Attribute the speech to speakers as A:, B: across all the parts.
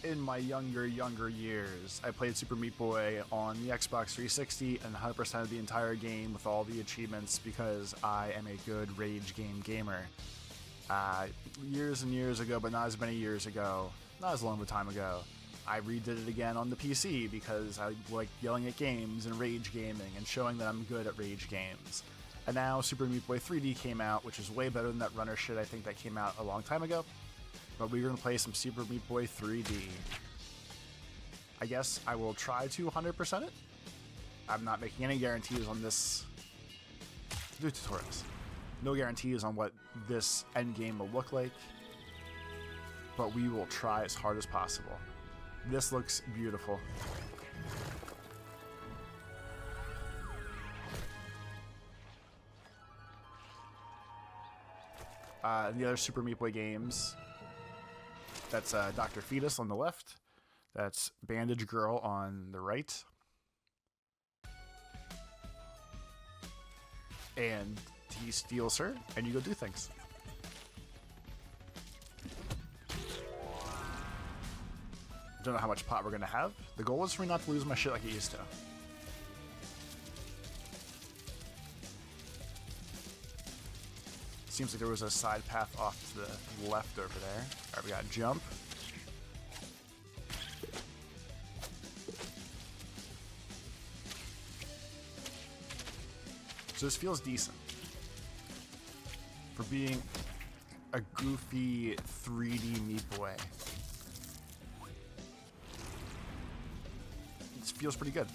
A: in my younger years, I played Super Meat Boy on the Xbox 360 and 100% of the entire game with all the achievements because I am a good rage game gamer. Years and years ago, but not as many years ago, not as long of a time ago, I redid it again on the PC because I like yelling at games and rage gaming and showing that I'm good at rage games. And now Super Meat Boy 3D came out, which is way better than that runner shit I think that came out a long time ago. But we're going to play some Super Meat Boy 3D. I guess I will try to 100% it. I'm not making any guarantees on this. Do tutorials. No guarantees on what this endgame will look like. But we will try as hard as possible. This looks beautiful. The other Super Meat Boy games, that's Dr. Fetus on the left, that's Bandage Girl on the right, and he steals her, and you go do things. Don't know how much pot we're gonna have. The goal was for me not to lose my shit like I used to. Seems like there was a side path off to the left over there. Alright, we got jump. So this feels decent. For being a goofy 3D Meat Boy. This feels pretty good.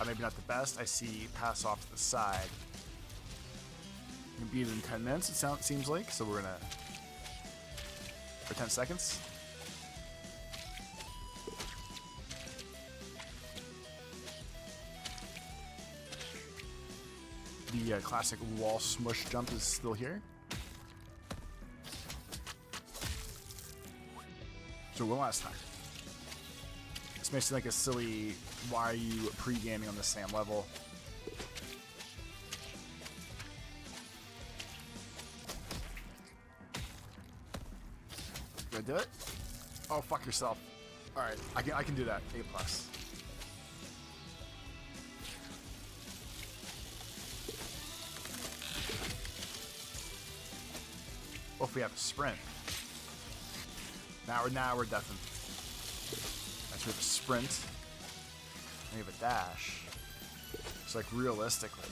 A: Maybe not the best. I see pass off to the side. We can beat it in 10 minutes, it seems like, so we're gonna... for 10 seconds. The classic wall smush jump is still here. So one last time. This may seem like a silly, why are you pre-gaming on the same level? Gonna do it? Oh, fuck yourself. Alright, I can do that. A+. Oh, if we have a sprint. Now we're deafened. Right, so we have a sprint. And we have a dash. So like realistically.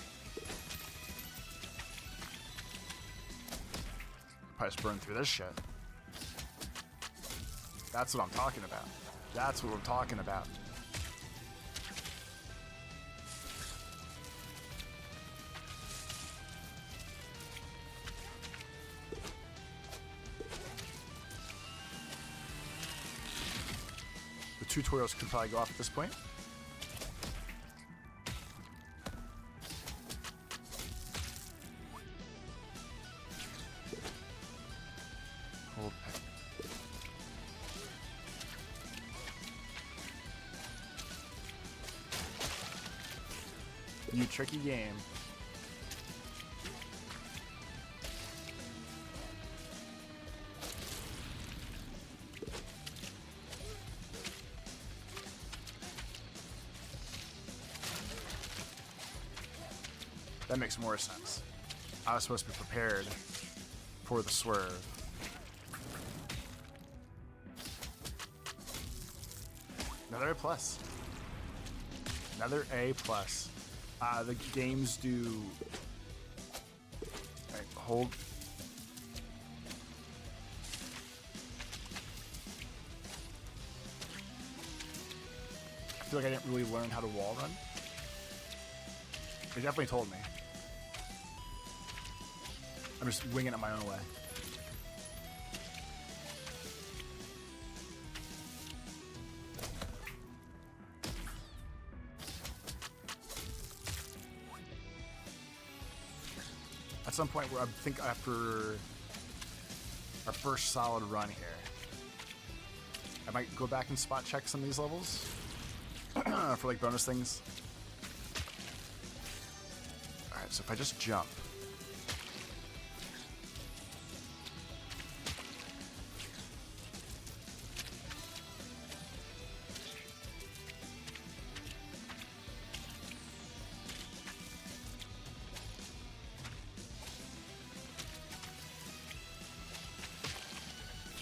A: Probably just burn through this shit. That's what I'm talking about. That's what we're talking about. The tutorials could probably go off at this point. Hold pick. You tricky game. That makes more sense. I was supposed to be prepared for the swerve. Another A+. Another A+. The games do... Alright, hold. I feel like I didn't really learn how to wall run. They definitely told me. I'm just winging it my own way. At some point, where I think after our first solid run here, I might go back and spot check some of these levels for like bonus things. Alright, so if I just jump.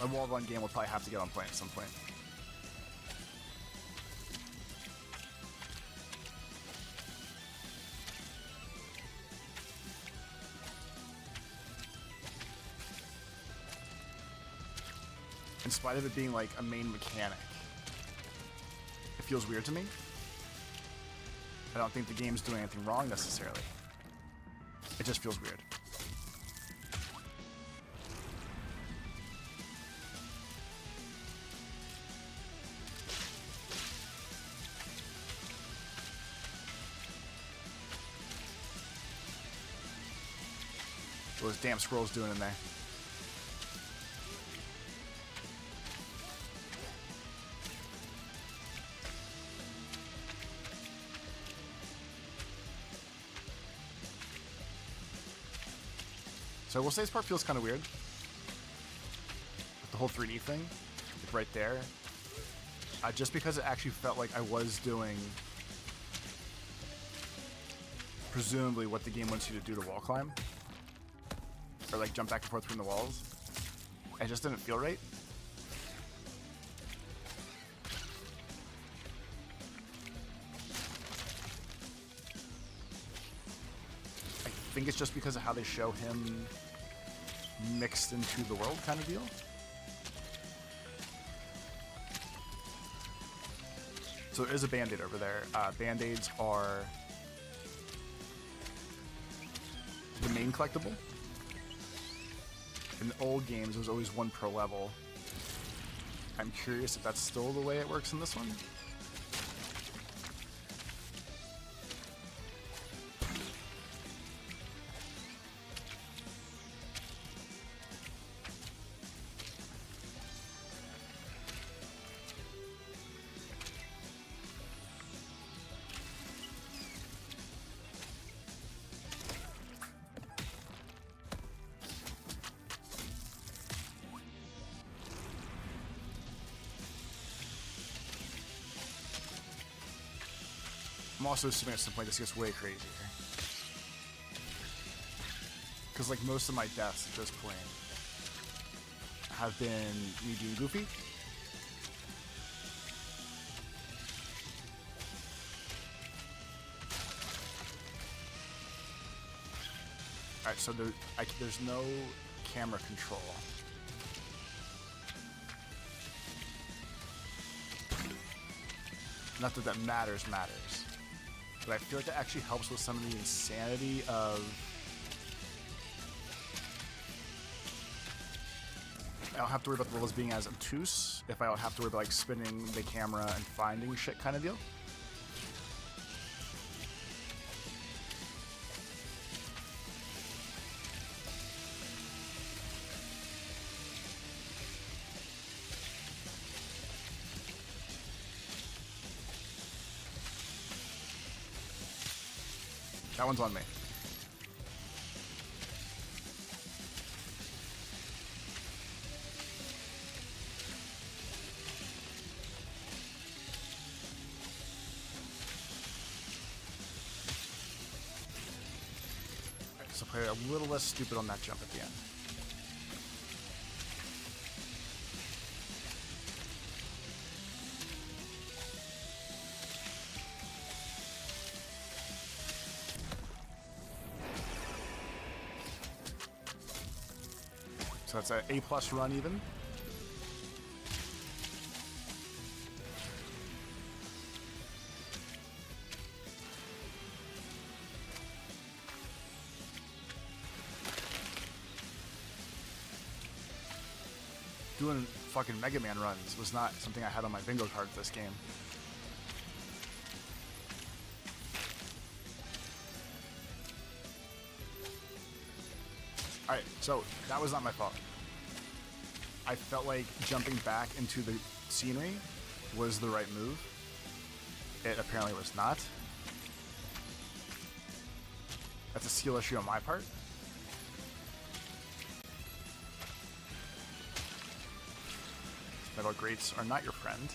A: My wall run game will probably have to get on point at some point. In spite of it being like a main mechanic, it feels weird to me. I don't think the game's doing anything wrong necessarily. It just feels weird. What those damn squirrels doing in there? So I will say this part feels kind of weird. With the whole 3D thing, like right there. Just because it actually felt like I was doing presumably what the game wants you to do to wall climb. Or like jump back and forth between the walls. It just didn't feel right. I think it's just because of how they show him mixed into the world kind of deal. So there is a band-aid over there. Band-aids are the main collectible. In the old games, there was always one per level. I'm curious if that's still the way it works in this one. I'm also assuming at some point this gets way crazier. Because like most of my deaths at this point have been me being goofy. Alright, so there's no camera control. Not that that matters. But I feel like that actually helps with some of the insanity of... I don't have to worry about the levels being as obtuse if I don't have to worry about like spinning the camera and finding shit kind of deal. That one's on me. Alright, so play a little less stupid on that jump at the end. So that's an A+ run even. Doing fucking Mega Man runs was not something I had on my bingo card this game. Alright, so that was not my fault. I felt like jumping back into the scenery was the right move. It apparently was not. That's a skill issue on my part. Metal grates are not your friend.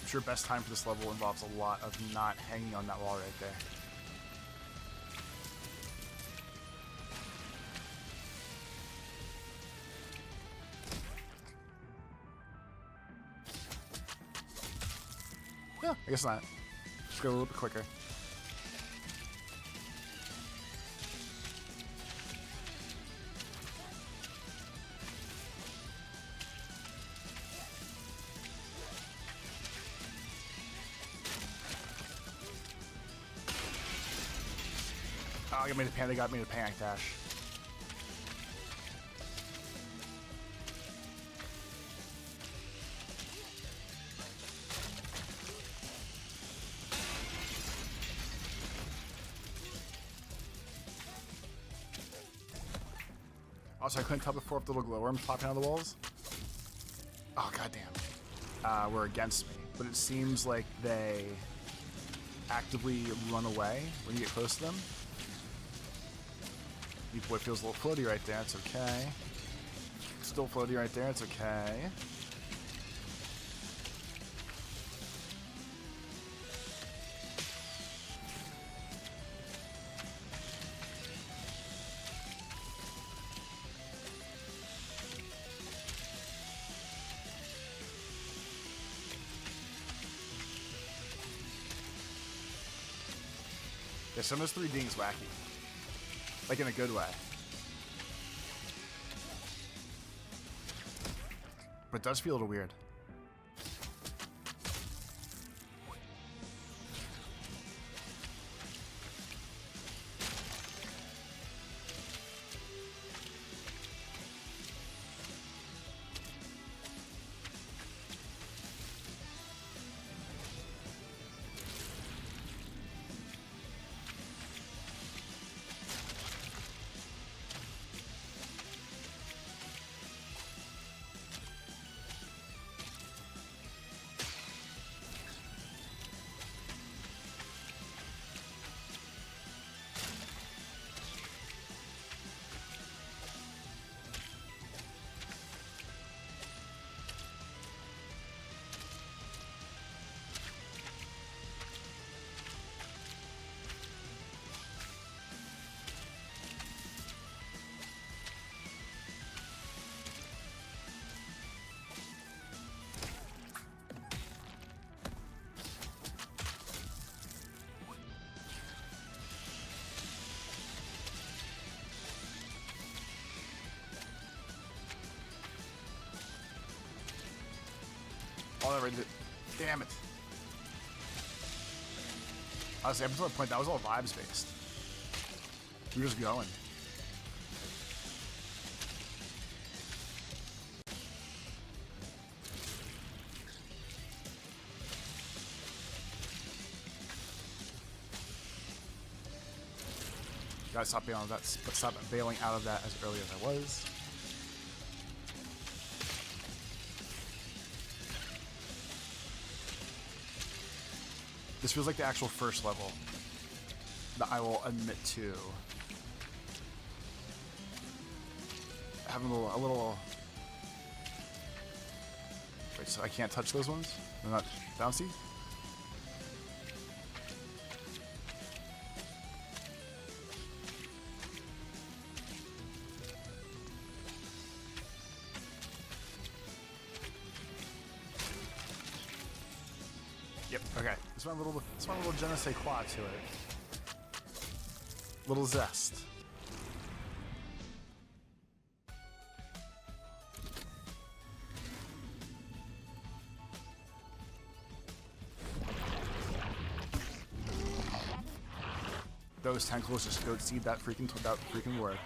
A: I'm sure best time for this level involves a lot of not hanging on that wall right there. No, I guess not. Just go a little bit quicker. Oh, they got me to panic dash. Also, I couldn't tell before if the little glowworms popping out of the walls. Oh, goddamn. Were against me. But it seems like they actively run away when you get close to them. Meat boy feels a little floaty right there. It's okay. Still floaty right there. It's okay. Yeah, some of this 3Ding is wacky. Like in a good way. But it does feel a little weird. Damn it. Honestly, up until that point, that was all vibes based. We were just going. Gotta stop bailing that, stop bailing out of that as early as I was. This feels like the actual first level that I will admit to having a little. Wait, so I can't touch those ones? They're not bouncy? Yep, okay. This one little je ne sais quoi to it. Little zest. Those tentacles just go see that freaking word.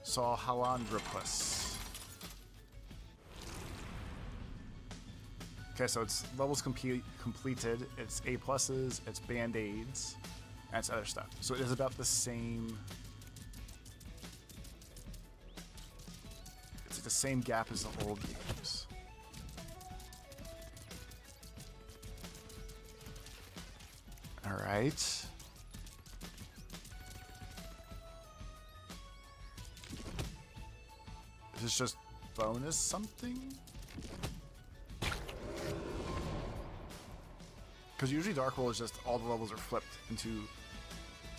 A: Saw Halandropus. Okay, so it's levels completed, it's A+, it's band-aids, and it's other stuff. So it is about the same. It's like the same gap as the old games. Alright. Is this just bonus something? Because usually Dark World is just all the levels are flipped into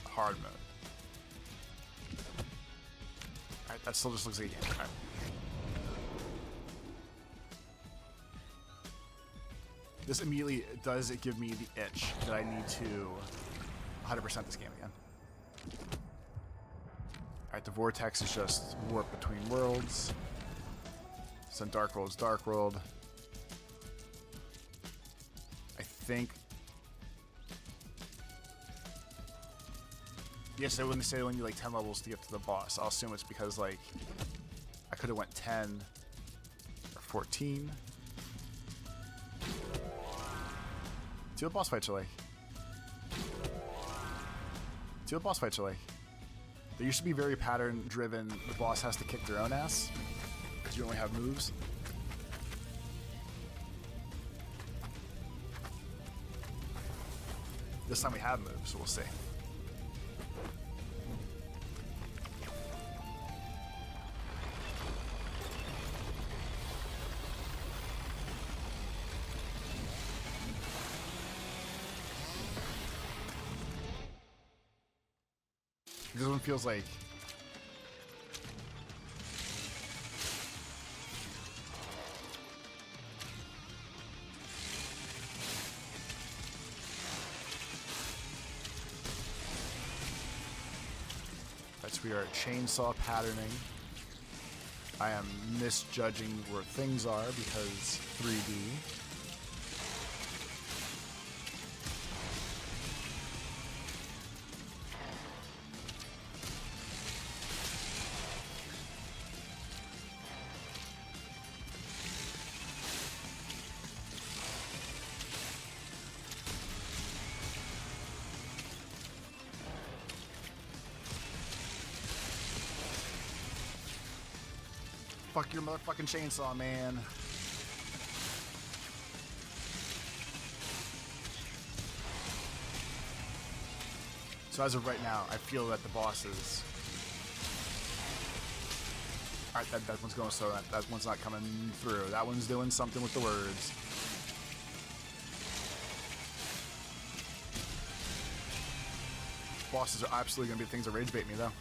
A: hard mode. Alright, that still just looks like a game. Alright. This immediately does give me the itch that I need to 100% this game again. Alright, the vortex is just warp between worlds. So Dark World's Dark World. I think... Yes, when they say they only need like 10 levels to get to the boss, I'll assume it's because like I could have went 10 or 14. See what boss fights are like. See what boss fights are like. They used to be very pattern driven. The boss has to kick their own ass because you only have moves. This time we have moves, so we'll see. This one feels like we are chainsaw patterning. I am misjudging where things are because 3D. Fuck your motherfucking chainsaw, man. So as of right now, I feel that the bosses... Alright, that one's going slow. That one's not coming through. That one's doing something with the words. Bosses are absolutely going to be things that rage bait me, though.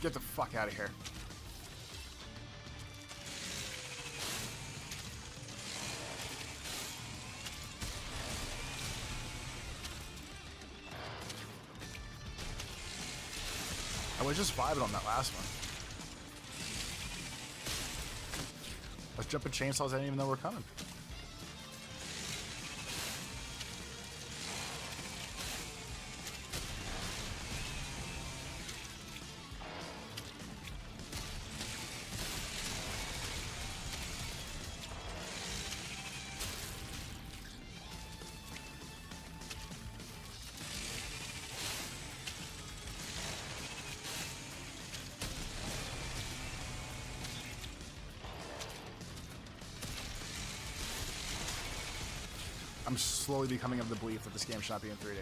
A: Get the fuck out of here. I was just vibing on that last one. Let's jump at chainsaws. I didn't even know we're coming. I'm slowly becoming of the belief that this game should not be in 3D.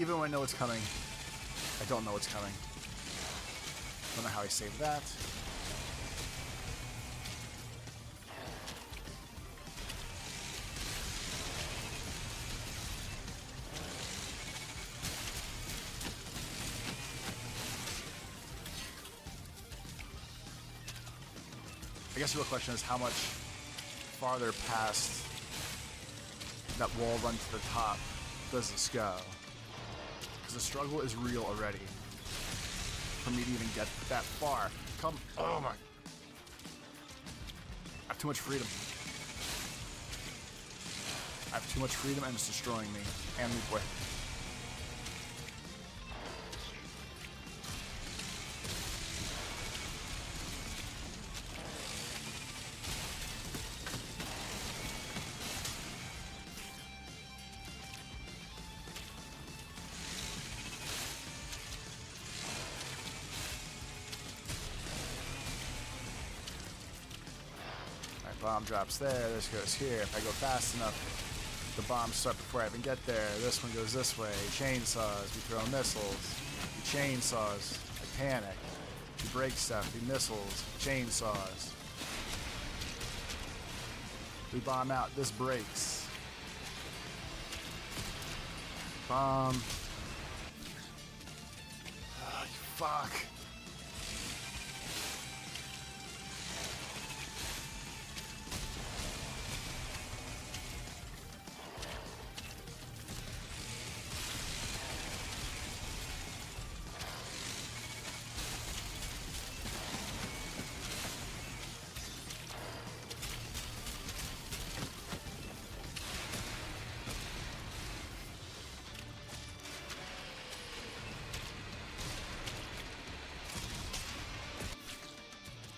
A: Even when I know it's coming, I don't know what's coming. Don't know how I saved that. I guess the real question is how much farther past that wall run to the top does this go? Because the struggle is real already for me to even get that far. Come, oh my. I have too much freedom. I have too much freedom and it's destroying me and me boy. Bomb drops there, this goes here. If I go fast enough, the bombs start before I even get there. This one goes this way. Chainsaws, we throw missiles. We chainsaws, I panic. We break stuff, we missiles, chainsaws. We bomb out, this breaks. Bomb. Oh, fuck.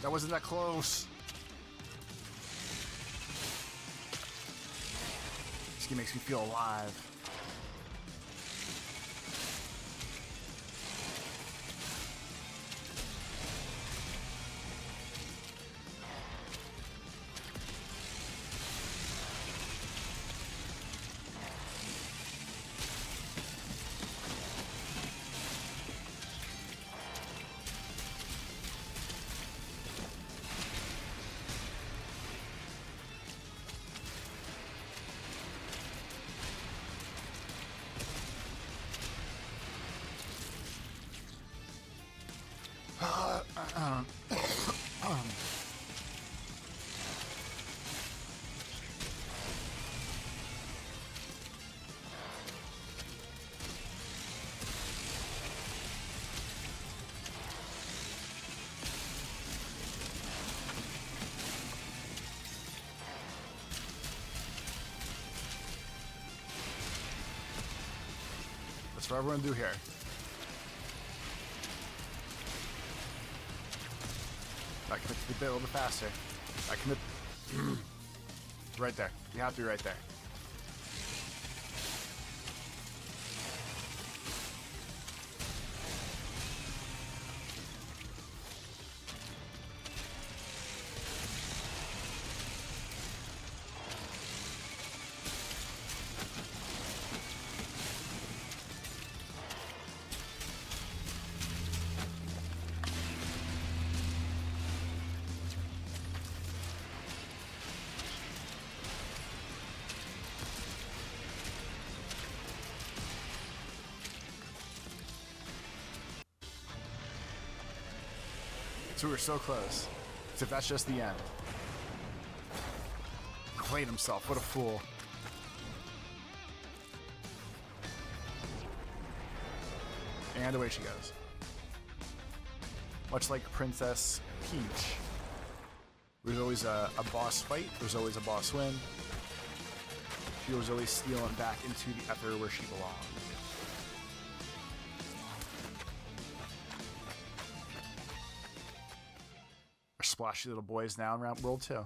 A: That wasn't that close. This game makes me feel alive. That's what everyone do here. I commit to be a little bit faster. I commit. Right there. You have to be right there. So we're so close. As if that's just the end. Played himself. What a fool. And away she goes. Much like Princess Peach. There's always a boss fight. There's always a boss win. She was always stealing back into the ether where she belongs. Splashy little boys now around World 2.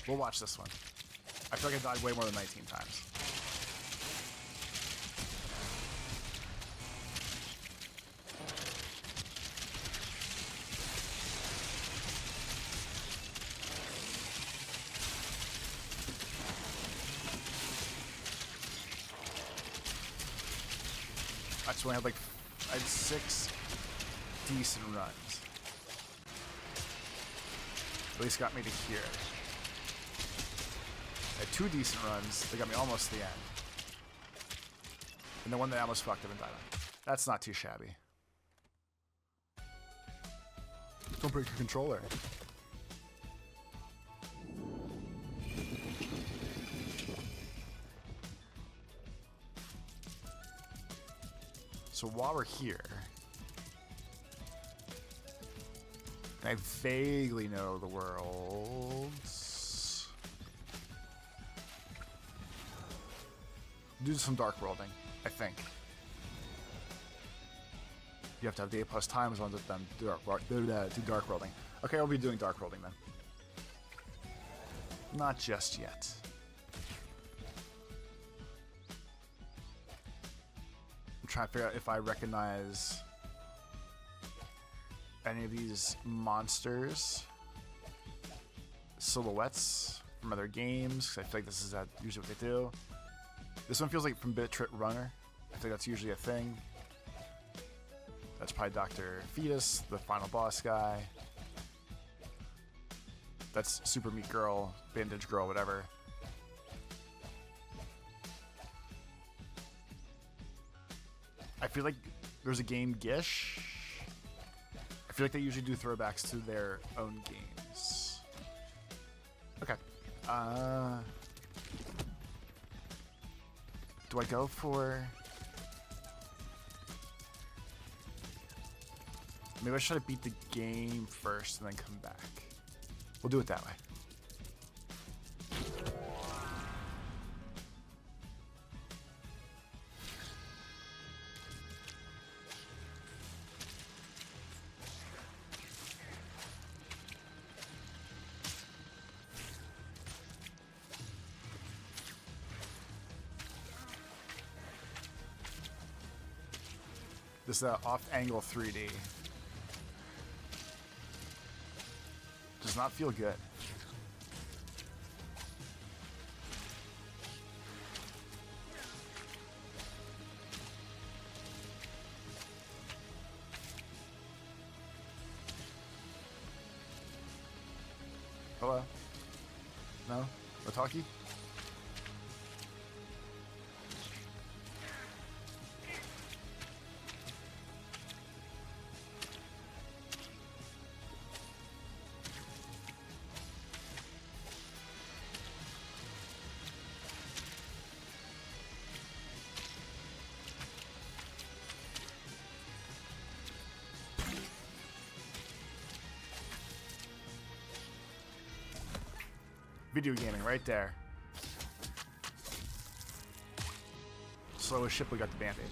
A: We'll watch this one. I feel like I died way more than 19 times. I just only had I had 6 decent runs. At least got me to here. I had 2 decent runs that got me almost to the end. And the one that I almost fucked up and died on. That's not too shabby. Don't break your controller. So while we're here, I vaguely know the worlds. Do some dark worlding, I think. You have to have the A+ time zones with them do dark worlding. Okay, I'll be doing dark worlding then. Not just yet. I'm trying to figure out if I recognize any of these monsters silhouettes from other games, 'cause I feel like this is usually what they do. This one feels like from Bit Trip Runner. I think that's usually a thing. That's probably Dr. Fetus, the final boss guy. That's Super Meat Girl, Bandage Girl, whatever. I feel like there's a game Gish. I feel like they usually do throwbacks to their own games. Okay. Do I go for... Maybe I should try to beat the game first and then come back. We'll do it that way. This is off-angle 3D. Does not feel good. Hello? No? No talkie? Video gaming right there. Slowest ship, we got the band-aid.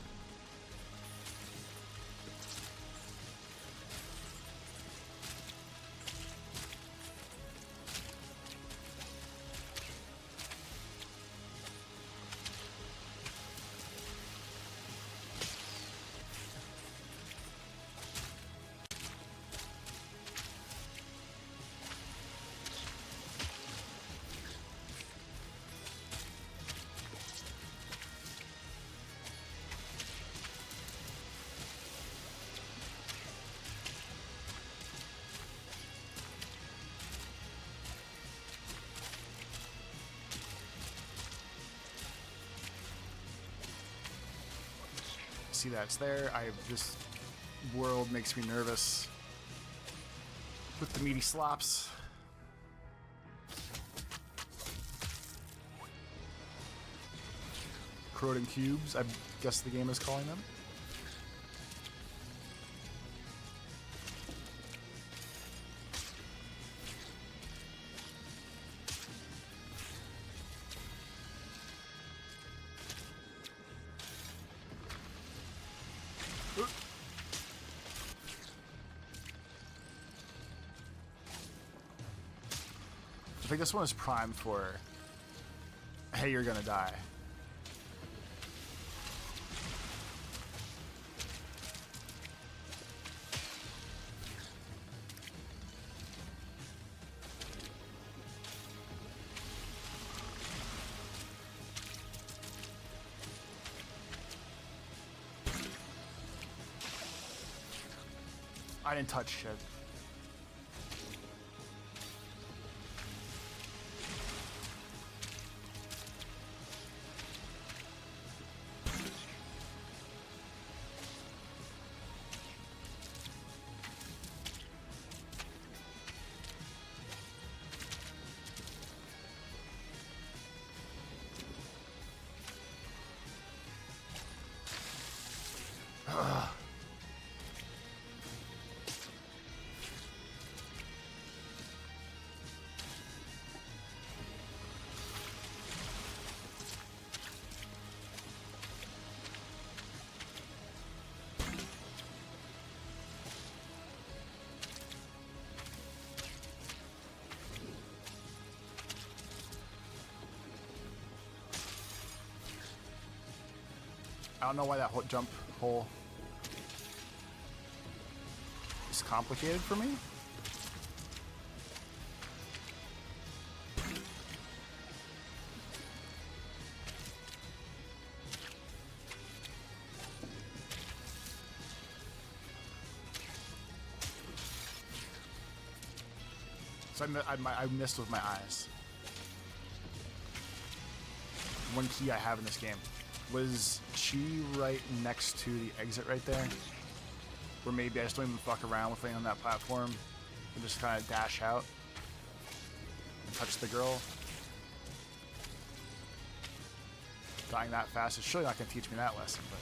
A: See that it's there. This world makes me nervous with the meaty slops. Corroding cubes, I guess the game is calling them. I think this one is primed for, hey, you're gonna die. I didn't touch shit. I don't know why that jump hole is complicated for me. So I missed with my eyes. One key I have in this game. Was she right next to the exit right there? Where maybe I just don't even fuck around with anything on that platform and just kind of dash out and touch the girl. Dying that fast is surely not going to teach me that lesson, but...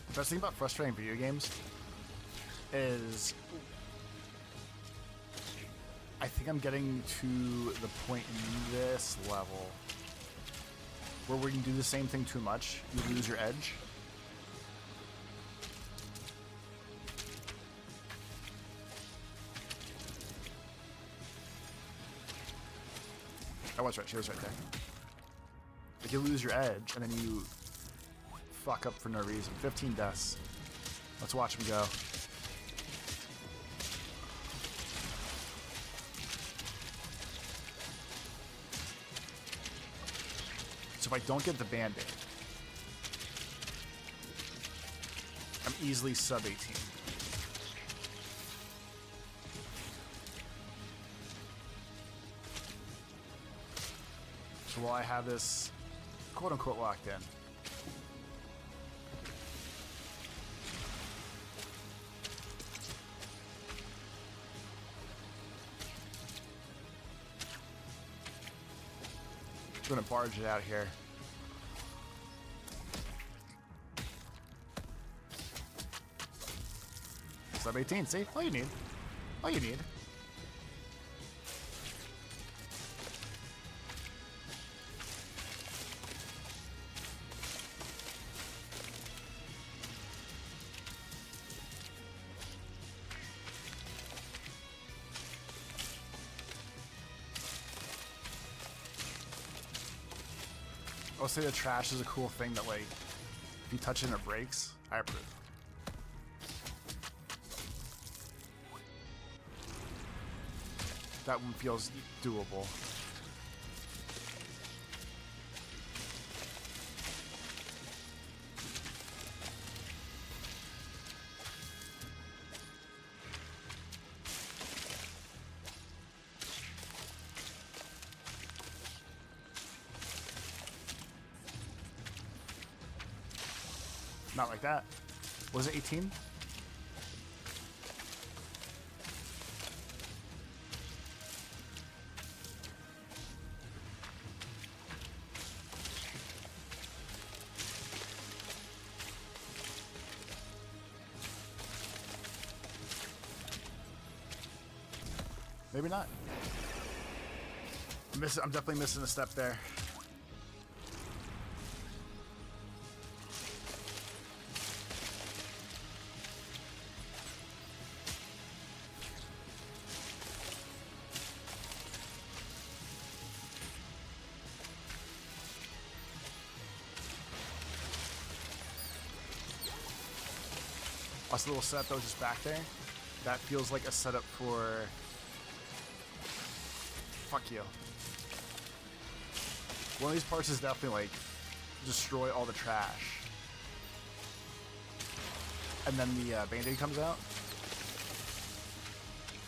A: The best thing about frustrating video games is I think I'm getting to the point in this level where when you do the same thing too much, you lose your edge. I was right, she was right there. Like you lose your edge and then you fuck up for no reason. 15 deaths. Let's watch him go. So if I don't get the band-aid, I'm easily sub 18. So while I have this quote-unquote locked in, I'm gonna barge it out here. Sub 18, see? All you need. All you need. I'll say the trash is a cool thing that, like, if you touch it and it breaks, I approve. That one feels doable. Not like that. Was it 18? Maybe not. I'm definitely missing a step there. Also, the little setup that was just back there, that feels like a setup for... Fuck you. One of these parts is definitely like, destroy all the trash. And then the band-aid comes out.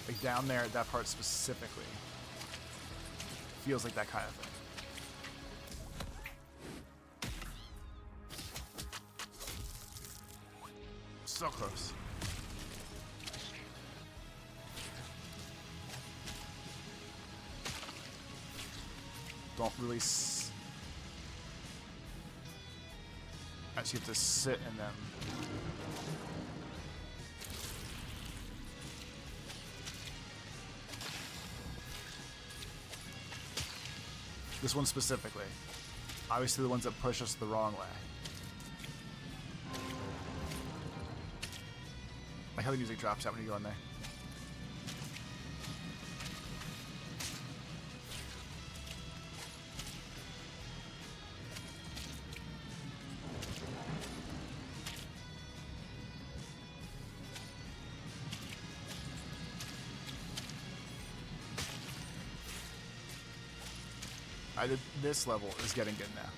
A: Like down there, that part specifically. Feels like that kind of thing. So close. Don't really actually have to sit in them. This one specifically. Obviously the ones that push us the wrong way. Like how the music drops out when you go in there. This level is getting good now.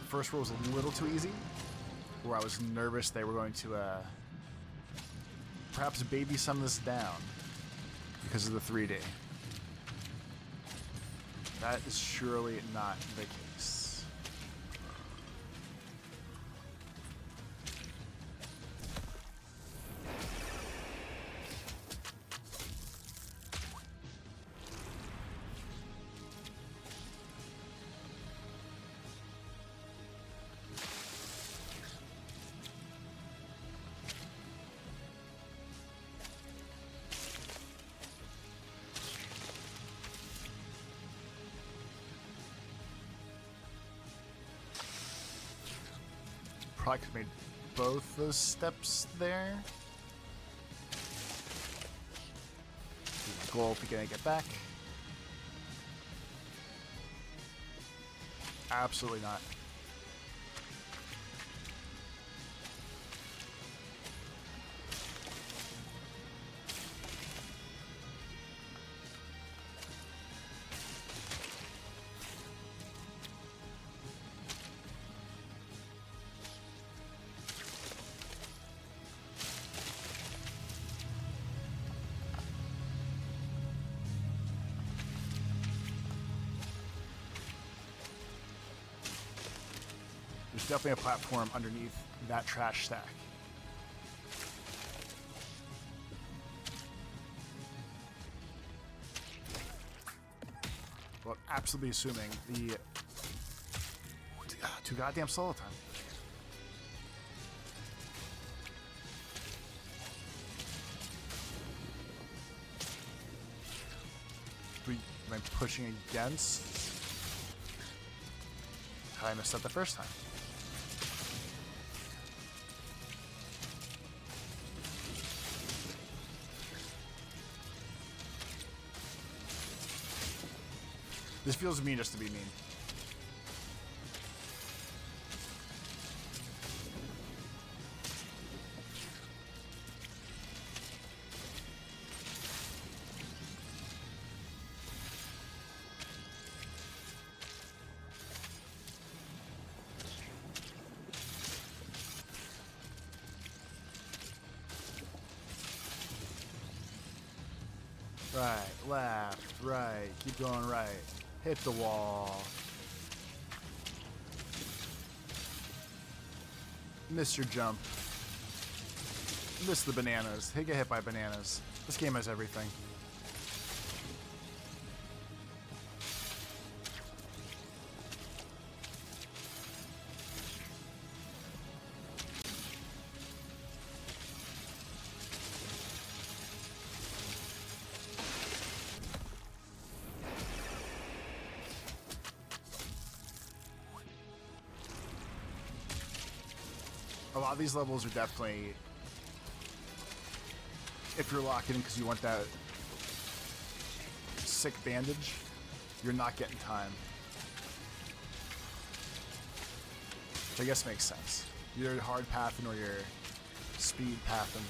A: The first roll was a little too easy, where I was nervous they were going to perhaps baby some of this down because of the 3D. That is surely not the case. Probably could have made both those steps there. Goal if we can get back. Absolutely not. There's definitely a platform underneath that trash stack. Well, absolutely assuming the too goddamn slow all the time. Am I pushing against? How did I mess up the first time? This feels mean just to be mean. Right, left, right, keep going right. Hit the wall. Miss your jump. Miss the bananas. Get hit by bananas. This game has everything. A lot of these levels are definitely, if you're locking in because you want that sick bandage, you're not getting time. Which I guess makes sense. You're hard pathing or you're speed pathing.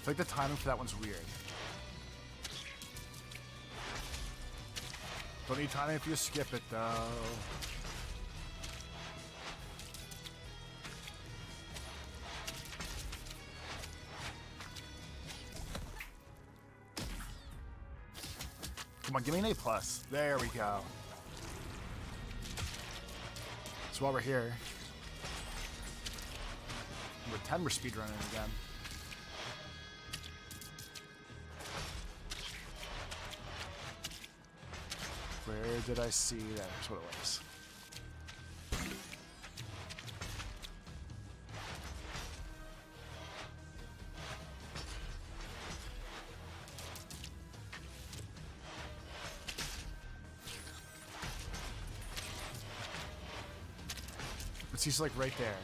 A: feel like the timing for that one's weird. Don't need timing if you skip it, though. Come on, give me an A+. There we go. So while we're here, number 10, we're speedrunning again. Where did I see that? That's what it was. He's like right there.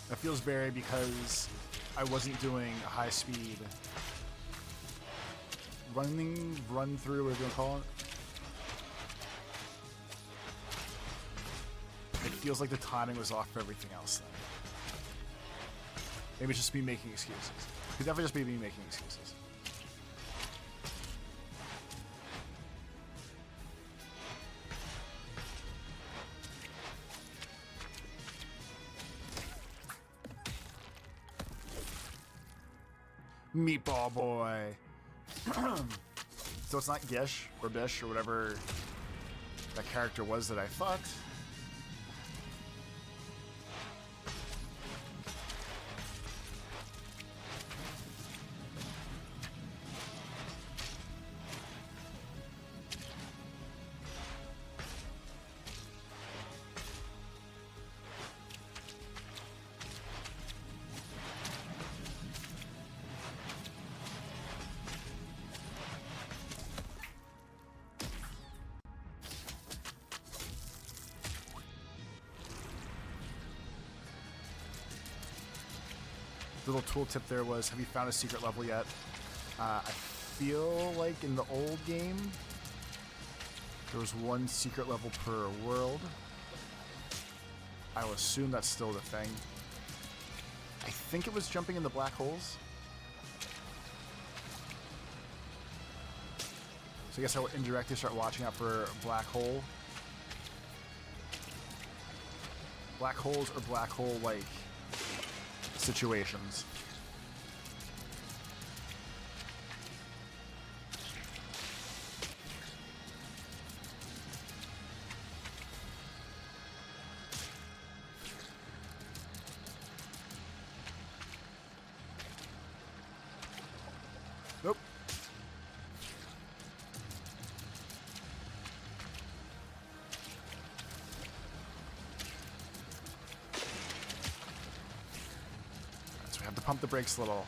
A: That feels very because I wasn't doing a high speed run through, whatever you want to call it. It feels like the timing was off for everything else then. Maybe it's just me making excuses. It could definitely just be me making excuses. Meatball boy. So it's not Gish or Bish or whatever that character was that I fucked. The little tooltip there was, have you found a secret level yet? I feel like in the old game, there was one secret level per world. I will assume that's still the thing. I think it was jumping in the black holes. So I guess I will indirectly start watching out for black hole. Black holes or black hole like situations. Nope. To pump the brakes a little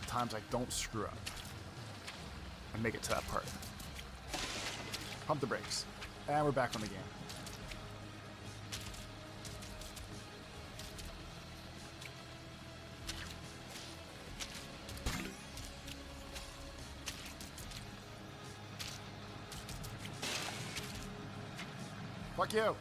A: times I don't screw up and make it to that part. Pump the brakes. And we're back on the game. Fuck you.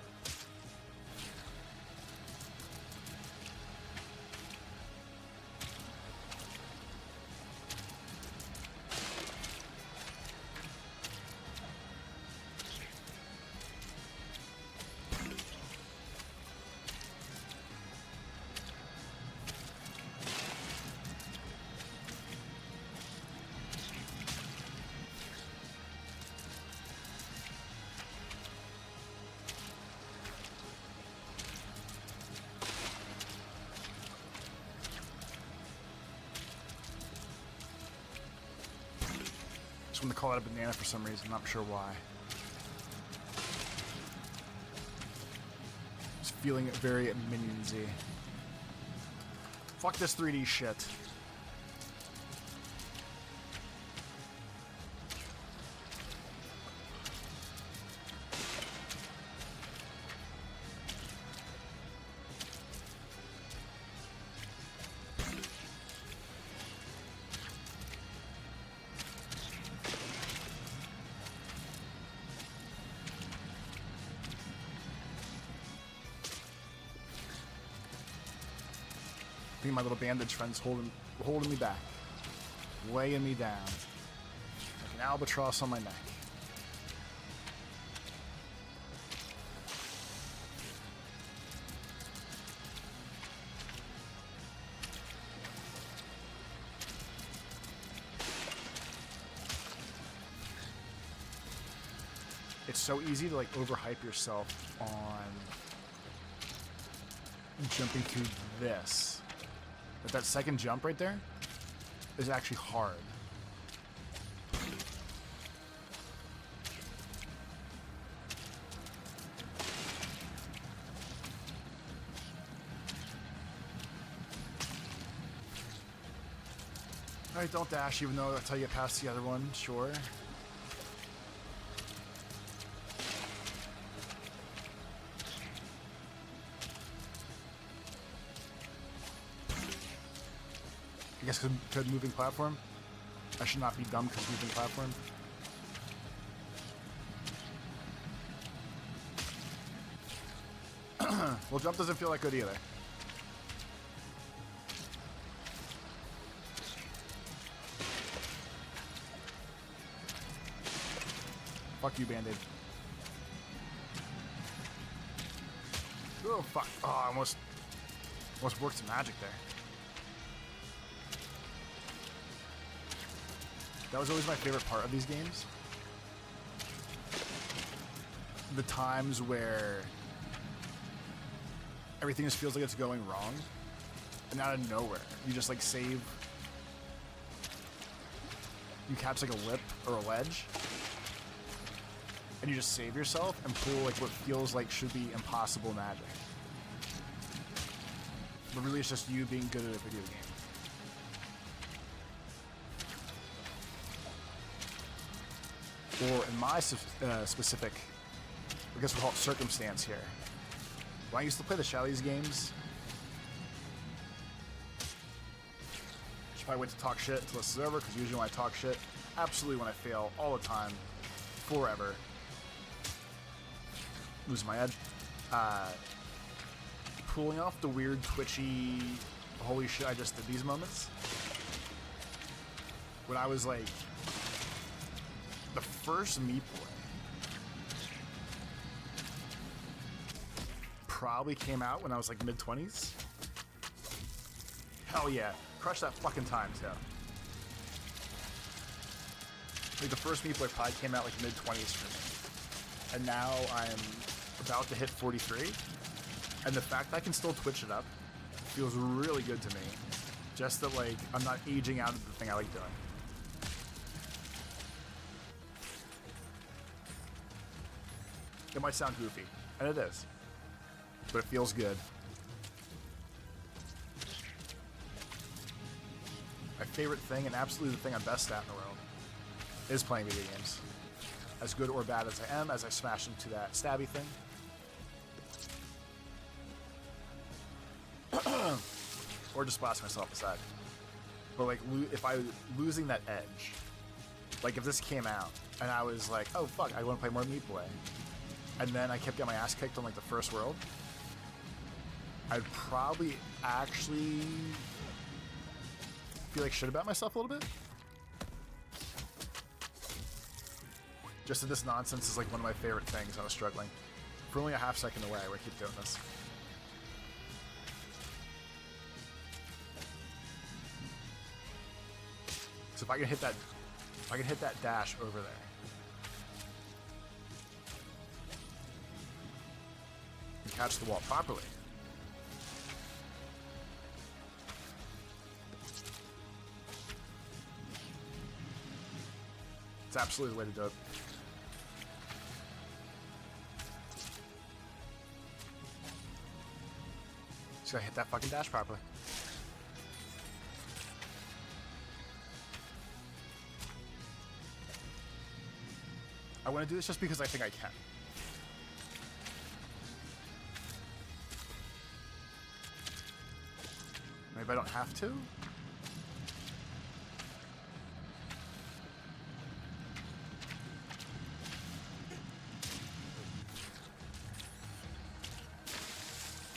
A: I just want to call it a banana for some reason, not sure why. Just feeling very minionsy. Fuck this 3D shit. I think my little bandage friend's holding me back. Weighing me down. Like an albatross on my neck. It's so easy to like overhype yourself on jumping through this. But that second jump right there is actually hard. Alright, don't dash even though that's how you get past the other one, sure. I guess because moving platform. I should not be dumb because moving platform. Well, jump doesn't feel that good either. Fuck you, Band-Aid. Oh, fuck. Oh, I almost worked some magic there. That was always my favorite part of these games. The times where everything just feels like it's going wrong. And out of nowhere, you just like save. You catch like a lip or a ledge. And you just save yourself and pull like what feels like should be impossible magic. But really it's just you being good at a video game. Or in my specific, I guess we'll call it circumstance here. When I used to play the Shallys games, should probably wait to talk shit until this is over, because usually when I talk shit, absolutely when I fail, all the time, forever. Losing my edge. Pulling off the weird, twitchy, holy shit, I just did these moments. When I was like, the first meat boy probably came out when I was like mid-20s. Hell yeah. Crush that fucking time, too. Like the first meat boy probably came out like mid-20s for me. And now I'm about to hit 43. And the fact that I can still twitch it up feels really good to me. Just that like I'm not aging out of the thing I like doing. It might sound goofy, and it is, but it feels good. My favorite thing, and absolutely the thing I'm best at in the world, is playing video games. As good or bad as I am, as I smash into that stabby thing. Or just blast myself aside. But like, if I was losing that edge, like if this came out, and I was like, oh fuck, I want to play more Meat Boy. And then I kept getting my ass kicked on like the first world, I'd probably actually feel like shit about myself a little bit. Just that this nonsense is like one of my favorite things when I was struggling. For only a half second away, I keep doing this. So if I can hit that dash over there. And catch the wall properly. It's absolutely the way to do it. Just gotta hit that fucking dash properly. I want to do this just because I think I can. Maybe I don't have to? I'm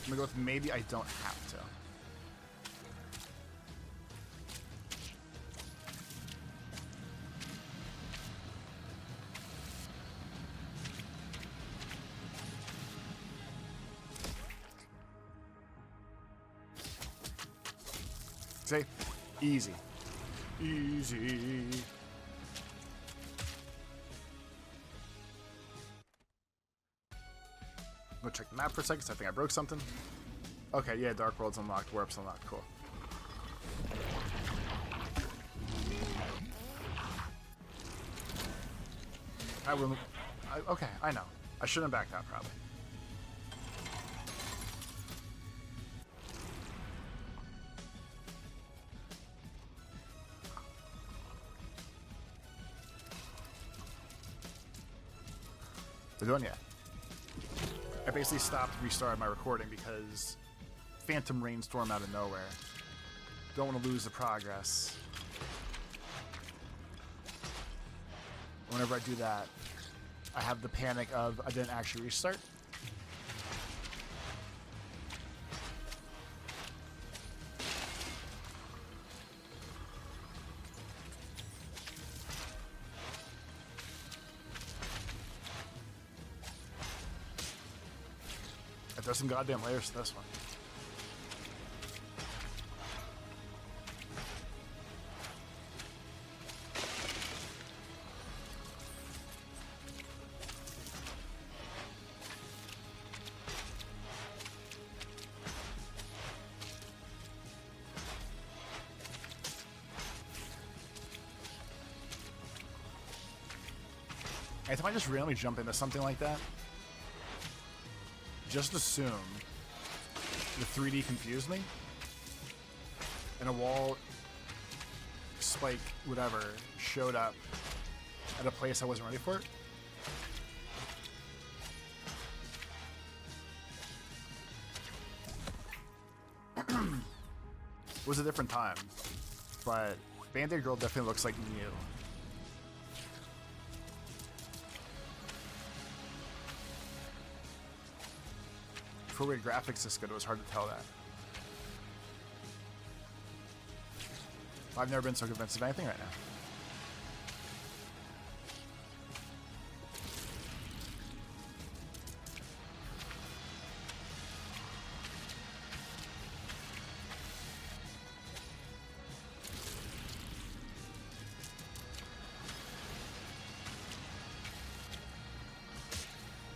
A: gonna go with maybe I don't have to. See? Easy. Easy. Go check the map for a second, so I think I broke something. Okay, yeah, Dark World's unlocked, Warp's unlocked, cool. Okay, I know. I shouldn't have backed out, probably. They're doing it. I basically restarted my recording because phantom rainstorm out of nowhere. Don't want to lose the progress. Whenever I do that, I have the panic of I didn't actually restart. There's some goddamn layers to this one. Anytime I just randomly jump into something like that, just assume the 3D confused me and a wall spike whatever showed up at a place I wasn't ready for it. It was a different time, but Band-Aid Girl definitely looks like new. For weird graphics this good, it was hard to tell that. I've never been so convinced of anything right now.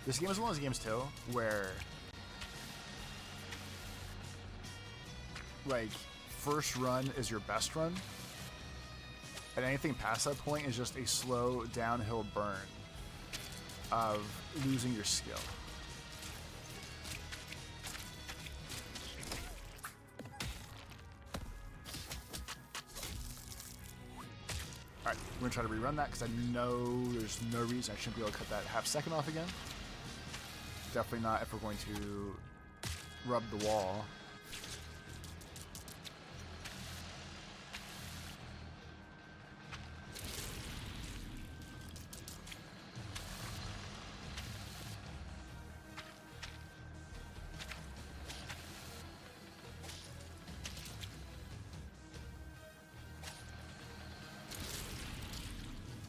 A: This game is one of those games too, where like first run is your best run, and anything past that point is just a slow downhill burn of losing your skill. Alright, we're gonna try to rerun that because I know there's no reason I shouldn't be able to cut that half second off again. Definitely not if we're going to rub the wall.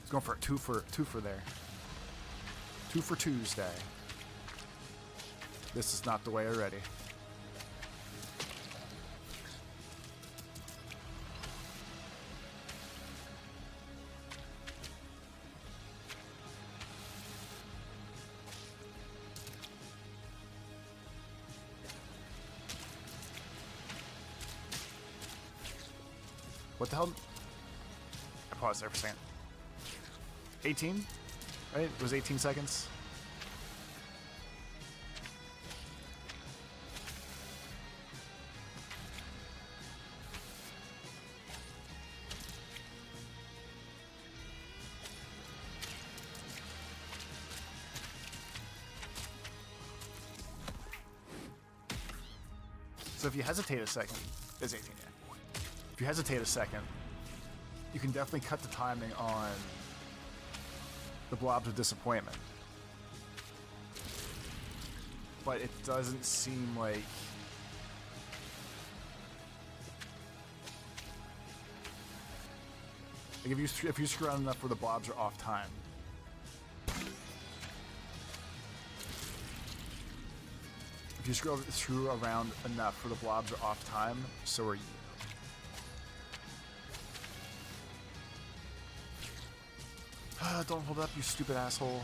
A: Going for a two for there. 2 for Tuesday. This is not the way already. What the hell? I paused there for a second. 18? Right? It was 18 seconds. So if you hesitate a second, it's 18, yeah. If you hesitate a second, you can definitely cut the timing on the blobs of disappointment. But it doesn't seem like if you screw around enough where the blobs are off time. If you screw around enough where the blobs are off time, so are you. Don't hold up, you stupid asshole.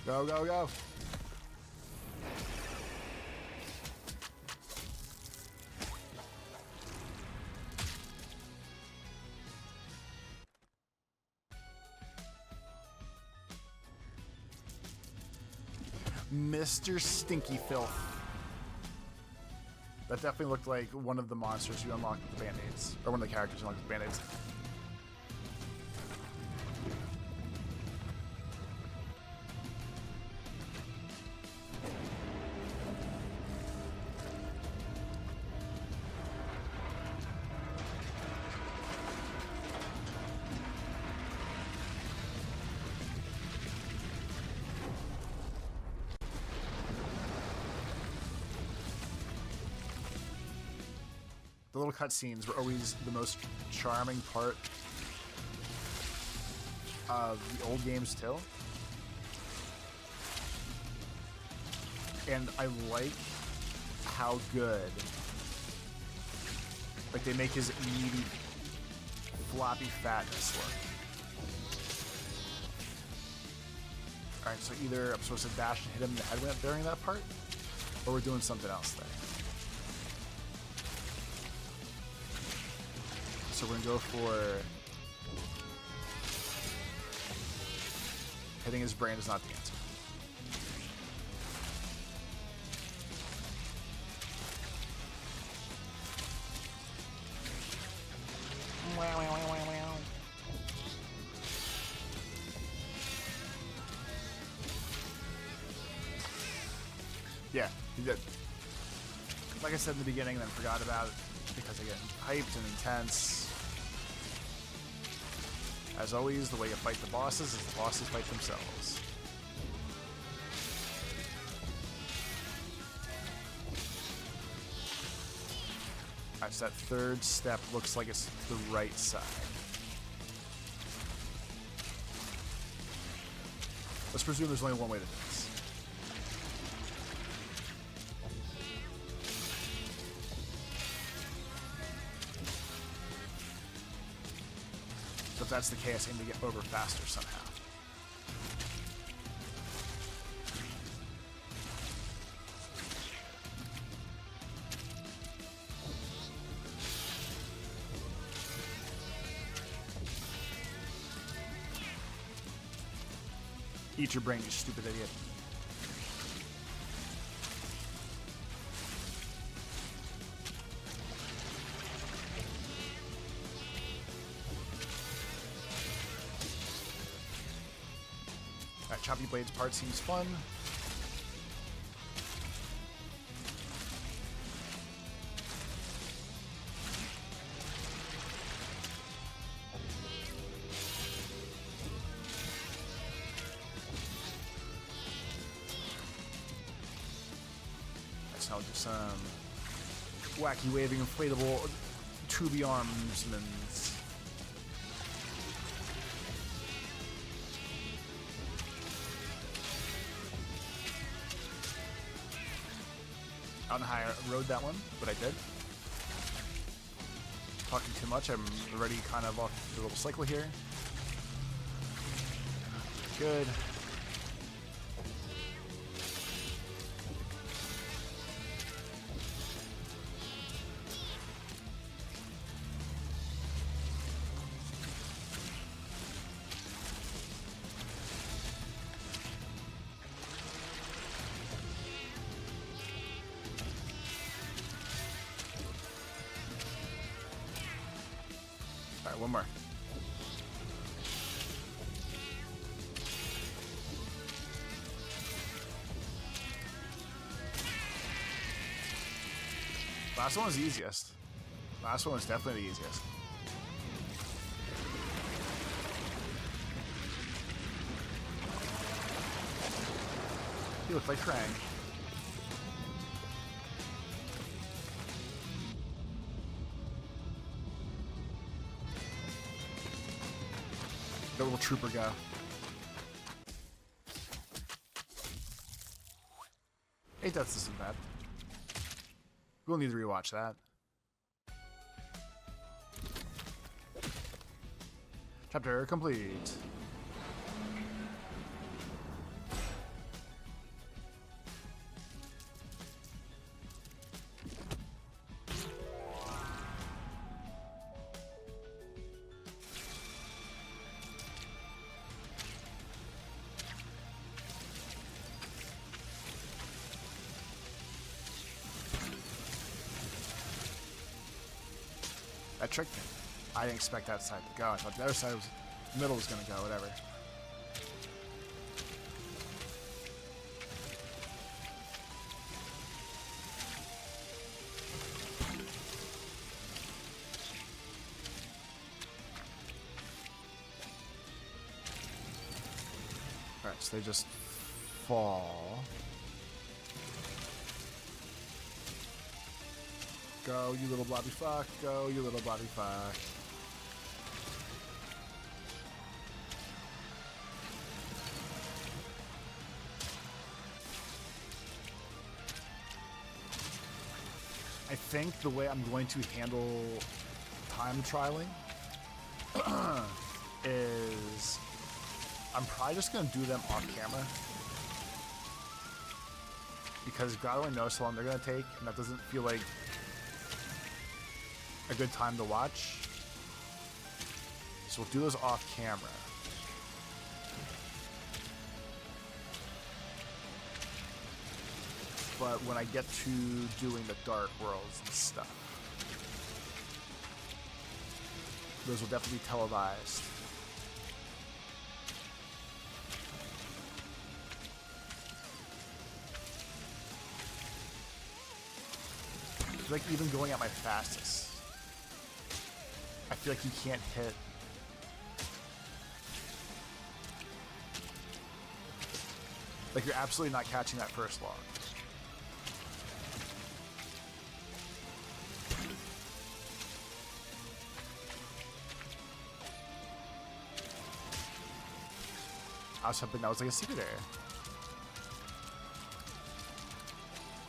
A: Go, go, go. Mr. Stinky Filth. That definitely looked like one of the monsters you unlocked with the band-aids. Or one of the characters you unlocked with band-aids. The little cutscenes were always the most charming part of the old games too. And I like how good, like, they make his meaty, floppy fatness look. Alright, so either I'm supposed to dash and hit him in the head during that part, or we're doing something else there. So we're gonna go for hitting his brain is not the answer. Yeah, he did. Like I said in the beginning, then forgot about it because I get hyped and intense. As always, the way you fight the bosses is the bosses fight themselves. Alright, so that third step looks like it's the right side. Let's presume there's only one way to do this. If that's the case, I need to get over faster somehow. Eat your brain, you stupid idiot. Choppy Blades part seems fun. Let's now do some wacky waving inflatable tubey armsments. I don't know how I rode that one, but I did. Talking too much, I'm already kind of off the little cycle here. Good. Alright, one more. Last one was the easiest. Last one was definitely the easiest. You look like Krang. The little trooper guy. Fake Death isn't bad. We'll need to rewatch that. Chapter complete. That tricked me. I didn't expect that side to go. I thought the other side was, the middle was gonna go, whatever. Alright, so they just fall. Go, you little blobby fuck. Go, you little blobby fuck. I think the way I'm going to handle time trialing is I'm probably just going to do them off camera. Because God only knows how long they're going to take, and that doesn't feel like a good time to watch. So we'll do those off camera. But when I get to doing the dark worlds and stuff, those will definitely be televised. It's like even going at my fastest, I feel like you can't hit. Like you're absolutely not catching that first log. I was hoping that was like a secret area.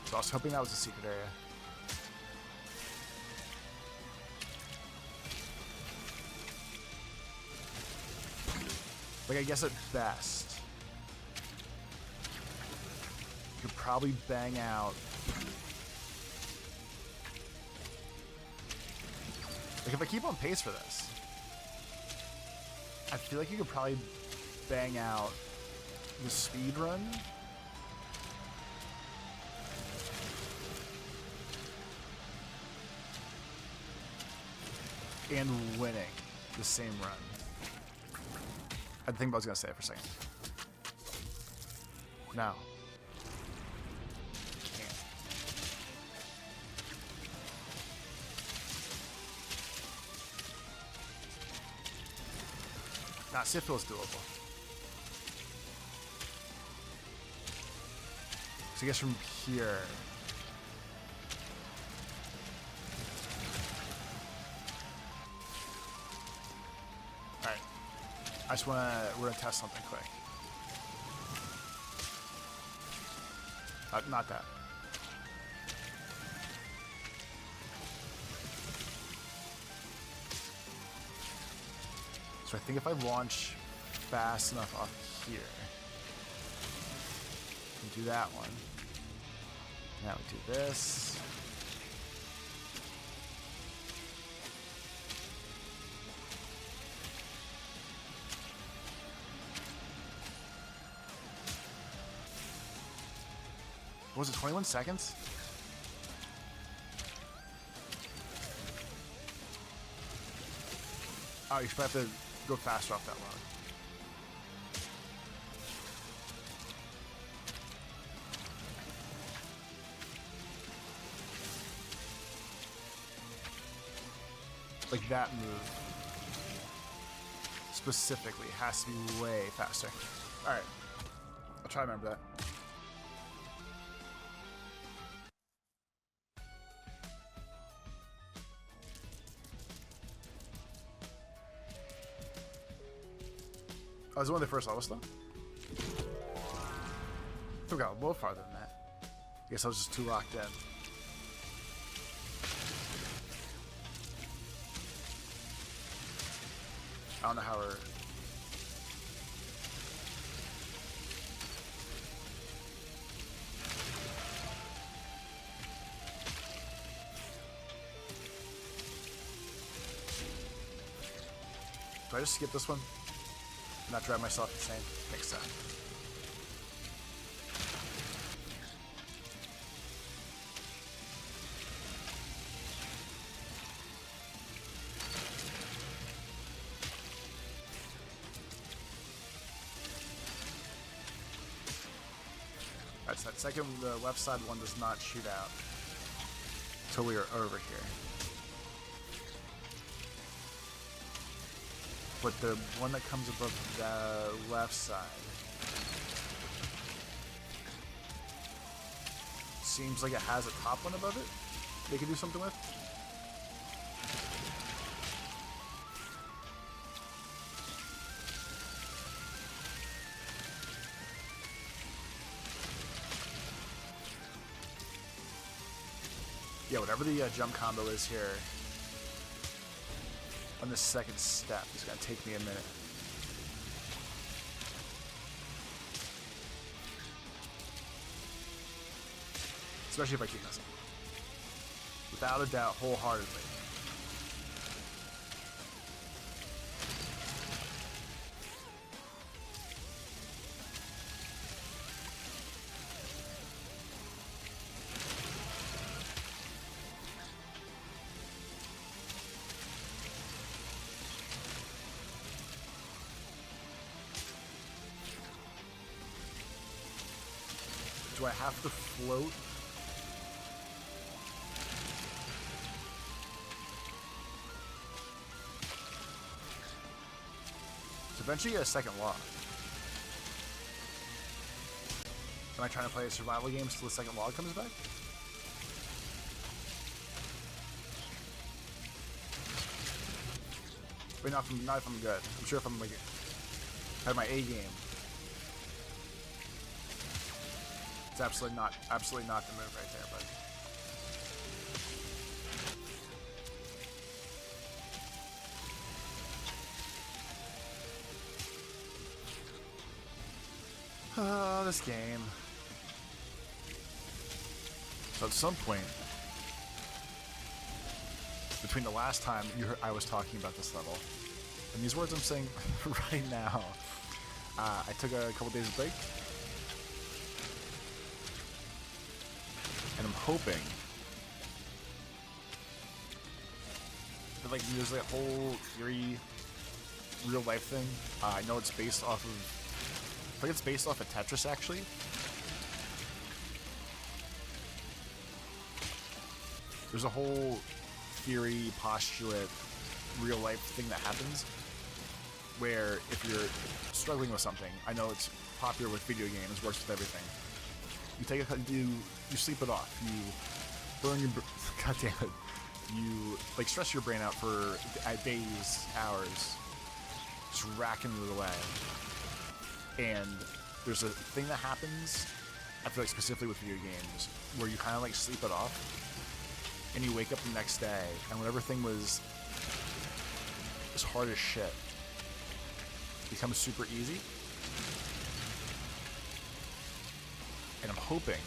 A: So I was hoping that was a secret area. Like, I guess at best, you could probably bang out. Like, if I keep on pace for this, I feel like you could probably bang out the speed run and winning the same run. I think I was gonna say it for a second. No. Can't. Nah, see, it feels doable. So I guess from here. Alright. We're gonna test something quick. Not that. So I think if I launch fast enough off here, we can do that one. Now we do this. What was it, 21 seconds? Oh, you should have to go faster off that log. Like that move specifically has to be way faster. Alright, I'll try to remember that. Oh, is it one of the first levels though? I think we got a little farther than that. Guess I was just too locked in. I don't know how we're... Do I just skip this one? Not drive myself insane? I think so. Alright, so that second, the left side one does not shoot out until we are over here. But the one that comes above the left side seems like it has a top one above it they could do something with. Yeah, whatever the jump combo is here on this second step is going to take me a minute. Especially if I keep missing. Without a doubt, wholeheartedly. Do I have to float? So eventually get a second log. Am I trying to play a survival game until the second log comes back? Wait, not if I'm good. I'm sure if I'm like have my A game. It's absolutely not the move right there, but oh, this game. So at some point between the last time I was talking about this level and these words I'm saying right now, I took a couple days of break. And I'm hoping that like there's like a whole theory, real life thing. I know it's based off of, I think it's based off of Tetris actually. There's a whole theory, postulate, real life thing that happens where if you're struggling with something, I know it's popular with video games, works with everything. You take you sleep it off. You burn your god damn it. You like stress your brain out for days, hours, just racking it away. And there's a thing that happens, I feel like specifically with video games, where you kind of like sleep it off, and you wake up the next day, and whatever thing was hard as shit becomes super easy. And I'm hoping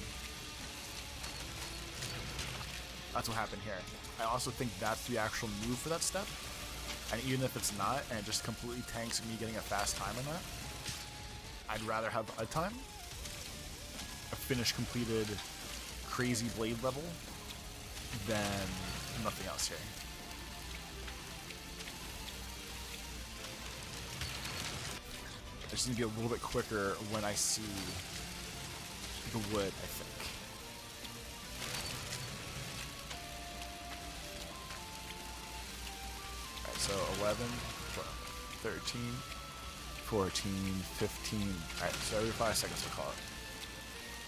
A: that's what happened here. I also think that's the actual move for that step. And even if it's not, and it just completely tanks me getting a fast time on that, I'd rather have a time, a finished, completed, crazy blade level, than nothing else here. I just need to be a little bit quicker when I see the wood, I think. Alright, so 11, 12, 13, 14, 15. Alright, so every 5 seconds we'll call it.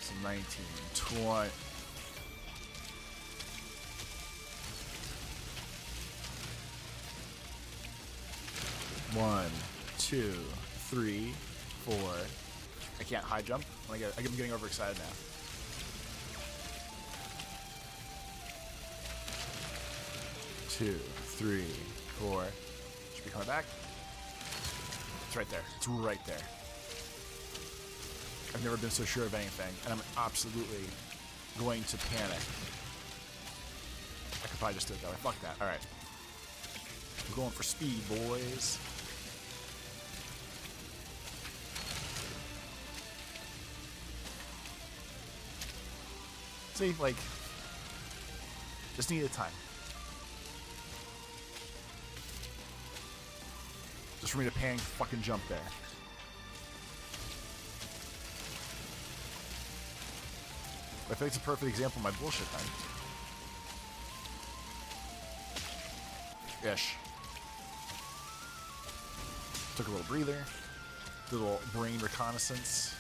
A: So 19, 20. One, 2, 3, 4. I can't high jump. I'm getting overexcited now. 2, 3, 4. Should be coming back. It's right there. It's right there. I've never been so sure of anything, and I'm absolutely going to panic. I could probably just do it that way. Fuck that. Alright. I'm going for speed, boys. See, like, just needed time. Just for me to panic fucking jump there. I think it's a perfect example of my bullshit then. Ish. Took a little breather. Did a little brain reconnaissance.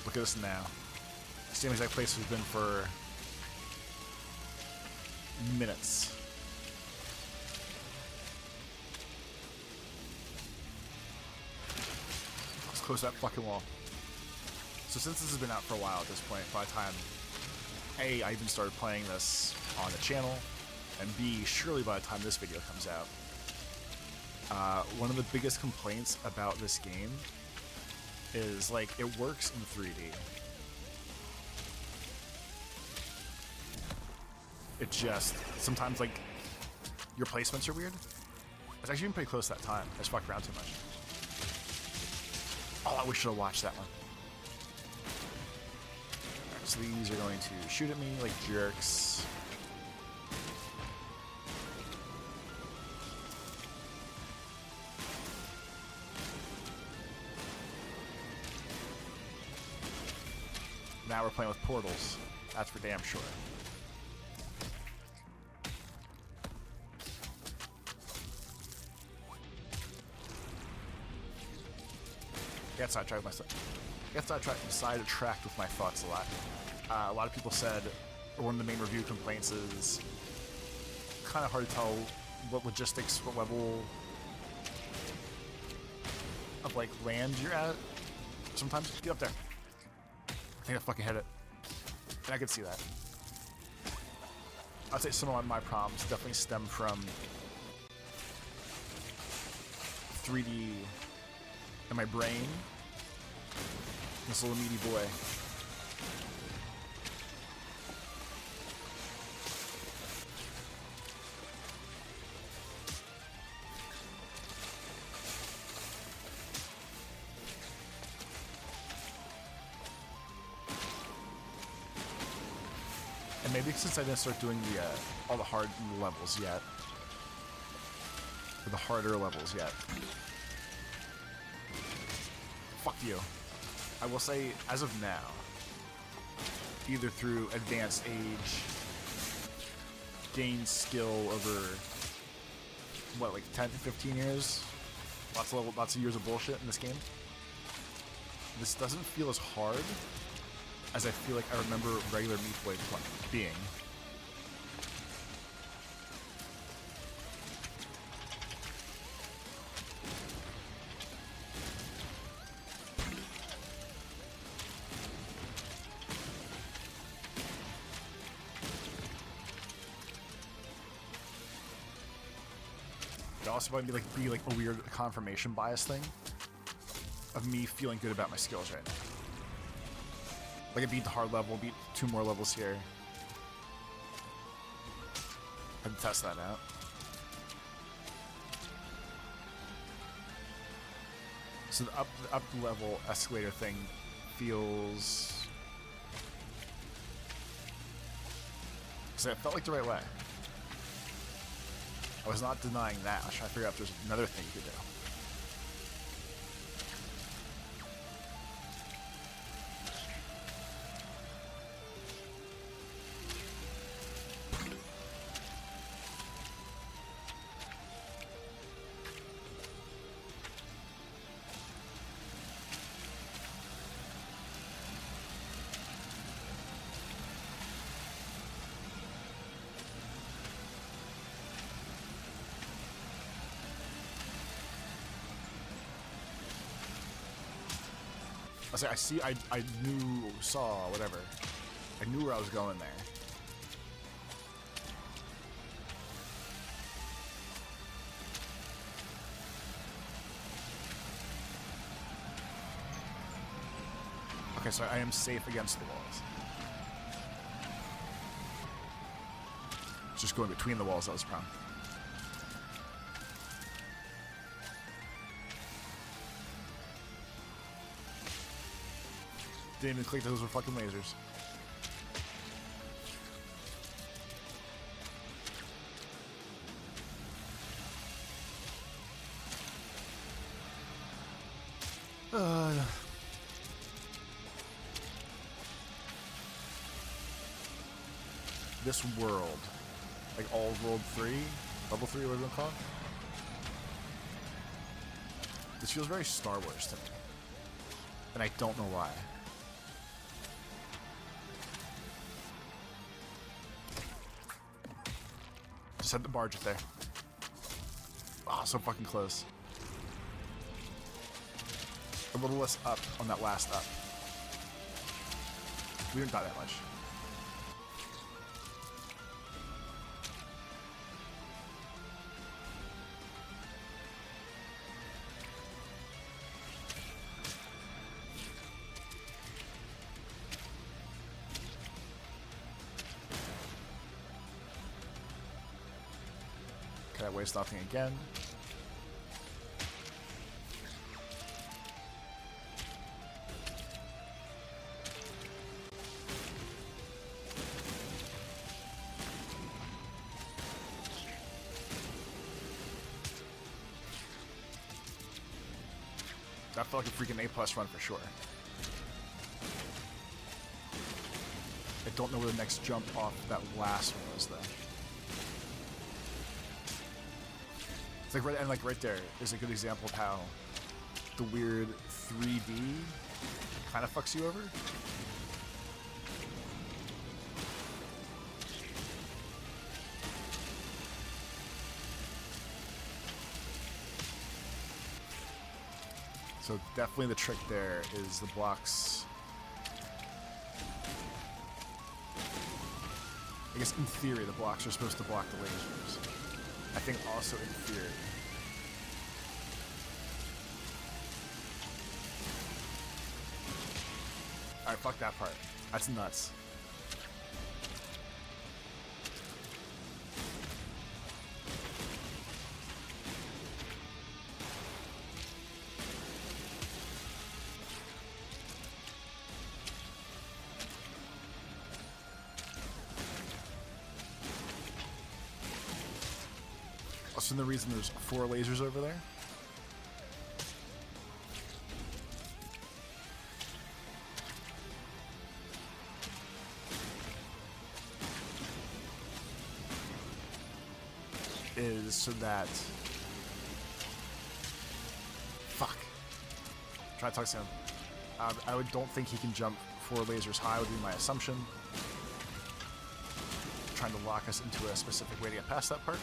A: Look at us now. Same exact place we've been for minutes. Let's close that fucking wall. So since this has been out for a while at this point, by the time A, I even started playing this on the channel, and B, surely by the time this video comes out, one of the biggest complaints about this game is, like, it works in 3D. It just, sometimes, like, your placements are weird. I was actually even pretty close that time. I just fucked around too much. Oh, I wish I should have watched that one. Alright, so these are going to shoot at me like jerks. Now we're playing with portals. That's for damn sure. Guess I tried myself. Guess I tried sidetracked with my thoughts a lot. A lot of people said, or one of the main review complaints is kind of hard to tell what logistics, what level of like land you're at. Sometimes get up there. I think I fucking hit it, and I could see that. I'd say some of my problems definitely stem from 3D in my brain. This little meaty boy. And maybe since I didn't start doing the all the hard levels yet, or the harder levels yet. Fuck you. I will say, as of now, either through advanced age, gain skill over, what, like 10 to 15 years? Lots of years of bullshit in this game. This doesn't feel as hard as I feel like I remember regular Meat Boy being. It also might be like a weird confirmation bias thing of me feeling good about my skills right now. Like I beat the hard level, beat 2 more levels here. I can test that out. So the up level escalator thing feels, so it felt like the right way. I was not denying that. I was trying to figure out if there's another thing you could do. I knew where I was going there. Okay, so I am safe against the walls. It's just going between the walls that was the problem. Didn't even click those were fucking lasers. This world, like all World 3, Level 3, whatever you call it. This feels very Star Wars to me, and I don't know why. Just had the barge there. Ah, oh, so fucking close. A little less up on that last up. We didn't die that much. Okay, I waste nothing again. That felt like a freaking A+ run for sure. I don't know where the next jump off that last one was though. It's like right there is a good example of how the weird 3D kind of fucks you over. So definitely the trick there is the blocks. I guess in theory the blocks are supposed to block the lasers. I think also in theory. Alright, fuck that part. That's nuts. Also, the reason there's 4 lasers over there. Is so that... Fuck. Try to talk to him. Don't think he can jump 4 lasers high would be my assumption. Trying to lock us into a specific way to get past that part.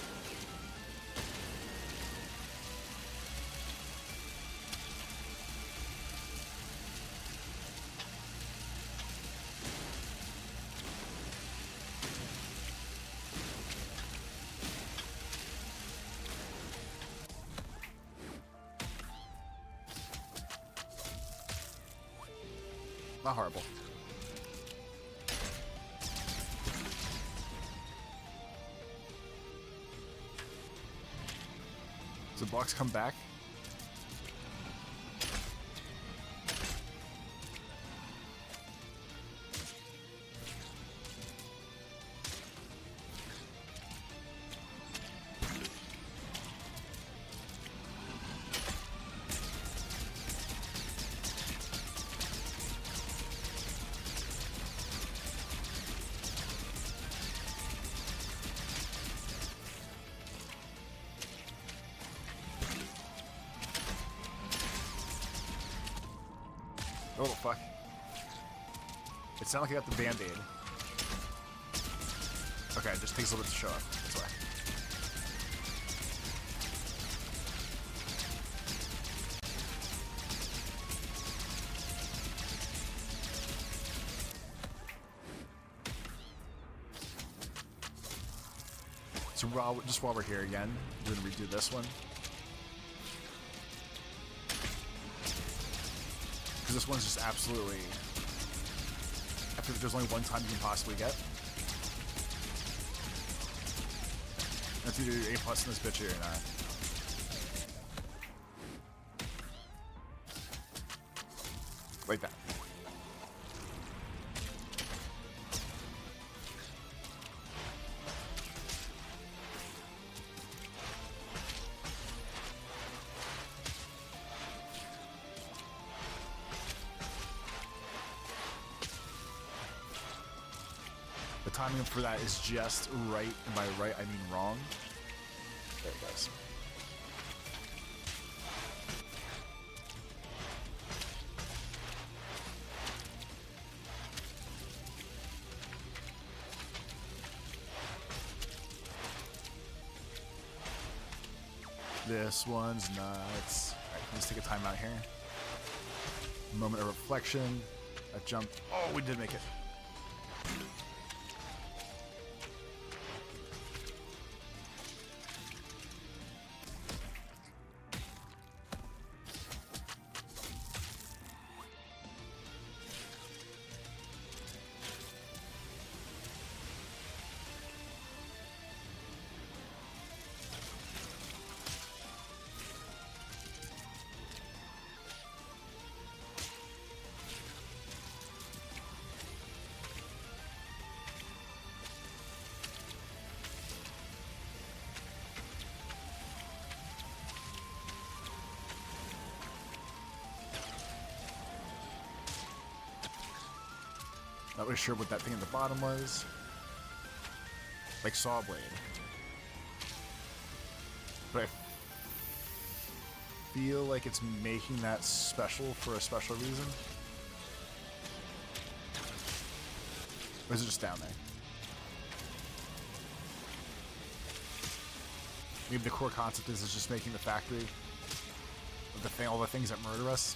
A: Not horrible. Does the blocks come back? Oh, fuck. It sounded like I got the band-aid. Okay, it just takes a little bit to show up. That's why. So just while we're here again, we're going to redo this one. This one's just absolutely I feel like there's only one time you can possibly get. That's either A+ in this bitch or not. Like that. The timing for that is just right, and by right I mean wrong. There it goes. This one's nuts. Alright, let's take a time out here. Moment of reflection. A jump. Oh, we did make it. Not really sure what that thing at the bottom was. Like saw blade. But I feel like it's making that special for a special reason. Or is it just down there? Maybe the core concept is it's just making the factory of the thing, all the things that murder us.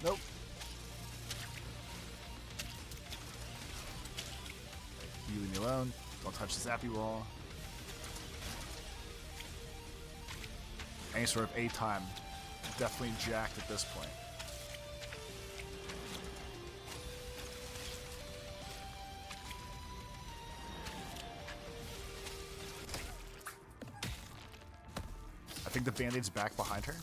A: Nope. You leave me alone. Don't touch the zappy wall. Any sort of A time. Definitely jacked at this point. I think the band-aid's back behind her.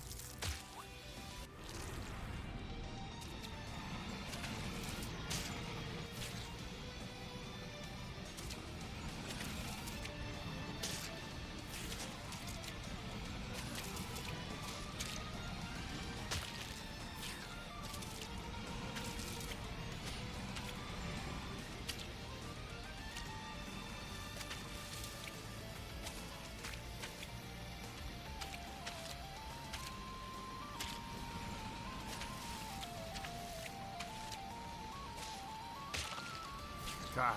A: God.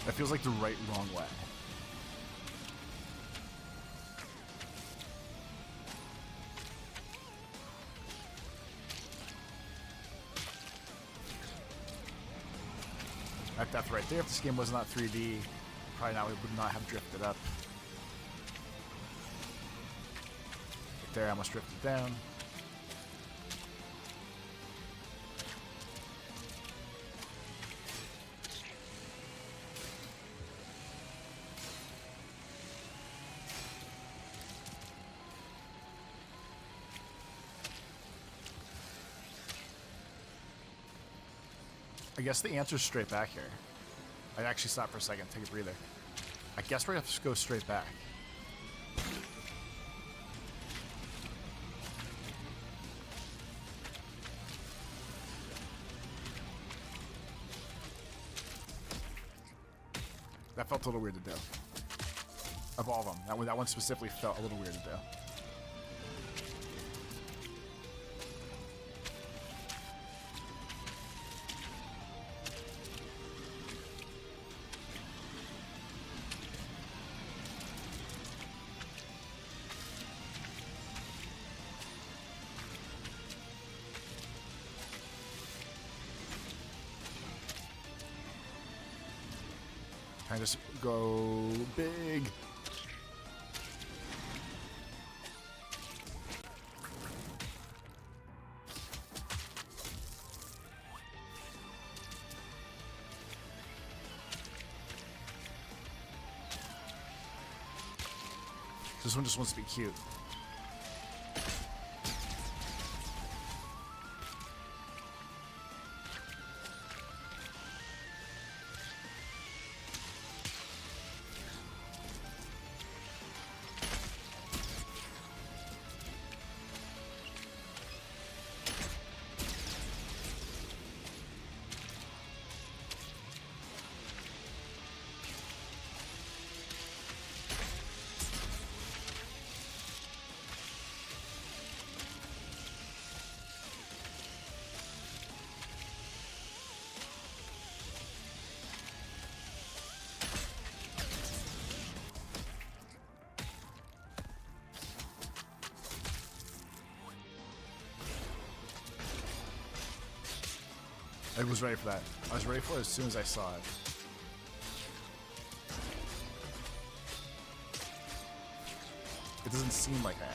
A: That feels like the right wrong way. That depth right there, if this game was not 3D, probably now we would not have drifted up. Right there, I almost drifted down. I guess the answer's straight back here. I'd actually stop for a second, take a breather. I guess we're gonna have to go straight back. That felt a little weird to do. Of all of them, that one specifically felt a little weird to do. Can I just go big? This one just wants to be cute. I was ready for that. I was ready for it as soon as I saw it. It doesn't seem like I am.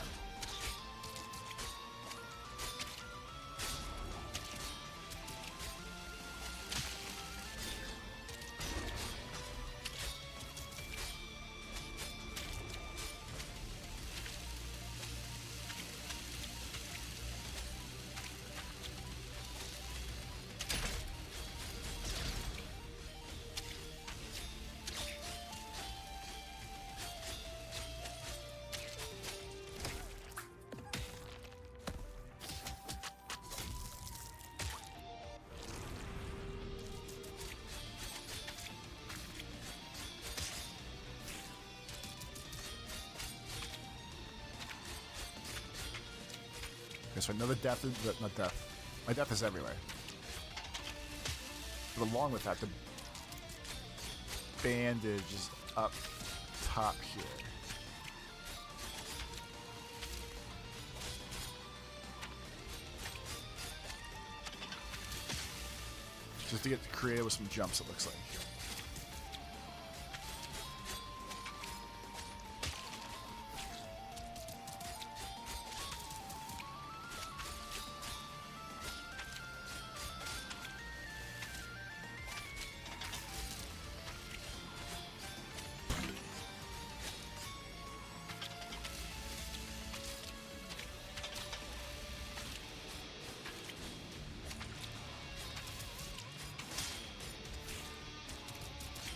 A: So another death is not death. My death is everywhere. But along with that, the bandage is up top here. Just to get creative with some jumps, it looks like.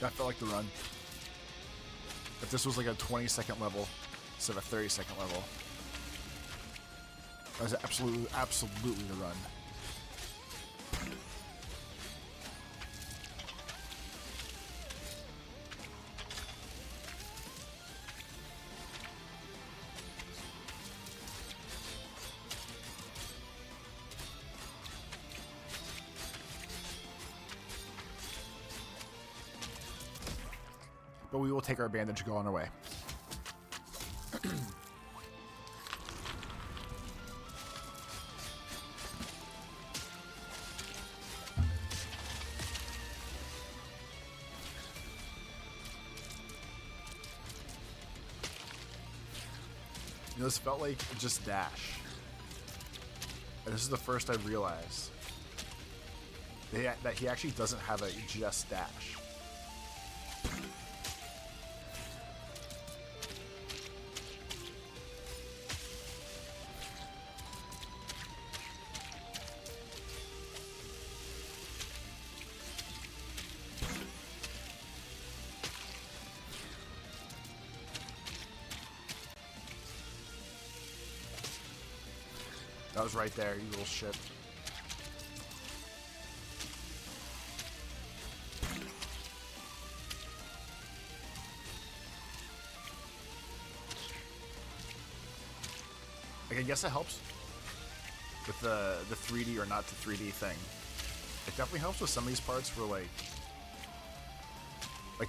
A: That felt like the run. If this was like a 20-second level instead of a 30-second level, that was absolutely the run. But we will take our bandage and go on our way. You know, this felt like just dash. And this is the first I realized that he actually doesn't have a just dash. That was right there, you little shit. Like, I guess it helps with the 3D or not the 3D thing. It definitely helps with some of these parts where, like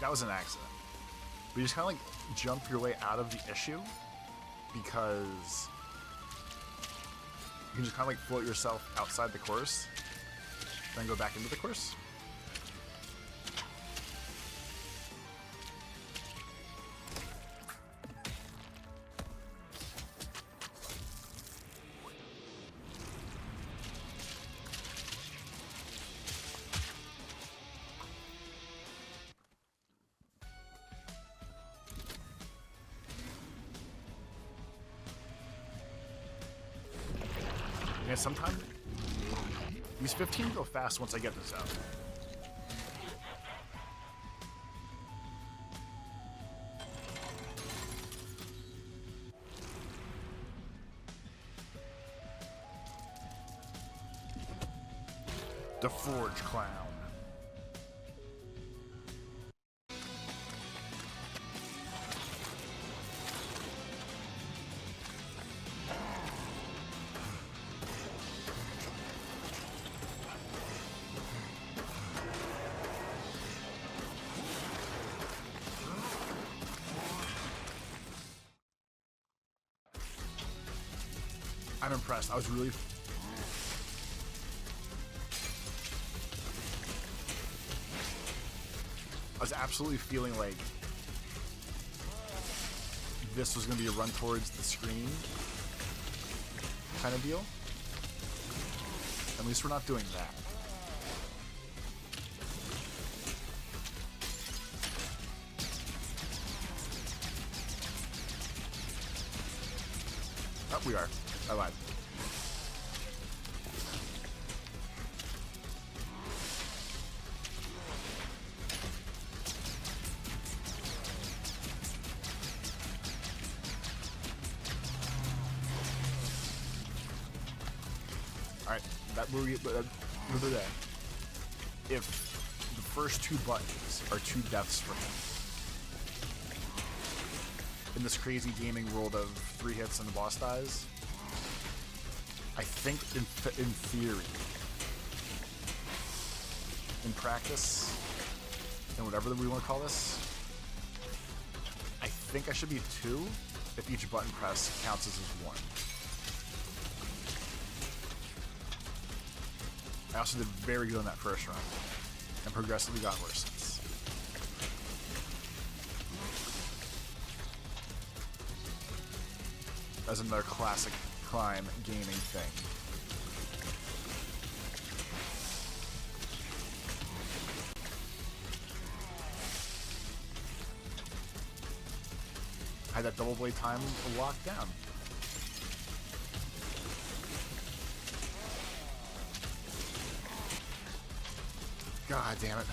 A: that was an accident. But you just kind of, like, jump your way out of the issue because you can just kind of, like, float yourself outside the course, then go back into the course. Yeah, sometimes these 15 go fast once I get this out. The Forge Clown. I'm impressed. I was absolutely feeling like this was going to be a run towards the screen kind of deal. At least we're not doing that. Oh, we are. I lied. Alright, that movie, remember that. If the first two buttons are two deaths for him, in this crazy gaming world of 3 hits and the boss dies, I think in theory, in practice, and whatever we want to call this, I think I should be 2 if each button press counts as 1. I also did very good on that first run, and progressively got worse since. That's another classic Prime gaming thing. I had that double blade time locked down. God damn it.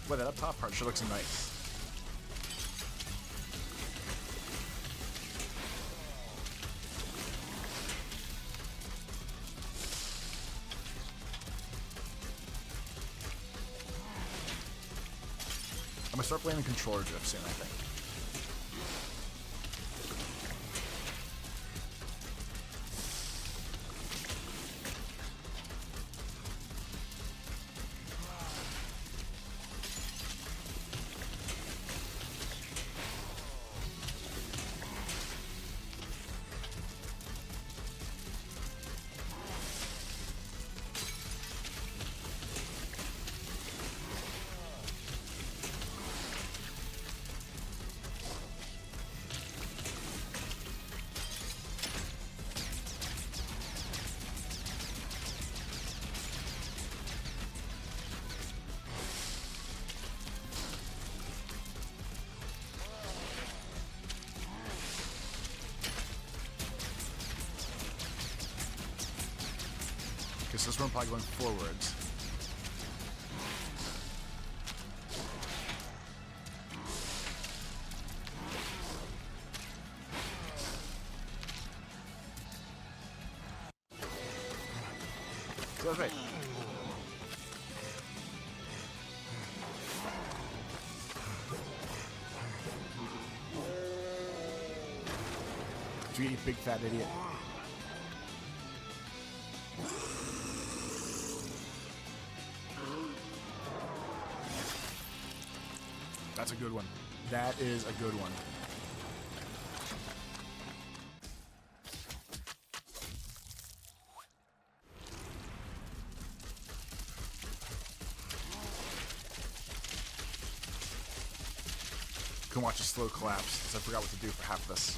A: Boy, that up top part sure looks nice. I'm gonna start playing the controller drift soon, I think. Because this one I'm probably going forwards. So that's right. You big fat idiot. That's a good one. That is a good one. Can watch a slow collapse because I forgot what to do for half of this.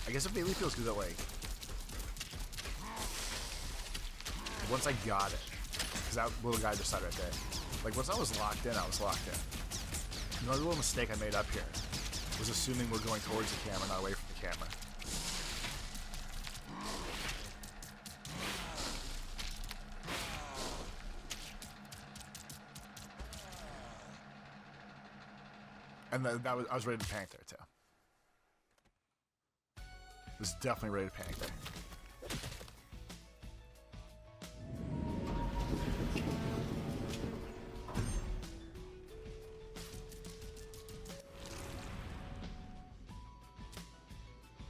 A: I guess it mainly feels good that, like, once I got it, because that little guy just sat right there. Like, once I was locked in, I was locked in. Another little mistake I made up here was assuming we're going towards the camera, not away from the camera. And I was ready to panic there, too. Was definitely ready to panic there.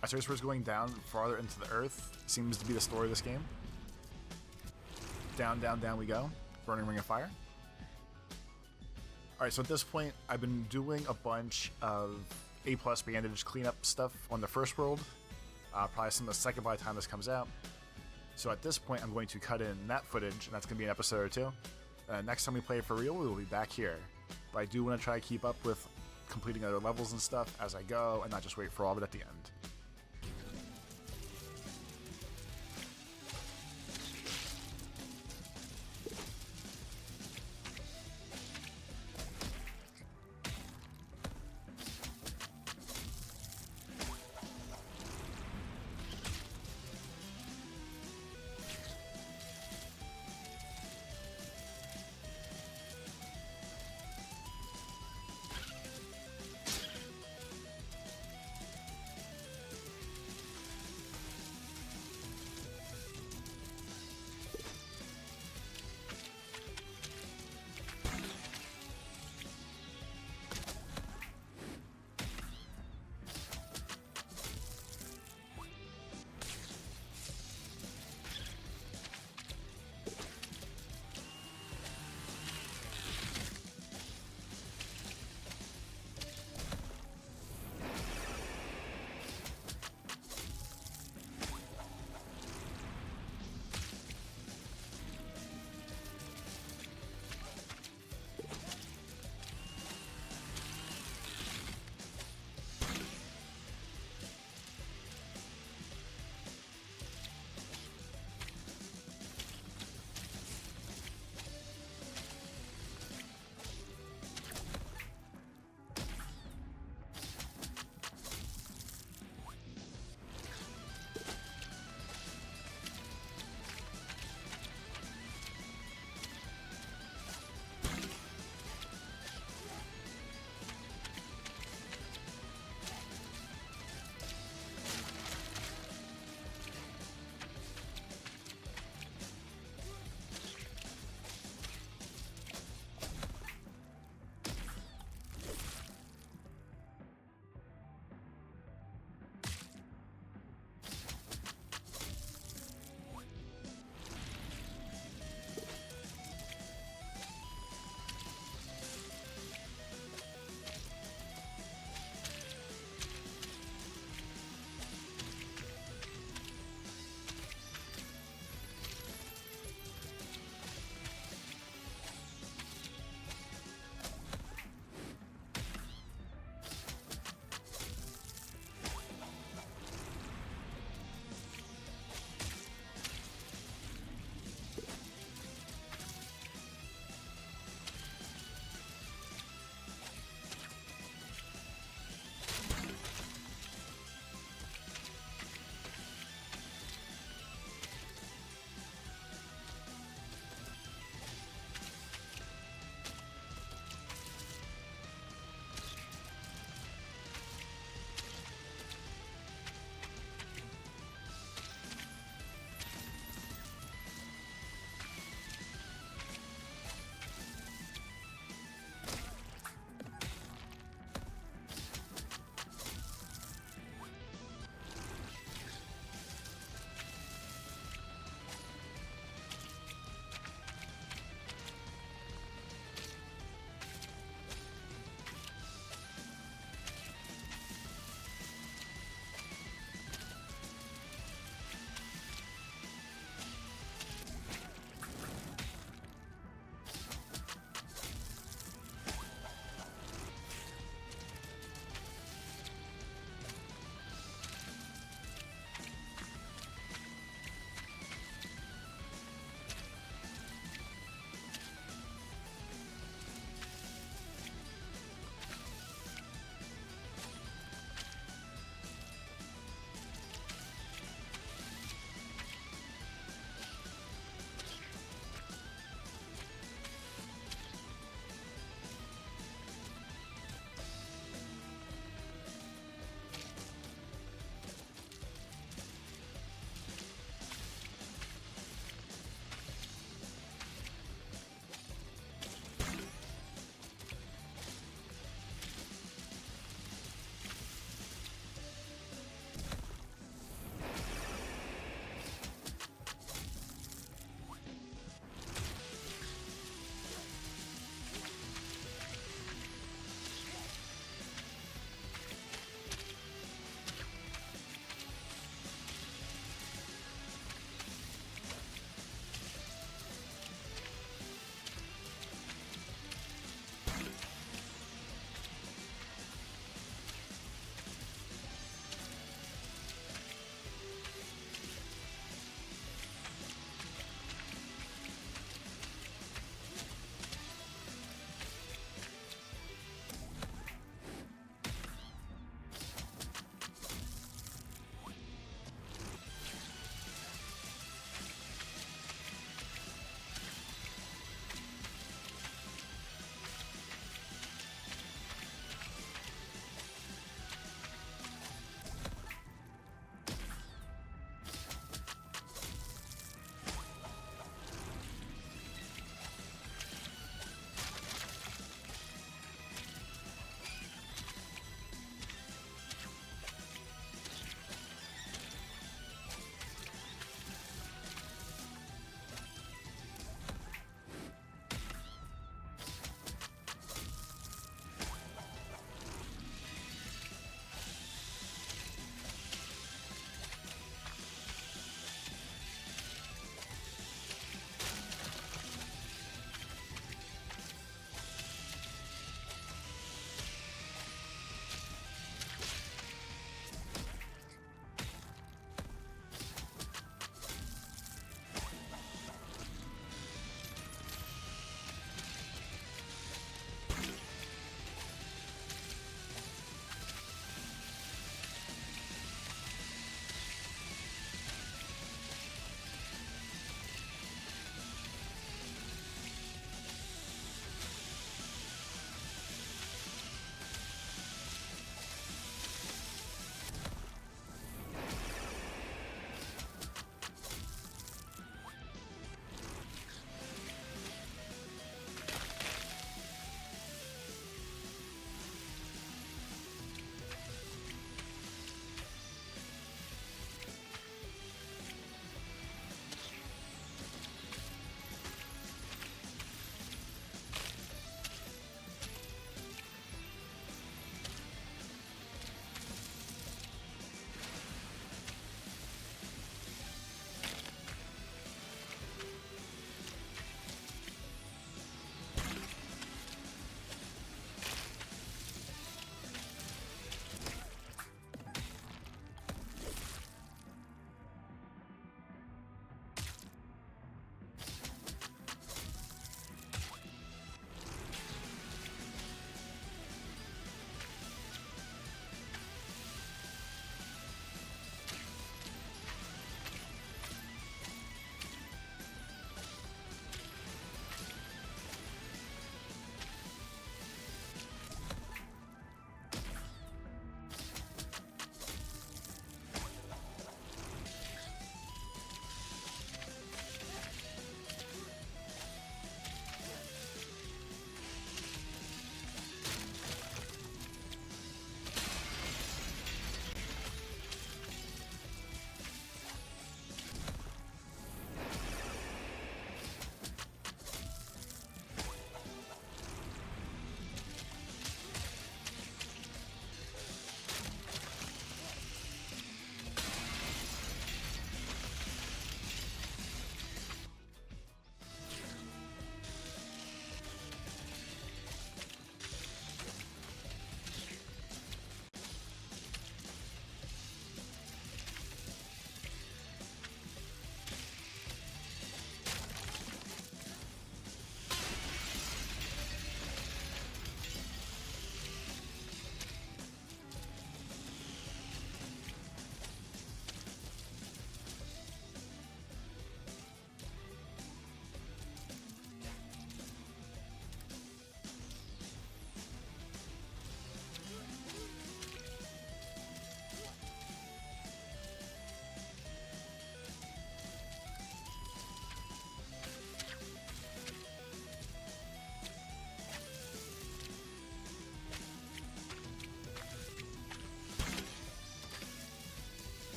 A: I search where going down farther into the earth seems to be the story of this game. Down, down, down we go. Burning ring of fire. Alright, so at this point, I've been doing a bunch of A+ bandage cleanup stuff on the first world. Probably some of the second by the time this comes out. So at this point, I'm going to cut in that footage, and that's going to be an episode or two. Next time we play for real, we will be back here. But I do want to try to keep up with completing other levels and stuff as I go, and not just wait for all of it at the end.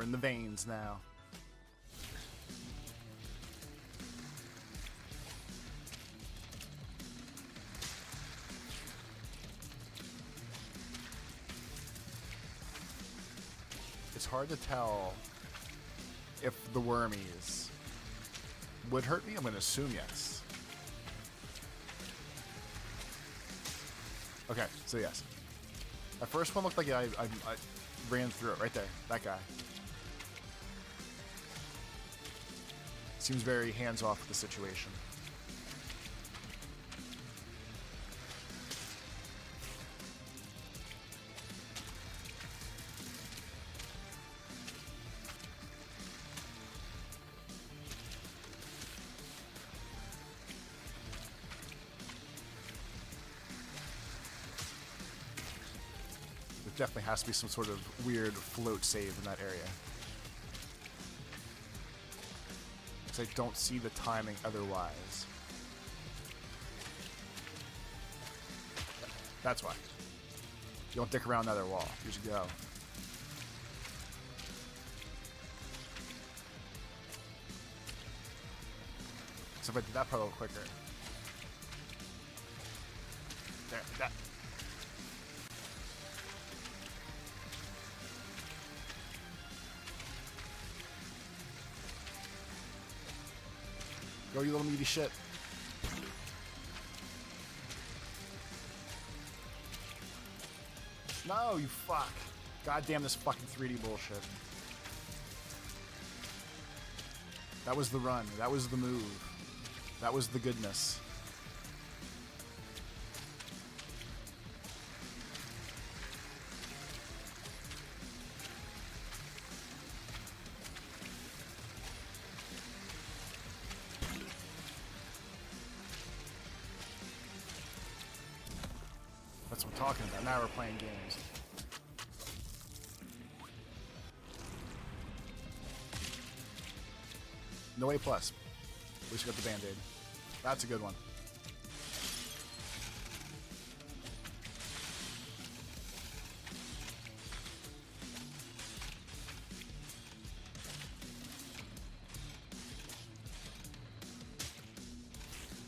A: We're in the veins now. It's hard to tell if the wormies would hurt me. I'm going to assume yes. Okay, so yes. That first one looked like I ran through it right there. That guy. Seems very hands-off with the situation. Definitely has to be some sort of weird float save in that area. Because I don't see the timing otherwise. That's why. You don't dick around another wall. You just go. So if I did that part a little quicker. There, that. Go, you little meaty shit. No, you fuck. God damn this fucking 3D bullshit. That was the run. That was the move. That was the goodness. That's what I'm talking about. Now we're playing games. No A+. At least we got the band-aid. That's a good one.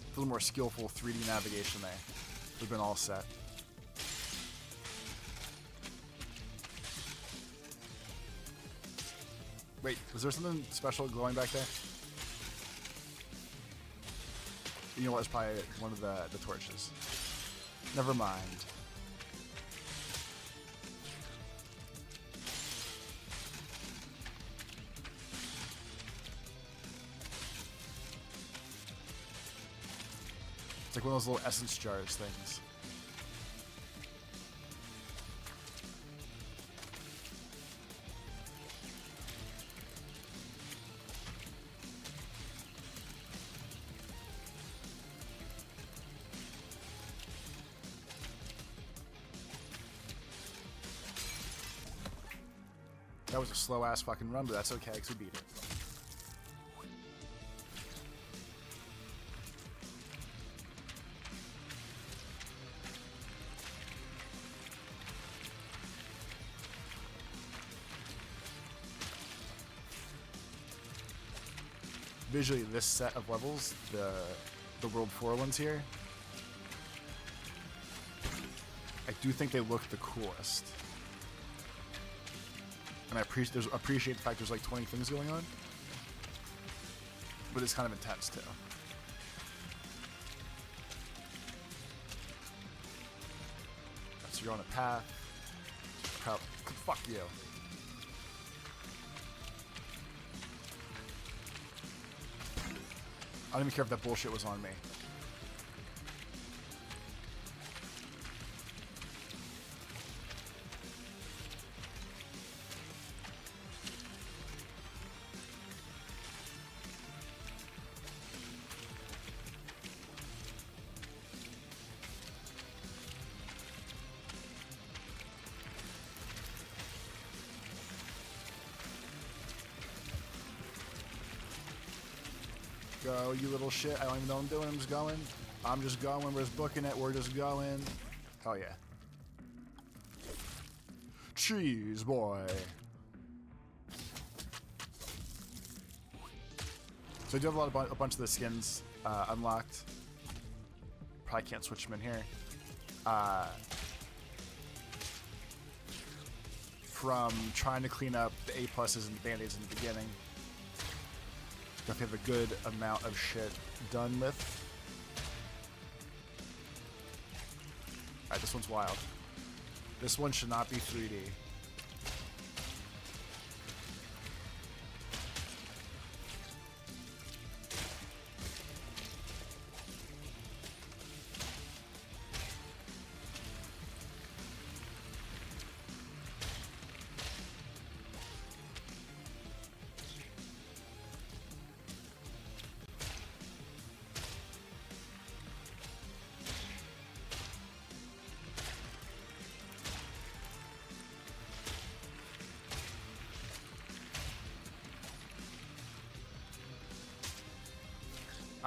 A: A little more skillful 3D navigation there. We've been all set. Wait, was there something special glowing back there? You know what? It's probably one of the torches. Never mind. It's like one of those little essence jars things. That was a slow-ass fucking run, but that's okay, because we beat it. Visually, this set of levels, the World 4 ones here, I do think they look the coolest. And I appreciate the fact there's like 20 things going on. But it's kind of intense too. So you're on a path. Fuck you. I don't even care if that bullshit was on me. Go, you little shit. I don't even know what I'm doing. I'm just going. I'm just going. We're just booking it. We're just going. Oh, yeah. Cheese boy. So I do have a bunch of the skins unlocked. Probably can't switch them in here. From trying to clean up the A pluses and band-aids in the beginning. Definitely have a good amount of shit done with. Alright, this one's wild. This one should not be 3D.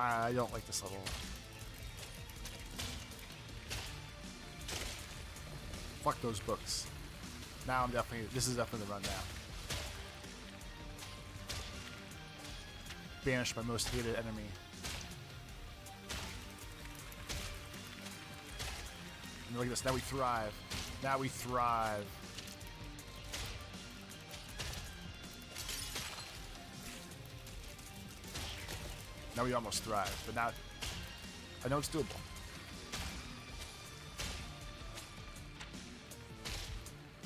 A: I don't like this level. Fuck those books. Now I'm definitely, this is definitely the run now. Banished my most hated enemy. And look at this, now we thrive. Now we thrive. Now we almost thrive, but now I know it's doable.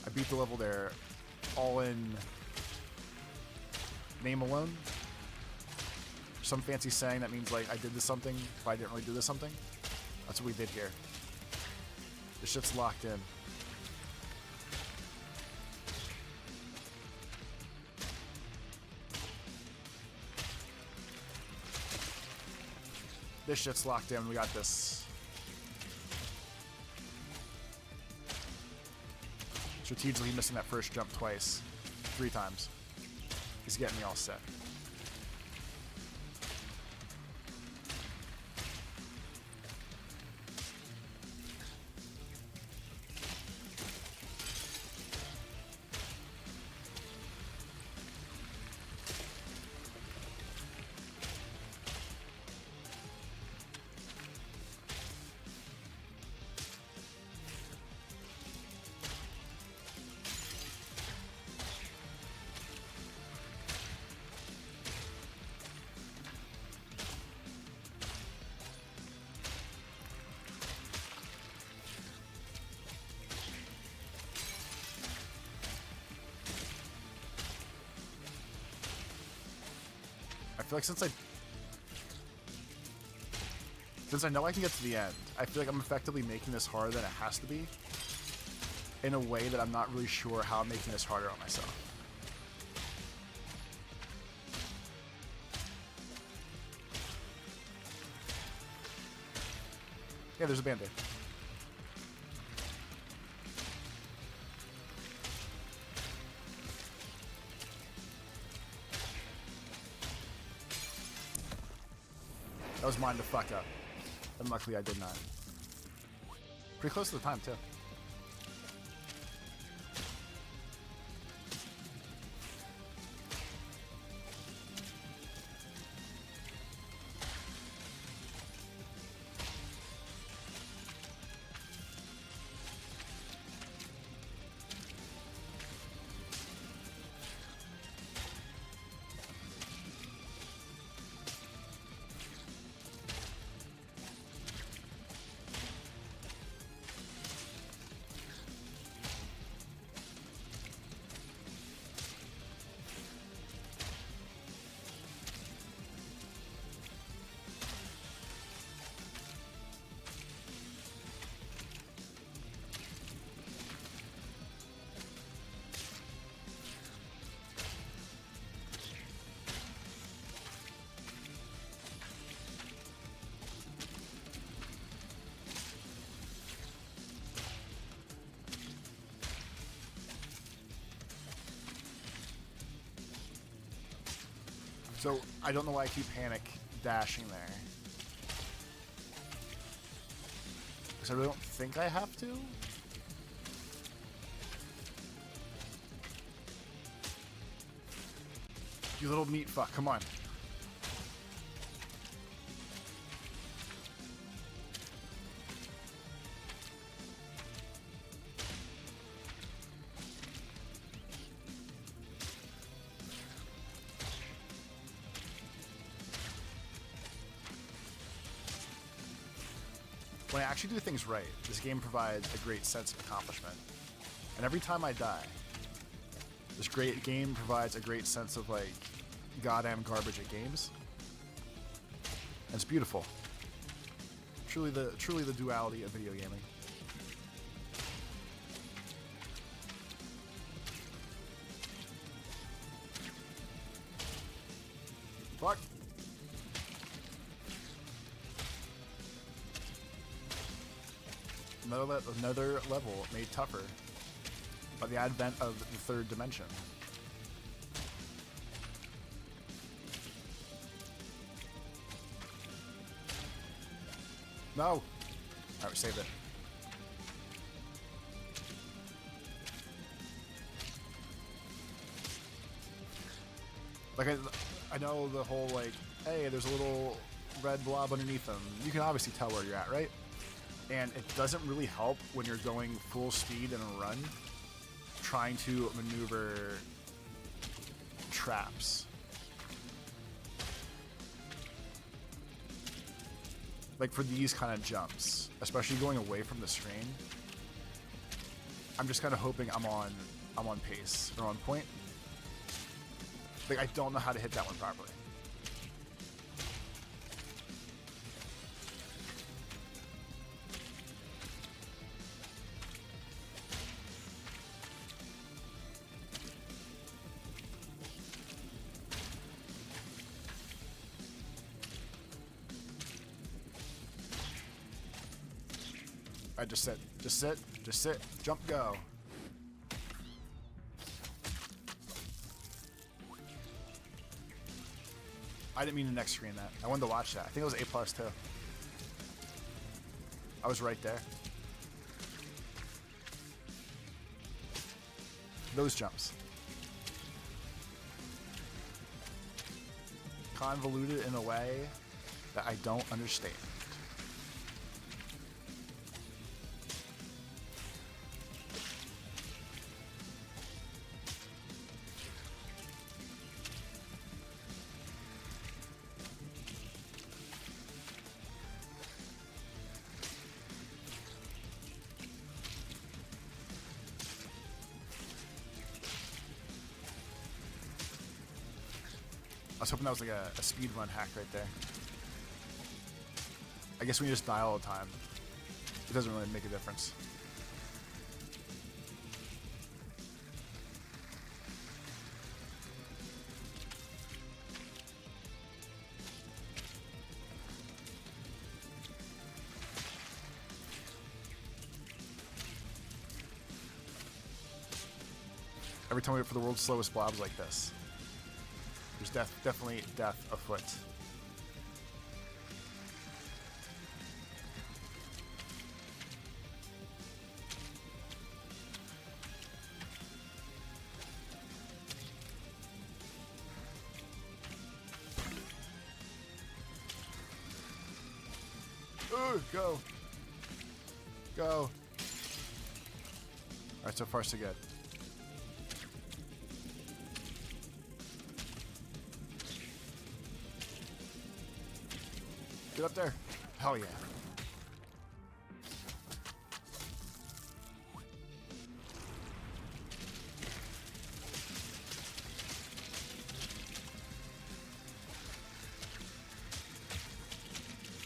A: I beat the level there all in name alone. Some fancy saying that means like I did this something, but I didn't really do this something. That's what we did here. This shit's locked in. This shit's locked in. We got this. Strategically missing that first jump twice. 3 times. He's getting me all set. I feel like since I know I can get to the end, I feel like I'm effectively making this harder than it has to be in a way that I'm not really sure how I'm making this harder on myself. Yeah, there's a band-aid. That was mine to fuck up. And luckily I did not. Pretty close to the time, too. So, I don't know why I keep panic dashing there. Because I really don't think I have to. You little meat fuck, come on. When I actually do things right, this game provides a great sense of accomplishment. And every time I die, this great game provides a great sense of like goddamn garbage at games. And it's beautiful. Truly the duality of video gaming. Fuck. Another level made tougher by the advent of the third dimension. No! Alright, we saved it. Like, I know the whole, like, hey, there's a little red blob underneath them. You can obviously tell where you're at, right? And it doesn't really help when you're going full speed in a run, trying to maneuver traps. Like for these kind of jumps, especially going away from the screen, I'm just kind of hoping I'm on pace or on point. Like I don't know how to hit that one properly. I just sit, jump, go. I didn't mean to next screen that. I wanted to watch that. I think it was A+ too. I was right there. Those jumps. Convoluted in a way that I don't understand. I was hoping that was like a speed run hack right there. I guess when you just die all the time, it doesn't really make a difference. Every time we wait for the world's slowest blobs like this. There's definitely death afoot. Ooh, go. Go. Alright, so far so good. Get up there. Hell yeah.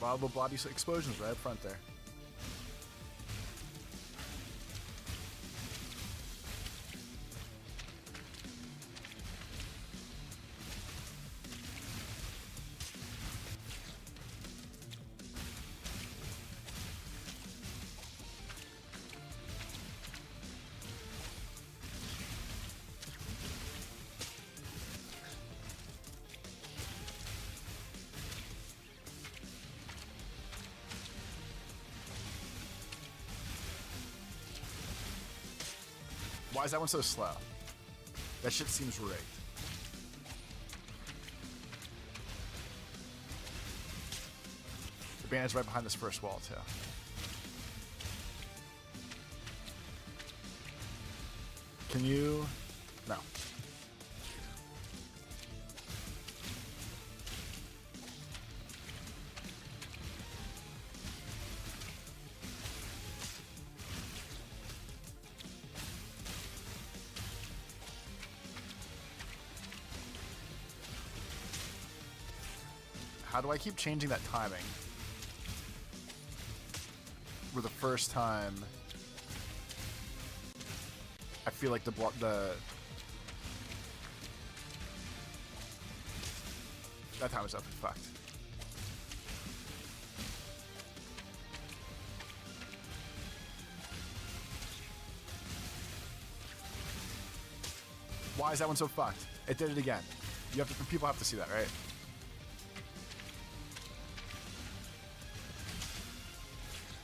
A: Volatile blobby explosions right up front there. Why is that one so slow? That shit seems rigged. The bandage right behind this first wall, too. Can you... No. How do I keep changing that timing? For the first time, I feel like the that time is up and fucked. Why is that one so fucked? It did it again. You have to, people have to see that, right?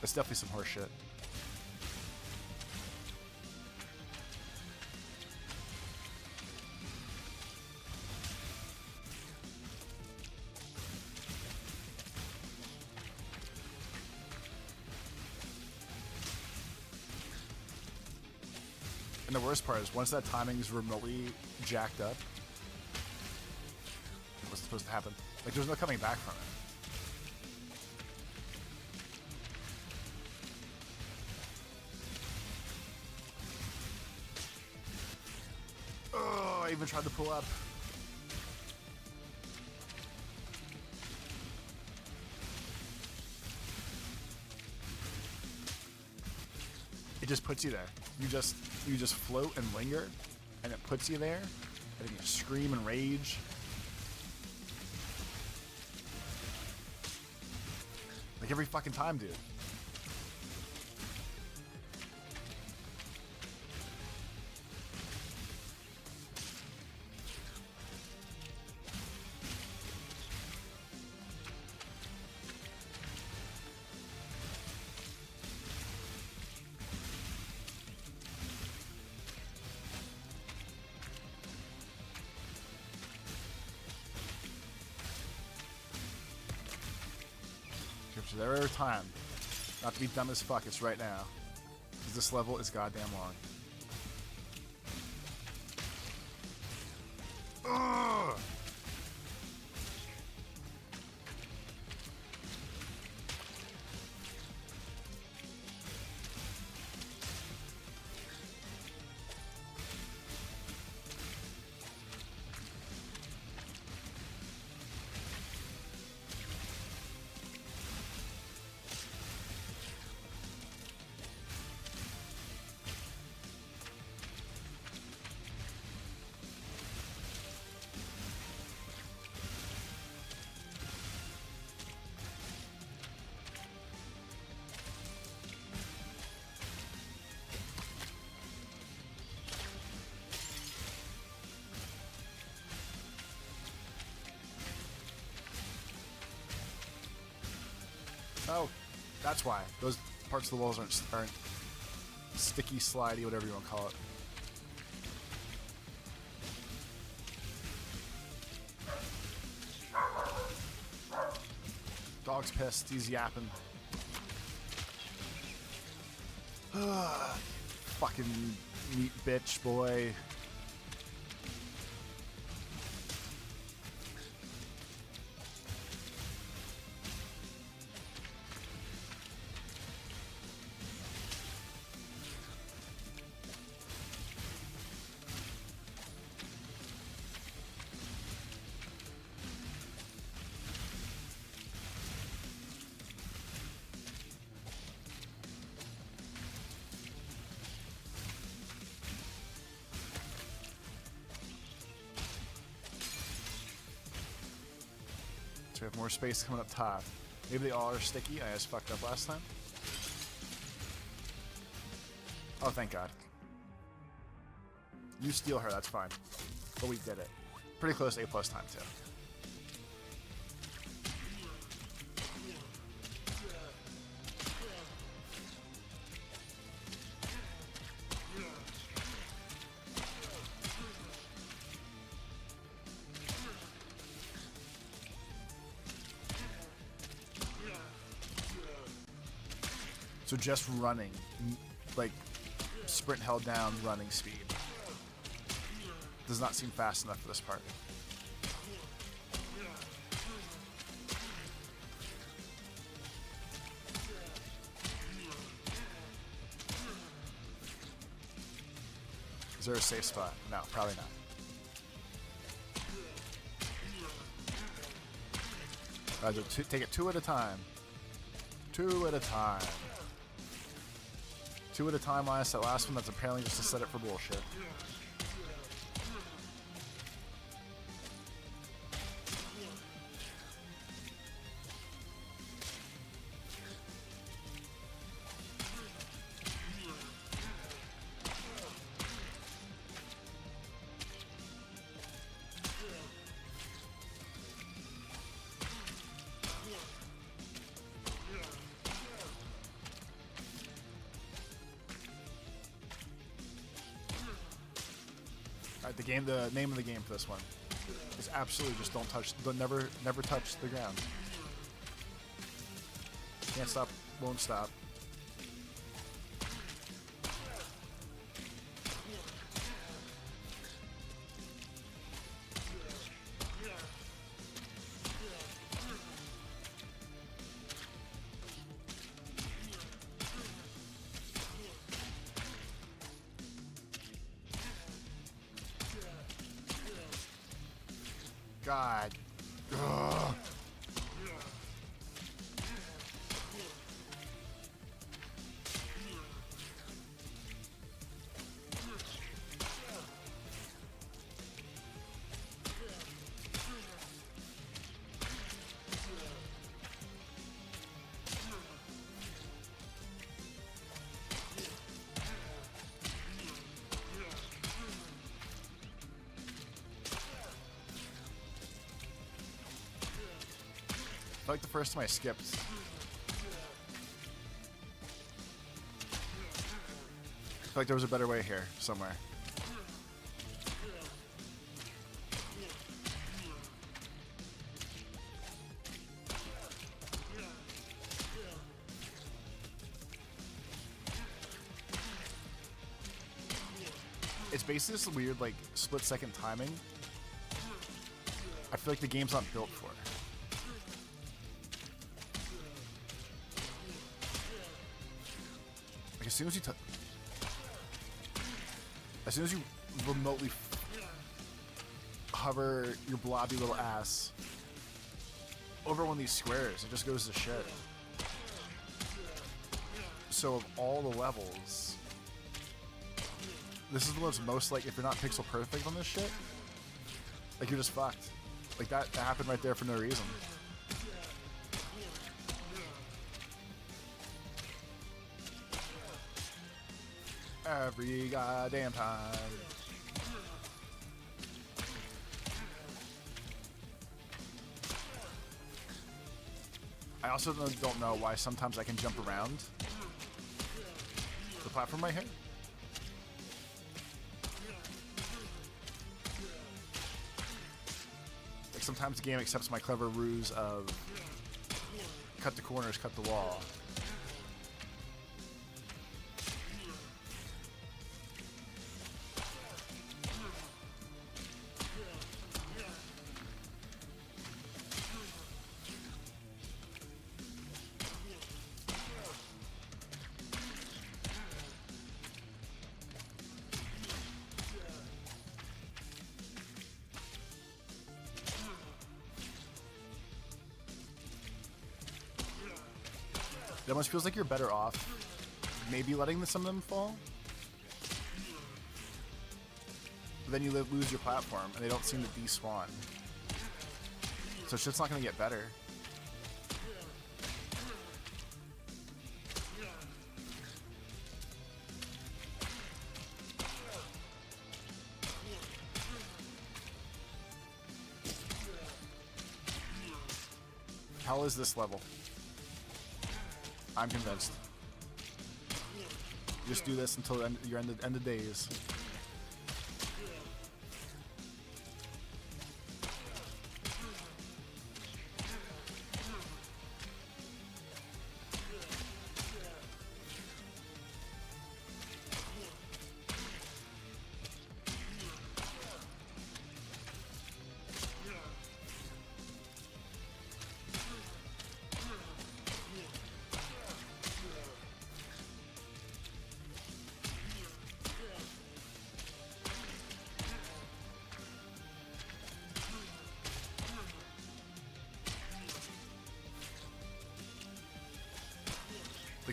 A: That's definitely some horse shit. And the worst part is once that timing is remotely jacked up, what's supposed to happen? Like there's no coming back from it. Oh, I even tried to pull up. It just puts you there. You just float and linger, and it puts you there, and then you scream and rage. Like every fucking time, dude. There are time. Not to be dumb as fuck, it's right now. Because this level is goddamn long. Ugh! Oh, that's why. Those parts of the walls aren't sticky, slidey, whatever you want to call it. Dog's pissed. He's yapping. Fucking meat bitch, boy. We have more space coming up top. Maybe they all are sticky. I just fucked up last time. Oh, thank God. You steal her, that's fine. But we did it. Pretty close to A+ time, too. So just running, like sprint held down running speed, does not seem fast enough for this part. Is there a safe spot? No, probably not. Take it two at a time. Two at a time. Two at a time minus that last one that's apparently just to set it for bullshit. Alright, the name of the game for this one is absolutely just never touch the ground. Can't stop, won't stop. God. Ugh. I feel like the first time I skipped. I feel like there was a better way here somewhere. It's basically this weird, like, split-second timing. I feel like the game's not built for it. Like, as soon as you remotely hover your blobby little ass over one of these squares, it just goes to shit. So of all the levels, this is the one that's most, like, if you're not pixel perfect on this shit, like, you're just fucked. Like, that happened right there for no reason. Every goddamn time. I also don't know why sometimes I can jump around the platform right here. Like, sometimes the game accepts my clever ruse of cut the corners, cut the wall. It almost feels like you're better off maybe letting some of them fall. But then you lose your platform and they don't seem to despawn. So shit's not going to get better. How is this level? I'm convinced. Just do this until your end of days.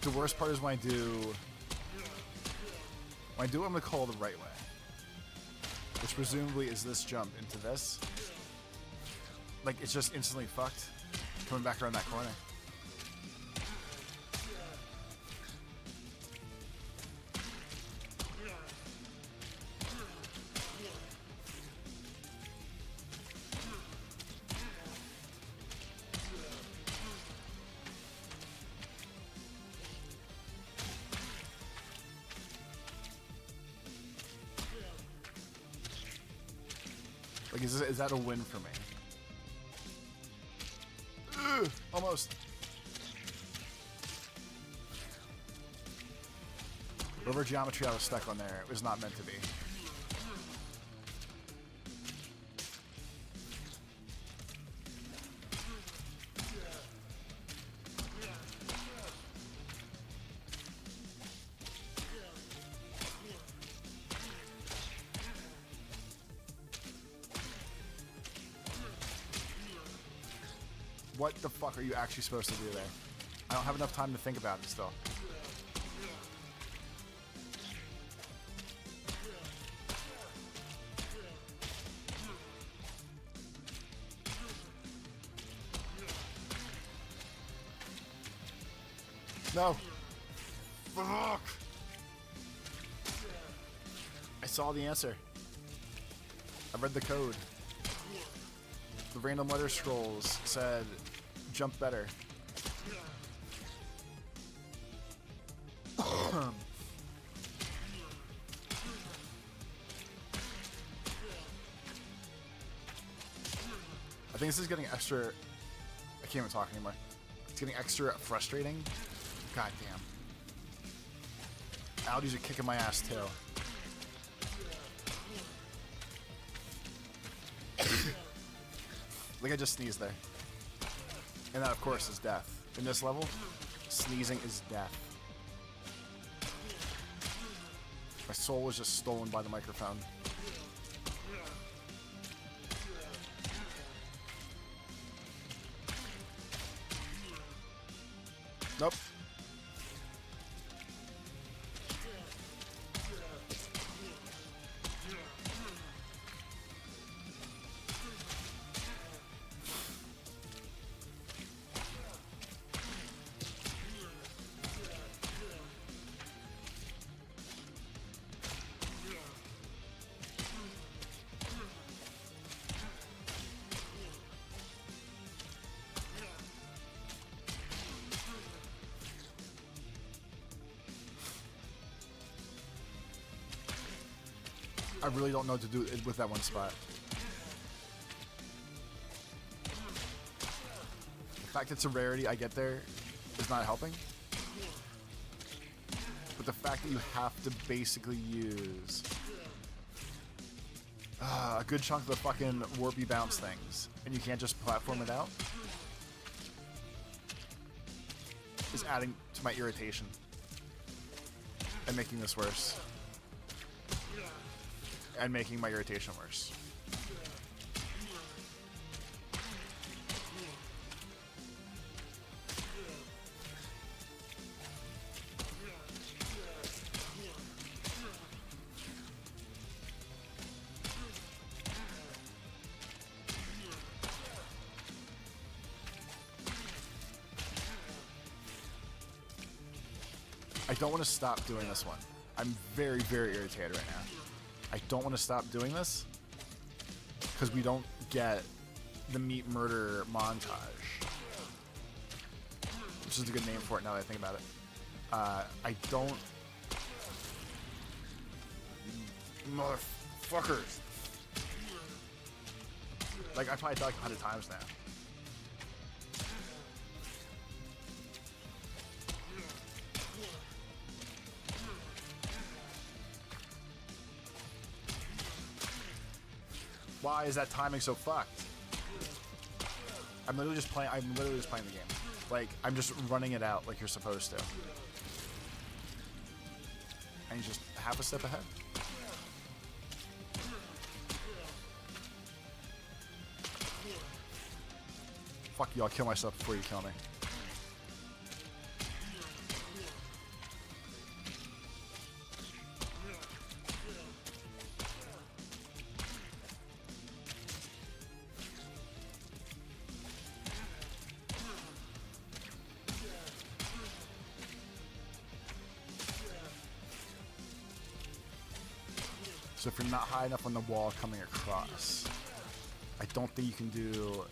A: Like, the worst part is when I do what I'm gonna call the right way. Which presumably is this jump into this. Like, it's just instantly fucked. Coming back around that corner. Like, is that a win for me? Ugh, almost. Whatever geometry I was stuck on there, it was not meant to be. What the fuck are you actually supposed to do there? I don't have enough time to think about it still. No. Fuck. I saw the answer. I read the code. The random letter scrolls said, jump better. I think this is getting extra... I can't even talk anymore. It's getting extra frustrating. God damn. Algaes are kicking my ass too. Like I just sneezed there. And that, of course, is death. In this level, sneezing is death. My soul was just stolen by the microphone. Nope. I really don't know what to do with that one spot. The fact it's a rarity I get there is not helping. But the fact that you have to basically use a good chunk of the fucking warpy bounce things, and you can't just platform it out, is adding to my irritation and making this worse. And making my irritation worse. I don't want to stop doing this one. I'm very, very irritated right now. I don't want to stop doing this because we don't get the meat murder montage, which is a good name for it now that I think about it. I don't... Motherfuckers. Like, I probably died like 100 times now. Why is that timing so fucked? I'm literally just playing the game. Like, I'm just running it out like you're supposed to. And you're just half a step ahead. Fuck you, I'll kill myself before you kill me. So if you're not high enough on the wall coming across, I don't think you can do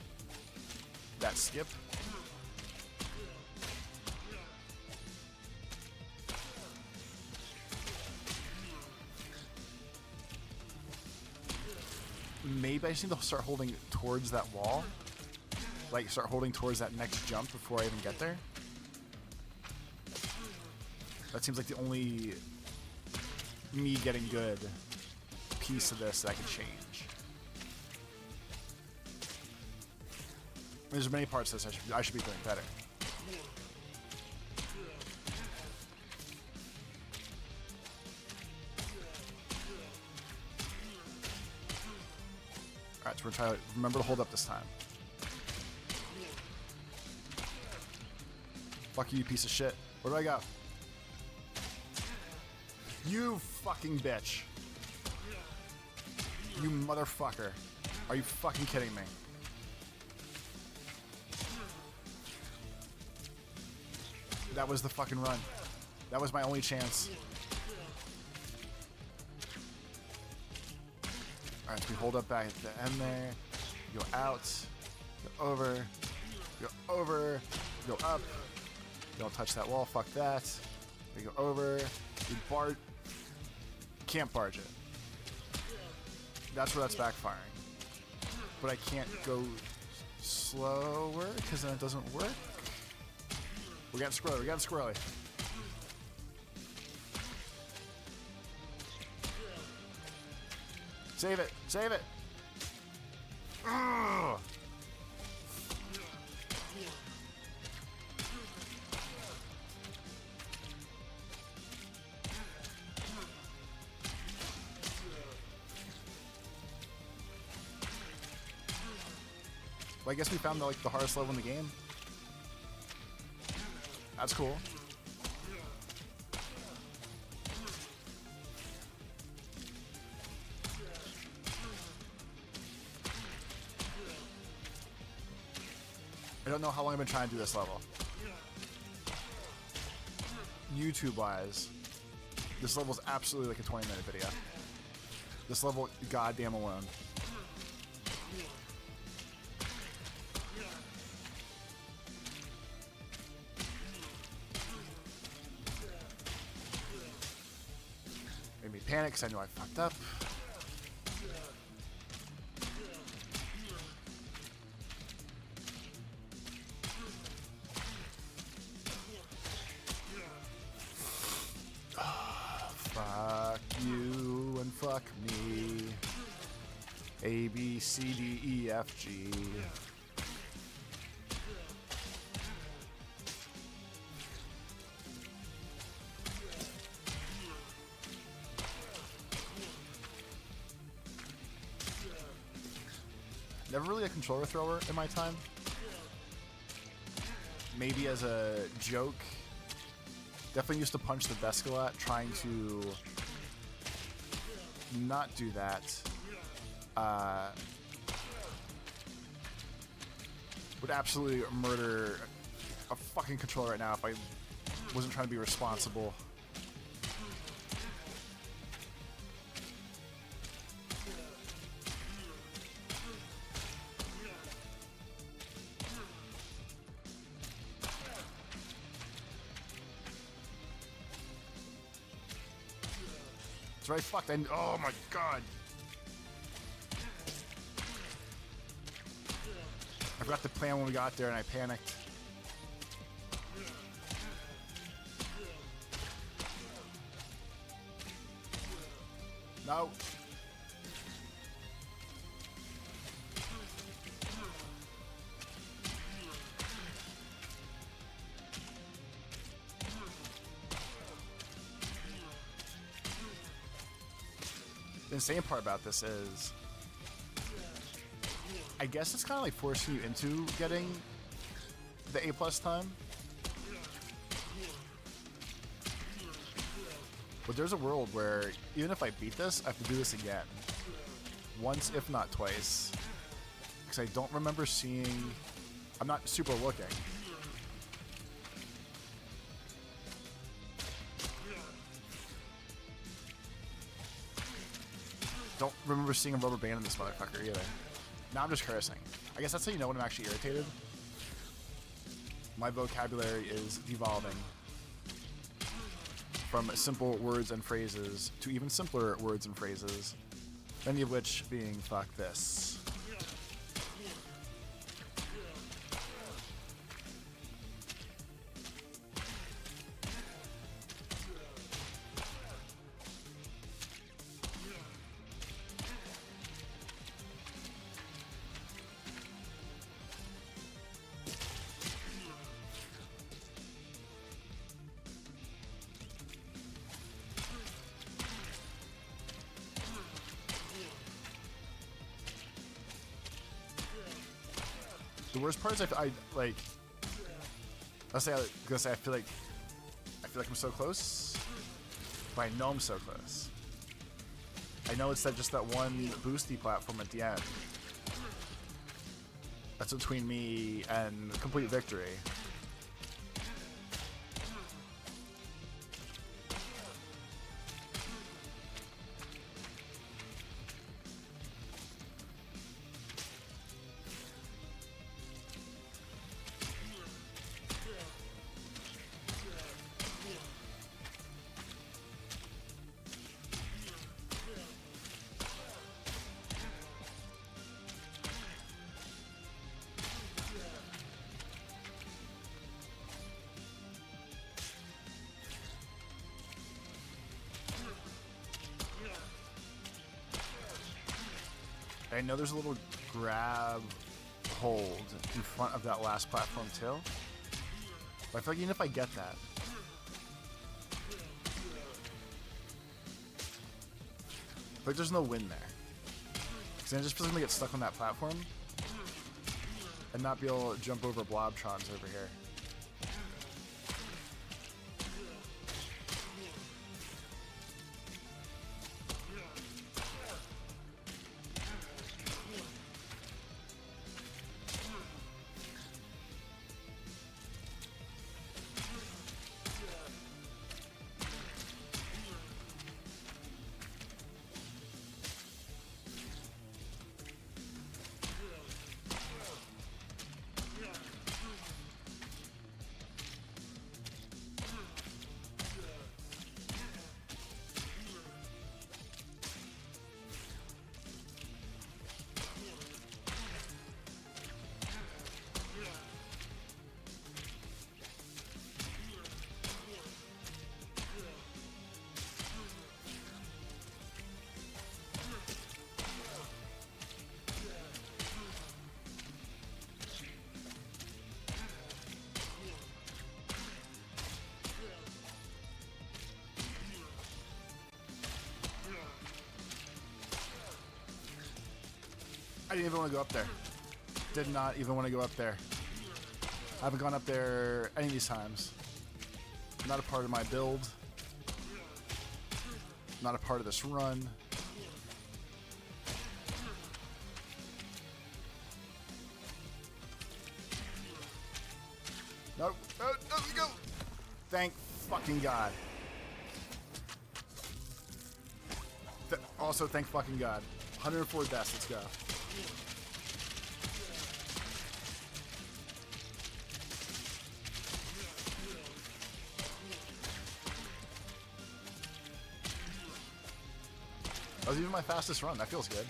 A: that skip. Maybe I just need to start holding towards that wall. Like, start holding towards that next jump before I even get there. That seems like the only me getting good piece of this that I can change. There's many parts of this I should be doing better. Alright, so we're trying to remember to hold up this time. Fuck you, piece of shit. Where do I go? You fucking bitch. You motherfucker. Are you fucking kidding me? That was the fucking run. That was my only chance. Alright, so we hold up back at the end there. Go out. Go over. Go over. Go up. Don't touch that wall. Fuck that. We go over. We barge. Can't barge it. That's where that's backfiring. But I can't go slower because then it doesn't work. We're getting squirrely. We're getting squirrely. Save it. Save it. Ugh. Well, I guess we found the hardest level in the game. That's cool. I don't know how long I've been trying to do this level. YouTube-wise, this level is absolutely like a 20-minute video. This level, goddamn alone. Made me panic because I knew I fucked up. Fuck you and fuck me. A, B, C, D, E, F, G. Never really a controller thrower in my time. Maybe as a joke. Definitely used to punch the desk a lot, trying to not do that. Would absolutely murder a fucking controller right now if I wasn't trying to be responsible. It's right fucked. Oh my god. I forgot the plan when we got there and I panicked. No. The insane part about this is, I guess it's kind of like forcing you into getting the A+ time. But there's a world where even if I beat this, I have to do this again. Once, if not twice. Because I don't remember seeing... I'm not super looking. Don't remember seeing a rubber band in this motherfucker either. Now I'm just cursing. I guess that's how you know when I'm actually irritated. My vocabulary is devolving from simple words and phrases to even simpler words and phrases, many of which being fuck this. The worst part is I like. I feel like I'm so close, but I know I'm so close. I know it's just that one boosty platform at the end. That's between me and complete victory. I know there's a little grab hold in front of that last platform too. But I feel like even if I get that, I feel like there's no win there. Because I just feel like I'm gonna get stuck on that platform and not be able to jump over blobtrons over here. I didn't even want to go up there. Did not even want to go up there. I haven't gone up there any of these times. Not a part of my build. Not a part of this run. No, no, no, go! Thank fucking God. Also, thank fucking God. 104 deaths, let's go. That was even my fastest run. That feels good.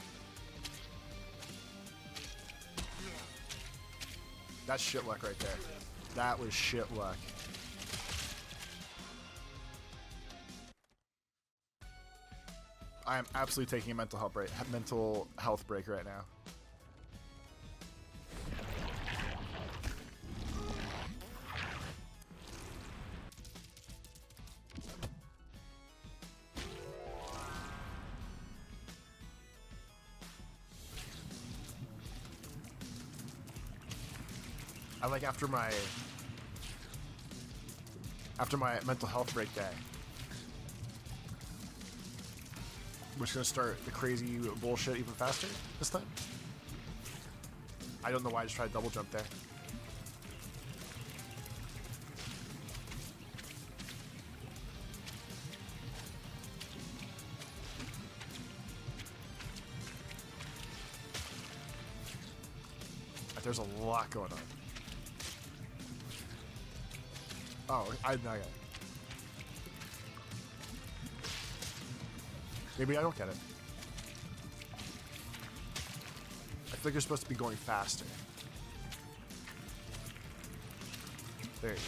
A: That's shit luck right there. That was shit luck. I am absolutely taking a mental health break right now. I like after my mental health break day, we're just gonna start the crazy bullshit even faster this time. I don't know why I just tried to double jump there. There's a lot going on. Oh, I got it. Maybe I don't get it. I think you're supposed to be going faster. There you go.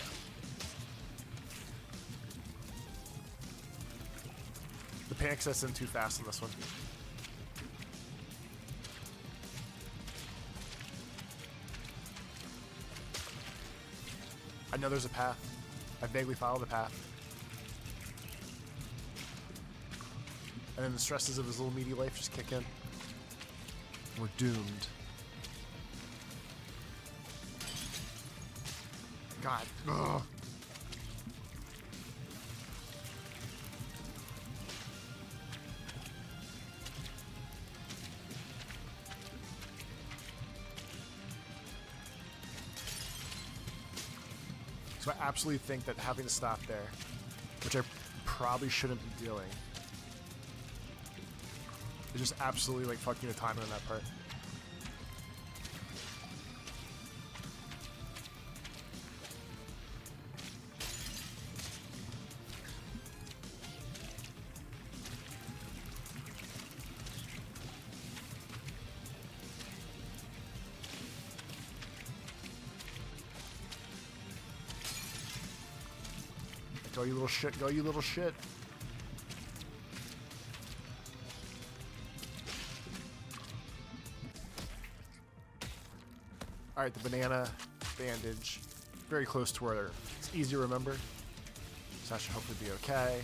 A: The panic sets in too fast on this one. I know there's a path. I vaguely follow the path. And then the stresses of his little meaty life just kick in. We're doomed. God. Ugh. So I absolutely think that having to stop there, which I probably shouldn't be doing, is just absolutely like fucking the timing on that part. Go, you little shit. Go, you little shit. Alright, the banana bandage. Very close to where it's easy to remember. So that should hopefully be okay.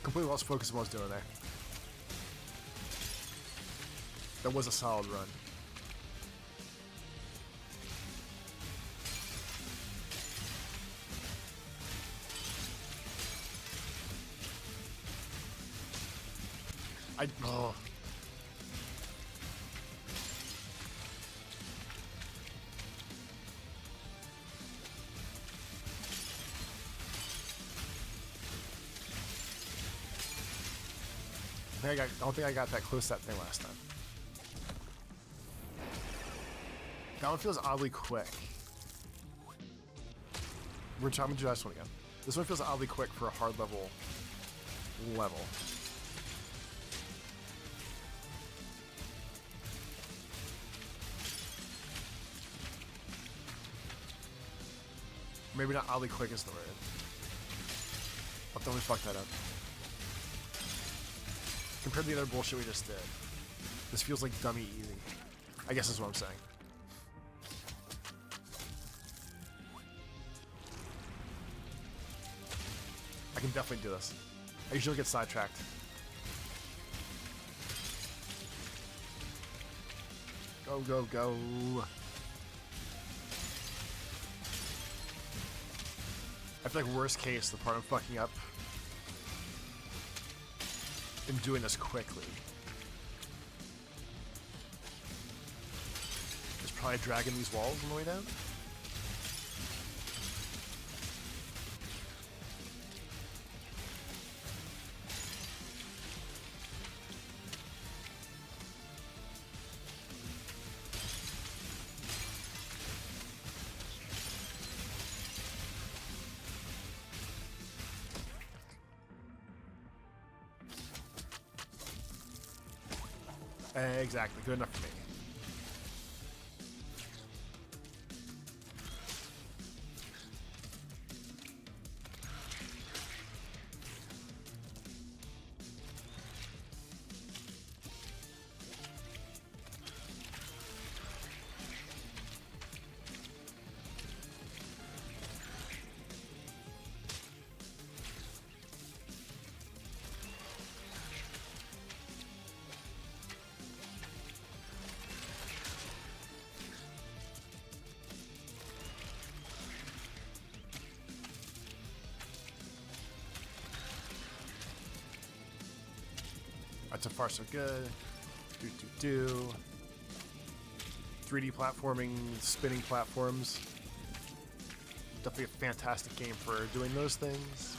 A: Completely lost focus on what I was doing there. That was a solid run. Oh. I don't think I got that close to that thing last time. That one feels oddly quick. We're trying to do this one again. This one feels oddly quick for a hard level. Maybe not oddly quick is the word. I'll totally fuck that up. Compared to the other bullshit we just did, this feels like dummy easy. I guess is what I'm saying. I can definitely do this. I usually get sidetracked. Go, go, go. I feel like worst case, the part I'm fucking up in doing this quickly is probably dragging these walls on the way down. Exactly, good enough for me. So far so good. Do.
B: 3D platforming, spinning platforms. Definitely a fantastic game for doing those things.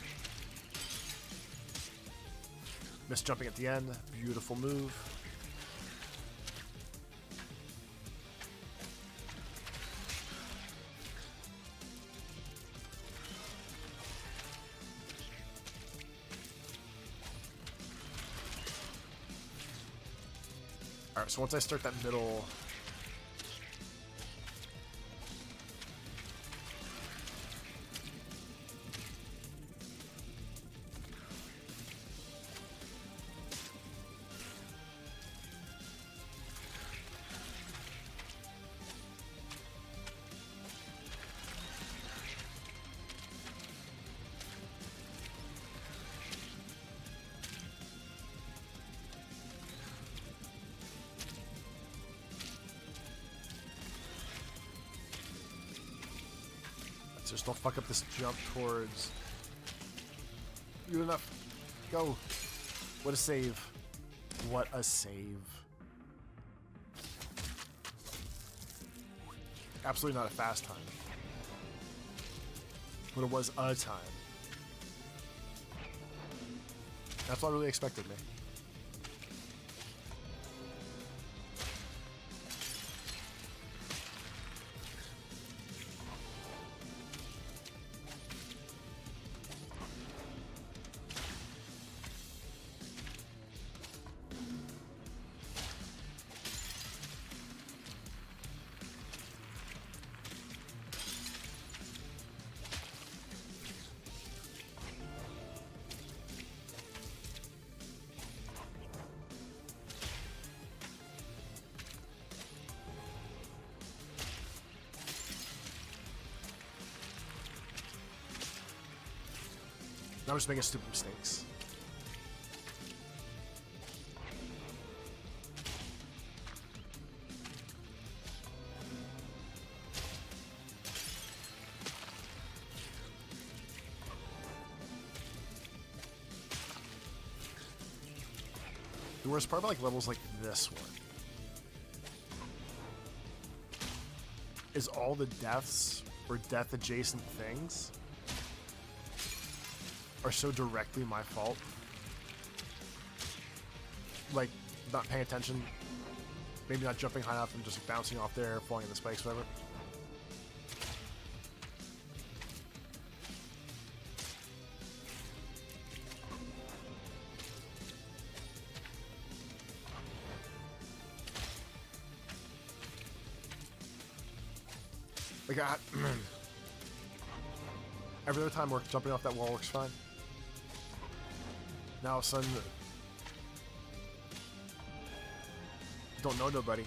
B: Missed jumping at the end. Beautiful move. Alright, so once I start that middle... Just don't fuck up this jump towards... You enough. Go. What a save. What a save. Absolutely not a fast time. But it was a time. That's what I really expected me. Now I'm just making stupid mistakes. The worst part about like levels like this one is all the deaths or death adjacent things are so directly my fault. Like, not paying attention, maybe not jumping high enough and just bouncing off there, falling in the spikes, whatever. Like, every other time jumping off that wall works fine. Now, all of a sudden, don't know nobody.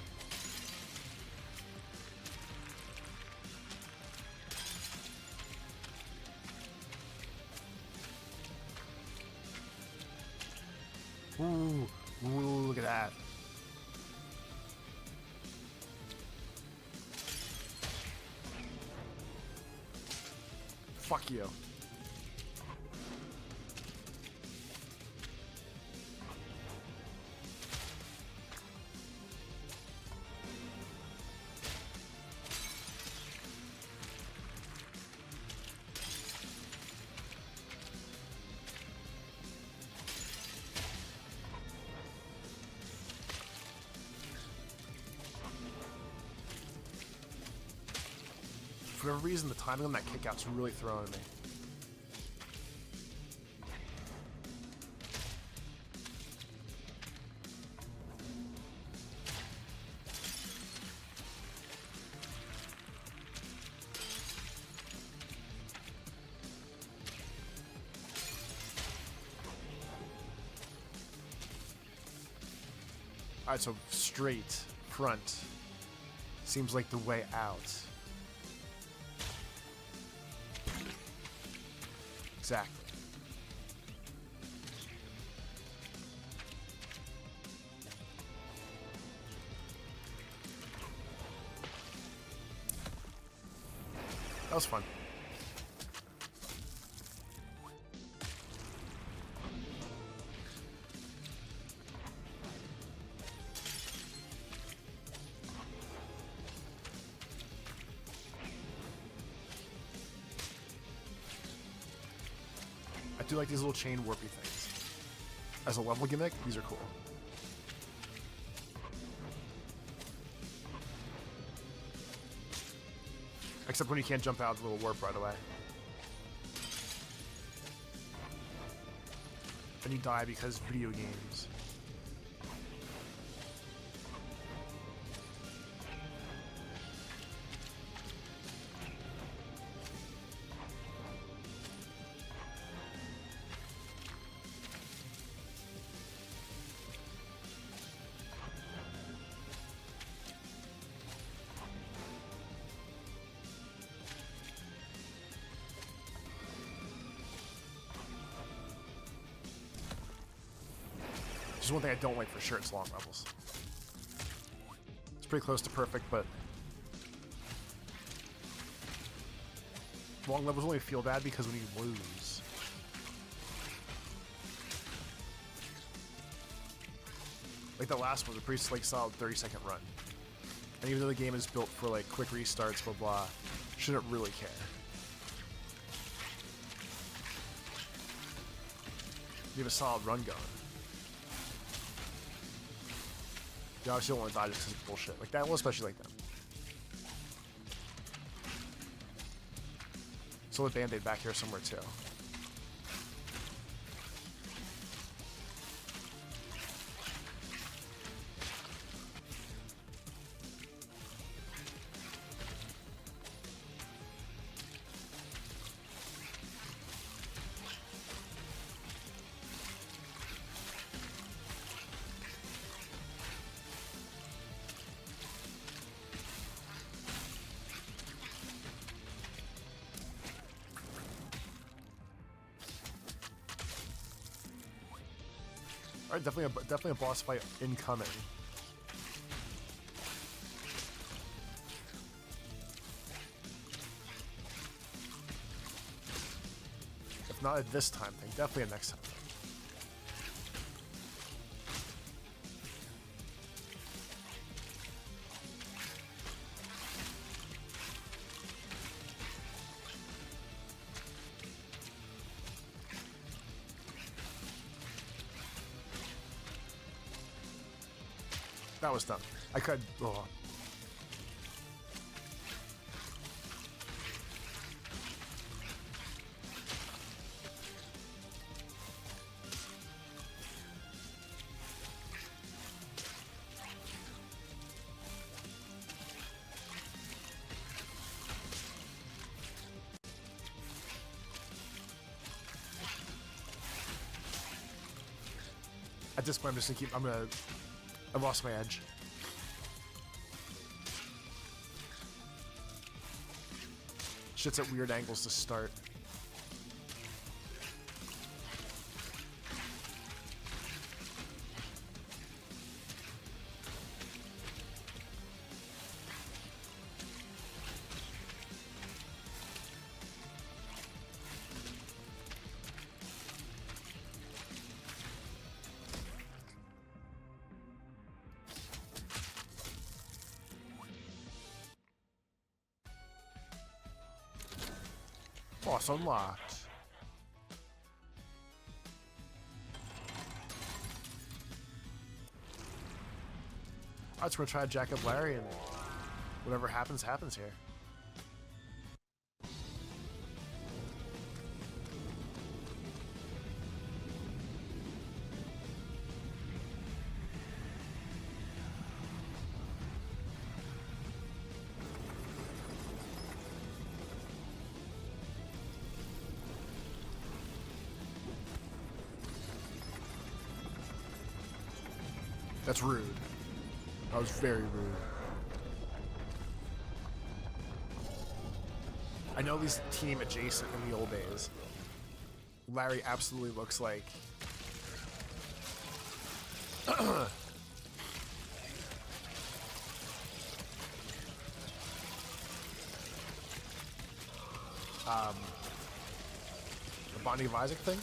B: Ooh, look at that. Fuck you. For whatever reason, the timing on that kickout's really throwing me. Alright, so straight front seems like the way out. Exactly. That was fun. do like these little chain warpy things. As a level gimmick, these are cool. Except when you can't jump out of the little warp right away. And you die because video games. Just one thing I don't like for sure, it's long levels. It's pretty close to perfect, but long levels only feel bad because when you lose. Like the last one was a pretty like solid 30-second run. And even though the game is built for like quick restarts, blah blah, shouldn't really care. You have a solid run going. You obviously don't want to dodge because it's bullshit. Like that one, especially like that. So the band-aid back here somewhere too. Alright, definitely a boss fight incoming. If not at this time thing, definitely a next time thing. That was dumb. I could. Oh. At this point, I'm just gonna keep. I've lost my edge. Shit's at weird angles to start. Boss unlocked. I just want to try to jack up Larry, and whatever happens, happens here. That's rude. That was very rude. I know these team adjacent in the old days. Larry absolutely looks like the Bonnie of Isaac thing.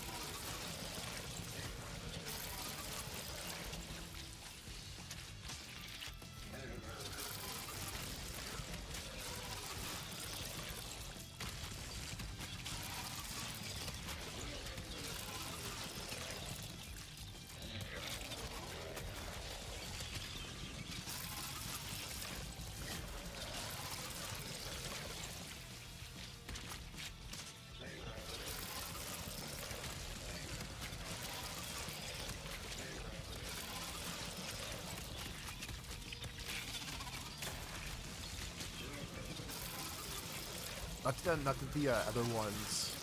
B: Not that the other ones,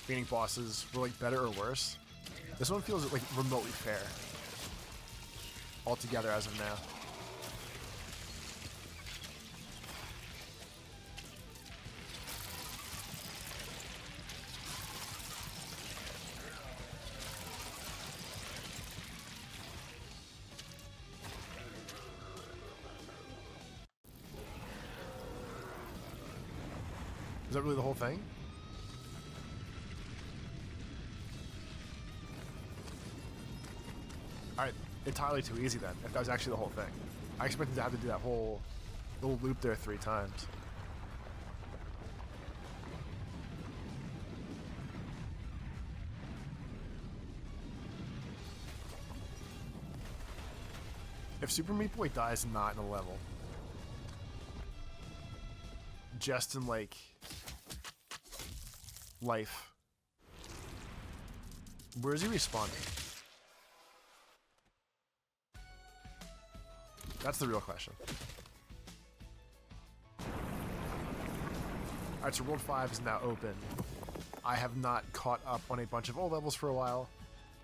B: beating bosses, were like better or worse. This one feels like remotely fair. Altogether as of now. Is that really the whole thing? Alright, entirely too easy then, if that was actually the whole thing. I expected to have to do that whole little loop there 3 times. If Super Meat Boy dies not in a level, just in like life, where is he respawning? That's the real question. Alright, so World 5 is now open. I have not caught up on a bunch of old levels for a while,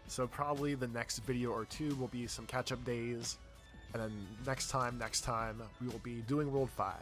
B: so probably the next video or 2 will be some catch-up days, and then next time, we will be doing World 5.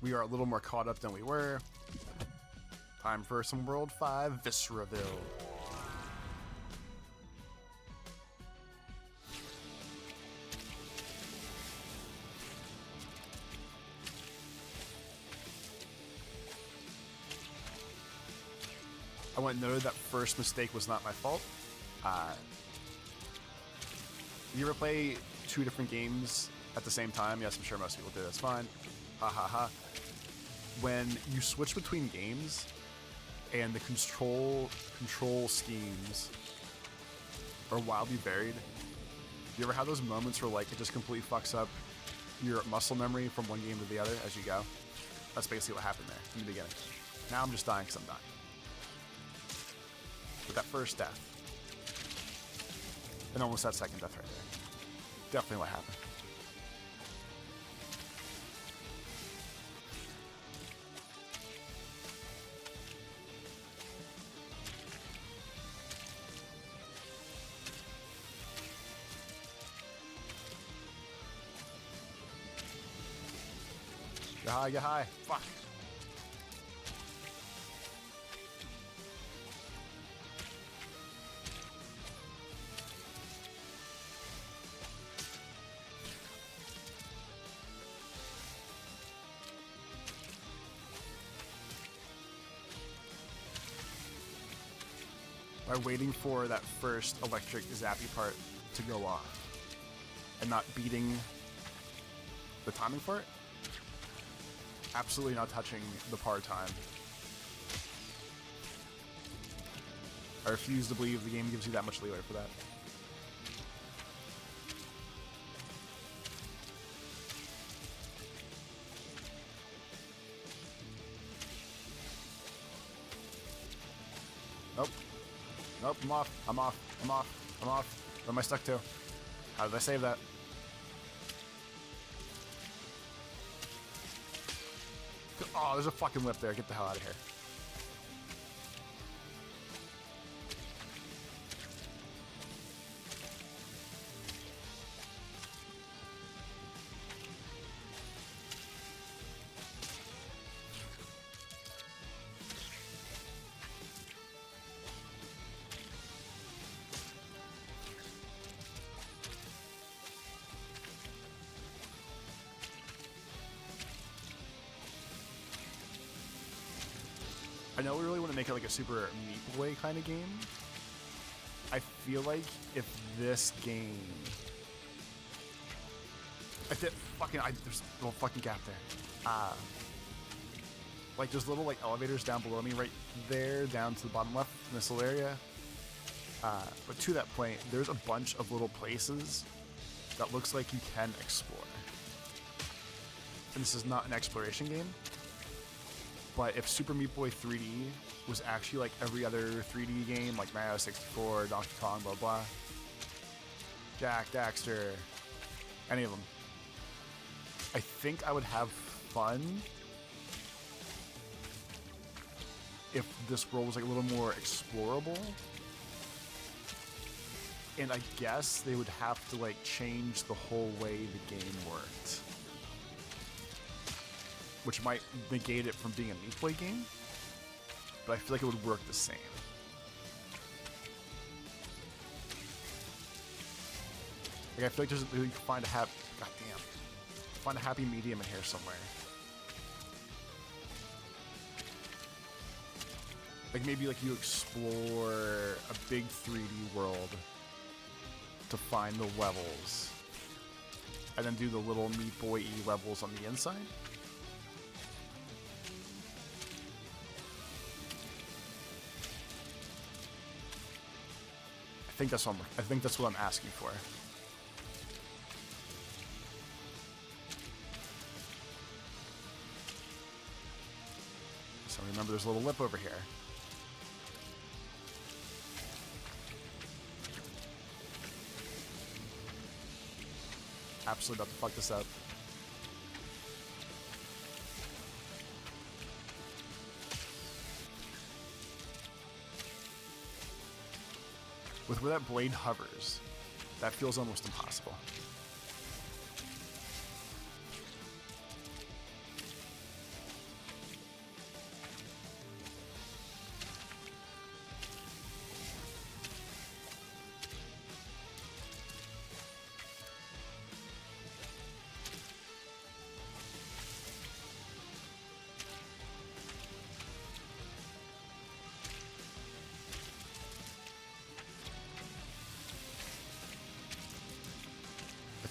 B: We are a little more caught up than we were. Time for some World 5 Visceraville. I want to note that first mistake was not my fault. You ever play two different games at the same time? Yes, I'm sure most people do. That's fine. Ha ha ha. When you switch between games and the control schemes are wildly varied, you ever have those moments where like it just completely fucks up your muscle memory from one game to the other as you go? That's basically what happened there in the beginning. Now I'm just dying because I'm dying. With that first death. And almost that second death right there. Definitely what happened. Get high, get high. Fuck. By waiting for that first electric zappy part to go off and not beating the timing for it. Absolutely not touching the par time. I refuse to believe the game gives you that much leeway for that. Nope. Nope, I'm off. I'm off. I'm off. I'm off. Where am I stuck to? How did I save that? Oh, there's a fucking lip there. Get the hell out of here. I know we really want to make it like a Super Meat Boy kind of game. I feel like if this game... there's a little fucking gap there. Like there's little like elevators down below me right there, down to the bottom left in this little area. But to that point, there's a bunch of little places that looks like you can explore. And this is not an exploration game. But if Super Meat Boy 3D was actually like every other 3D game, like Mario 64, Donkey Kong, blah blah, Jack, Daxter, any of them, I think I would have fun if this world was like a little more explorable. And I guess they would have to like change the whole way the game worked, which might negate it from being a Meat Boy game, but I feel like it would work the same. Like I feel like you can find a find a happy medium in here somewhere. Like maybe like you explore a big 3D world to find the levels, and then do the little Meat Boy-y levels on the inside. I think that's what I'm asking for. So remember, there's a little lip over here. Absolutely about to fuck this up. With where that blade hovers, that feels almost impossible.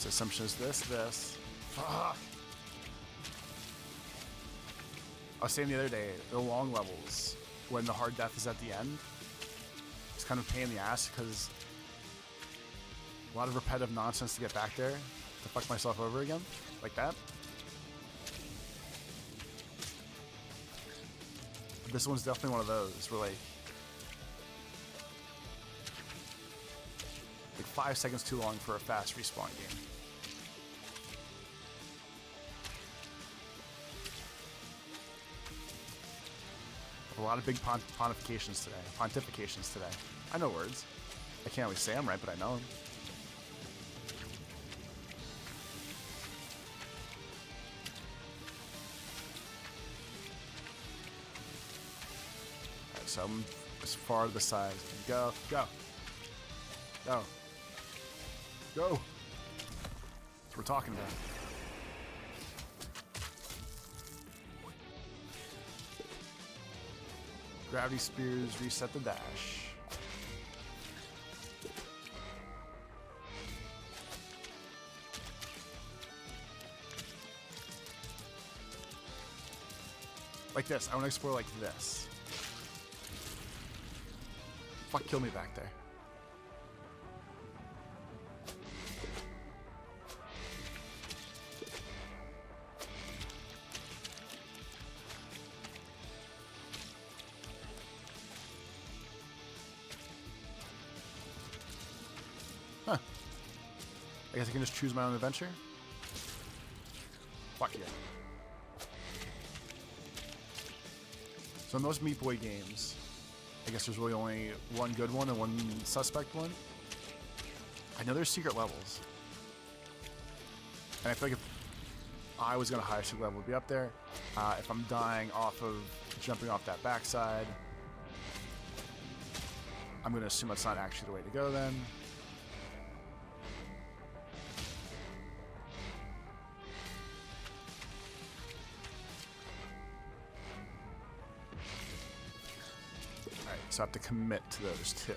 A: So assumption is this. Fuck. I was saying the other day, the long levels, when the hard death is at the end, it's kind of a pain in the ass because a lot of repetitive nonsense to get back there to fuck myself over again, like that. But this one's definitely one of those where like 5 seconds too long for a fast respawn game. A lot of big pontifications today. I know words. I can't always say them right, but I know them. Alright, so I'm as far to the side as I can go. Go. That's what we're talking about. Gravity spears reset the dash. Like this. I want to explore like this. Fuck, kill me back there. Huh. I guess I can just choose my own adventure? Fuck yeah. So in most Meat Boy games, I guess there's really only one good one and one suspect one. I know there's secret levels. And I feel like if I was going to higher secret level, would be up there. If I'm dying off of jumping off that backside, I'm going to assume that's not actually the way to go then. So I have to commit to those two.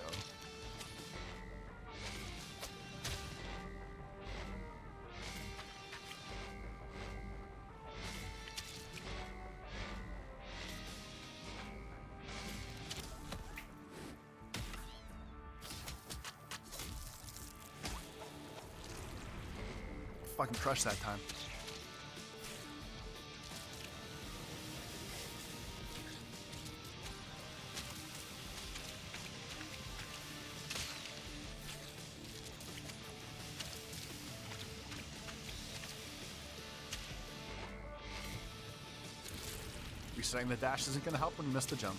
A: Fucking crushed that time. Resetting the dash isn't going to help when you miss the jump.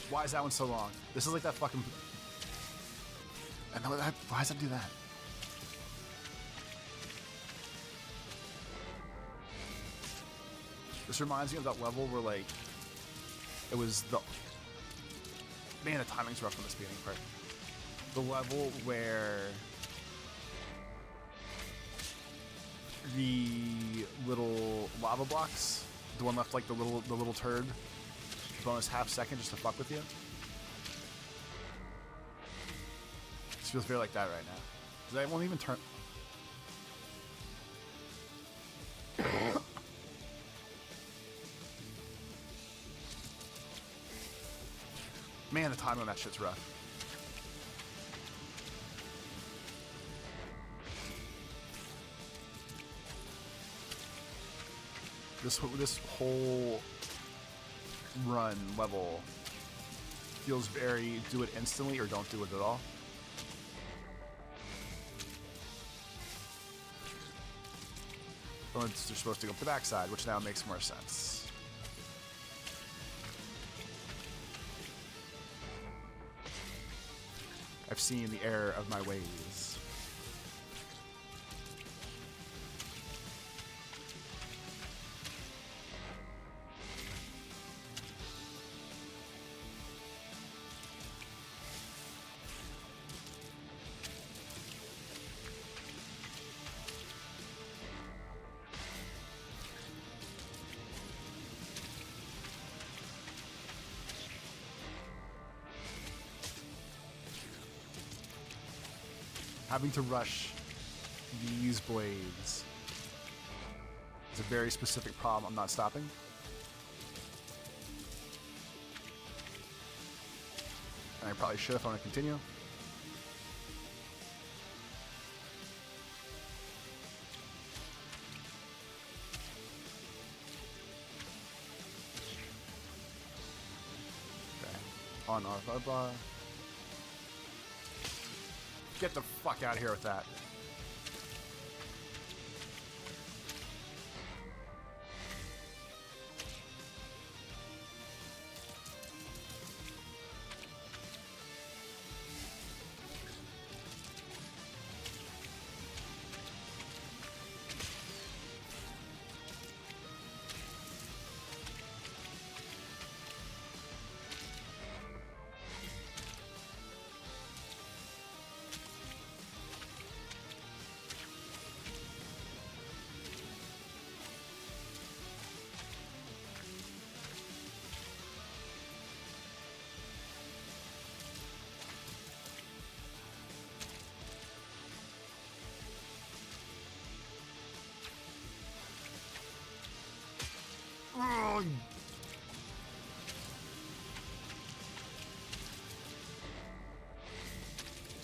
A: Why is that one so long? This is like that fucking... And why does it do that? This reminds me of that level where, like, it was the... Man, the timing's rough on this beginning part. The level where the little lava blocks, the one left like the little turd, bonus half second just to fuck with you. This feels very like that right now. Because I won't even turn... Man, the timing on that shit's rough. This whole run level feels very do it instantly or don't do it at all. But they're supposed to go up the backside, which now makes more sense. I've seen the error of my ways. Having to rush these blades is a very specific problem. I'm not stopping. And I probably should if I want to continue. Okay. On, off, blah, blah. Get the fuck out of here with that. Oh. You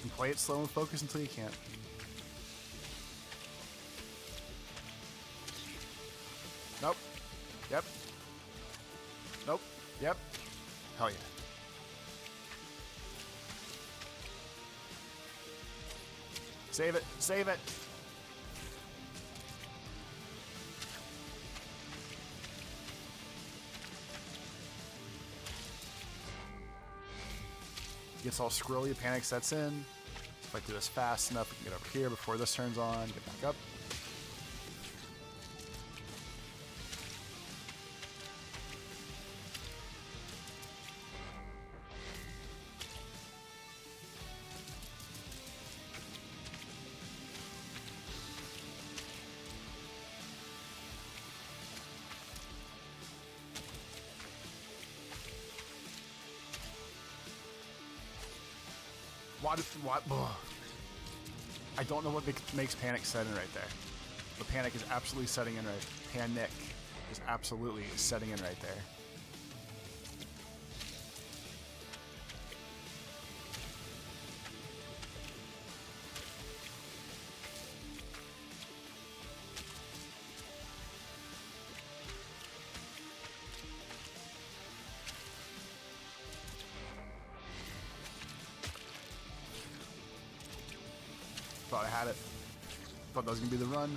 A: can play it slow and focus until you can't. Nope. Yep. Nope. Yep. Hell yeah. Save it. Save it. Gets all squirrely, panic sets in. If I do this fast enough, we can get over here before this turns on, get back up. What? I don't know what makes panic set in right there. The panic is absolutely setting in right. Panic is absolutely setting in right there. Thought I had it. Thought that was gonna be the run.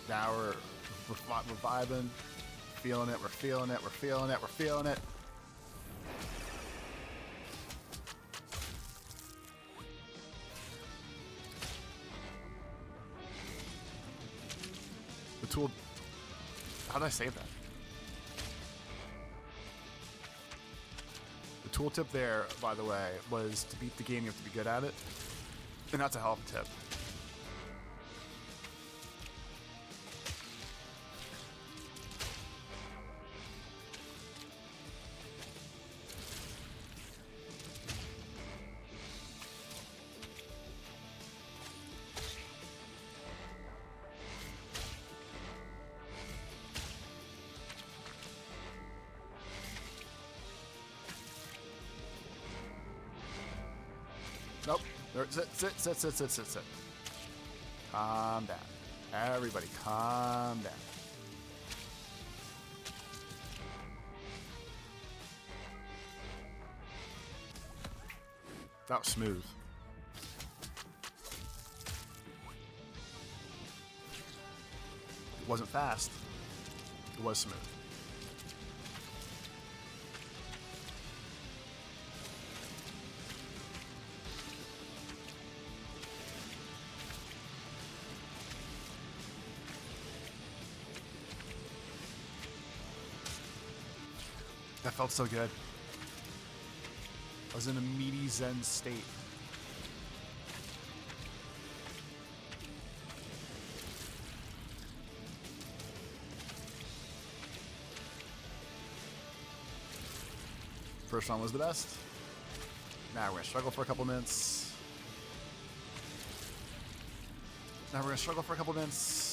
A: Now we're vibing, feeling it, we're feeling it, we're feeling it, we're feeling it. The tool, how did I save that? The tooltip there, by the way, was to beat the game, you have to be good at it. And that's a hell of a tip. Nope. There, sit. Calm down. Everybody, calm down. That was smooth. It wasn't fast. It was smooth. That felt so good. I was in a meaty zen state. First one was the best. Now we're gonna struggle for a couple minutes. Now we're gonna struggle for a couple minutes.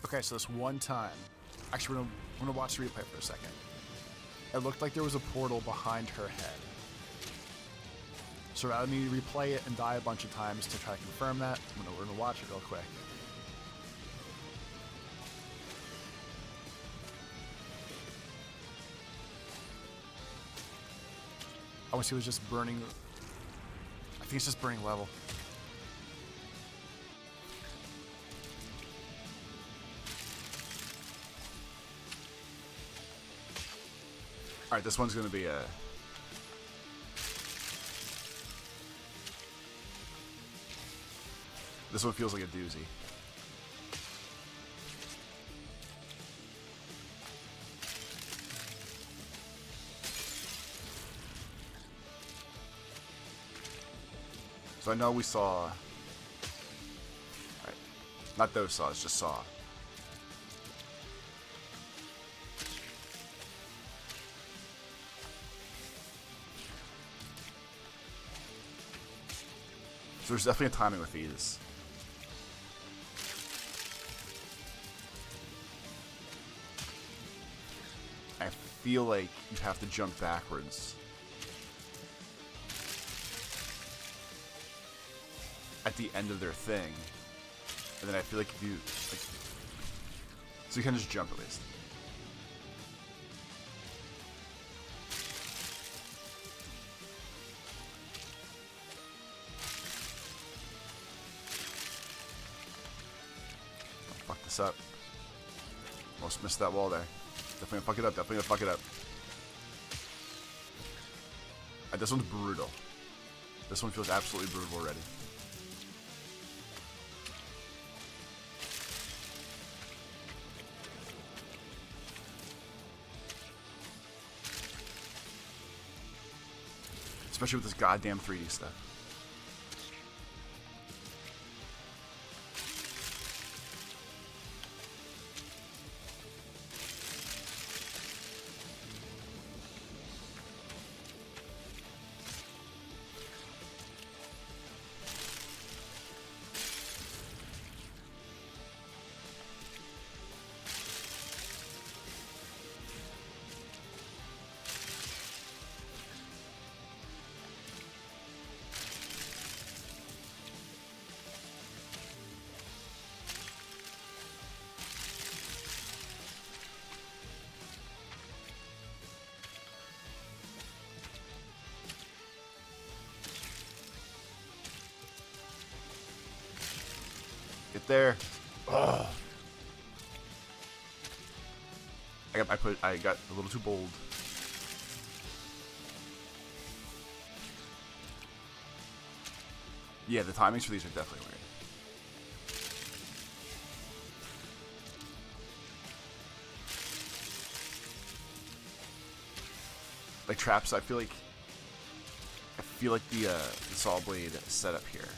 A: Okay, so this one time, actually, we're gonna watch the replay for a second. It looked like there was a portal behind her head. So rather than me replay it and die a bunch of times to try to confirm that, we're gonna watch it real quick. I want to see it was just burning. I think it's just burning level. Alright, this one's gonna be a... This one feels like a doozy. So I know we saw... Alright. Not those saws, just saw. So there's definitely a timing with these. I feel like you have to jump backwards at the end of their thing, and then I feel like if you like, so you can just jump at least. Fuck this up. Almost missed that wall there. Definitely gonna fuck it up. Definitely gonna fuck it up. This one's brutal. This one feels absolutely brutal already. Especially with this goddamn 3D stuff. Get there. Ugh. I got a little too bold. Yeah, the timings for these are definitely weird. Like traps, I feel like the saw blade setup here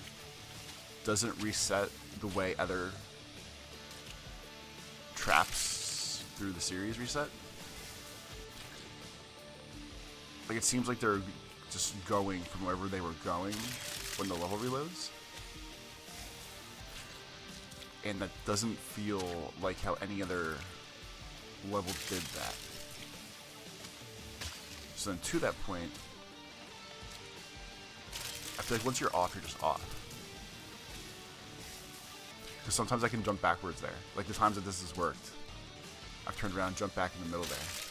A: doesn't reset the way other traps through the series reset. Like, it seems like they're just going from wherever they were going when the level reloads. And that doesn't feel like how any other level did that. So then to that point, I feel like once you're off, you're just off. Because sometimes I can jump backwards there. Like the times that this has worked, I've turned around and jumped back in the middle there.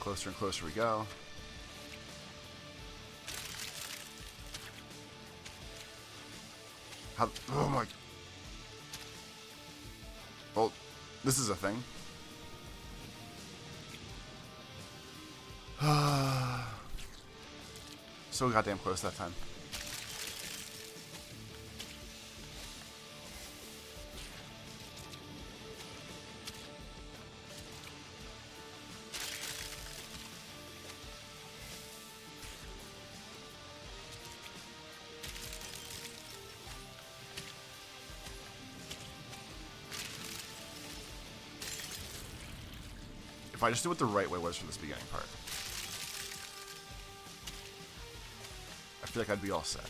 A: Closer and closer we go. How? Oh my. Well, this is a thing. So goddamn close that time. If I just do what the right way was for this beginning part, I feel like I'd be all set.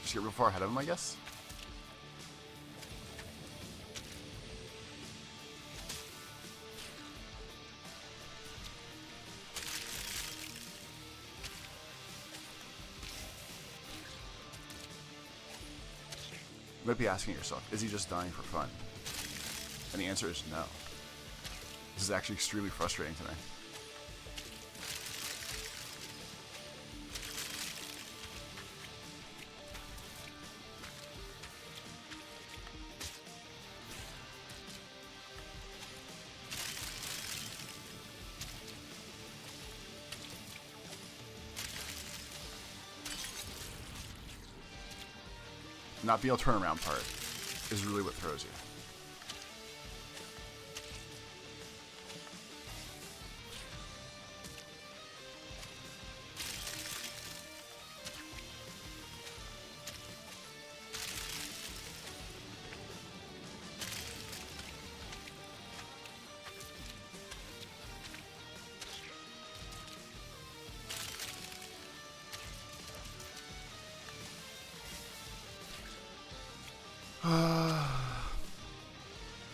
A: Just get real far ahead of him, I guess. You might be asking yourself, is he just dying for fun? And the answer is no. This is actually extremely frustrating to me. Not being able to turn around part is really what throws you.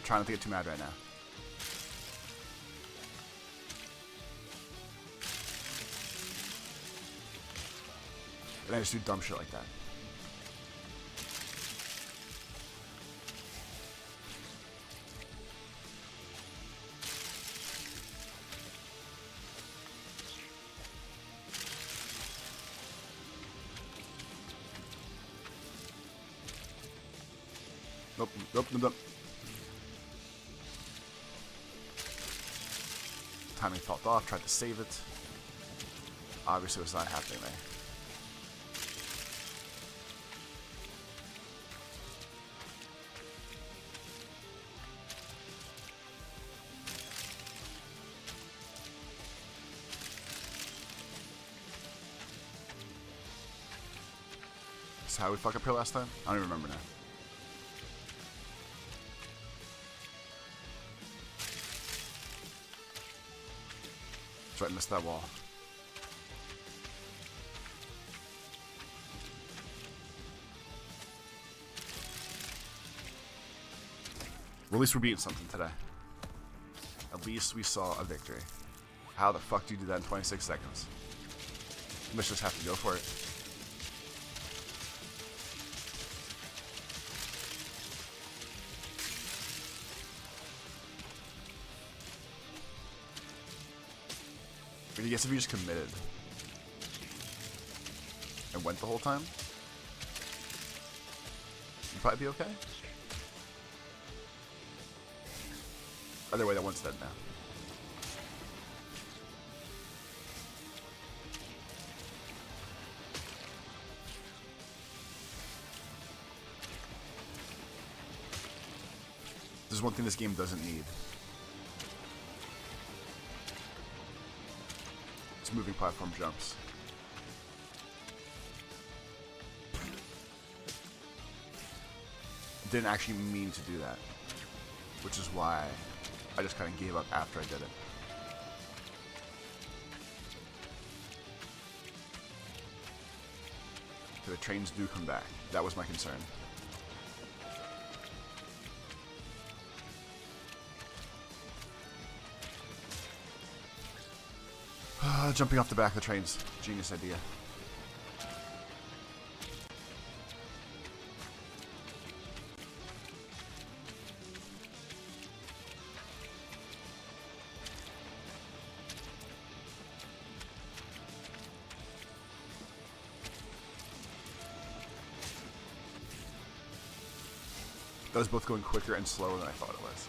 A: Trying not to get too mad right now. And I just do dumb shit like that. Nope, nope, nope, nope. Timing felt off, tried to save it. Obviously it was not happening there. Is how we fuck up here last time? I don't even remember now. I missed that wall. Well, at least we're beating something today. At least we saw a victory. How the fuck do you do that in 26 seconds? You must just have to go for it. guess if you just committed and went the whole time, you'd probably be okay. Either way, that one's dead now. There's one thing this game doesn't need. It's moving platform jumps. Didn't actually mean to do that, which is why I just kind of gave up after I did it. The trains do come back. That was my concern. Jumping off the back of the trains. Genius idea. That was both going quicker and slower than I thought it was.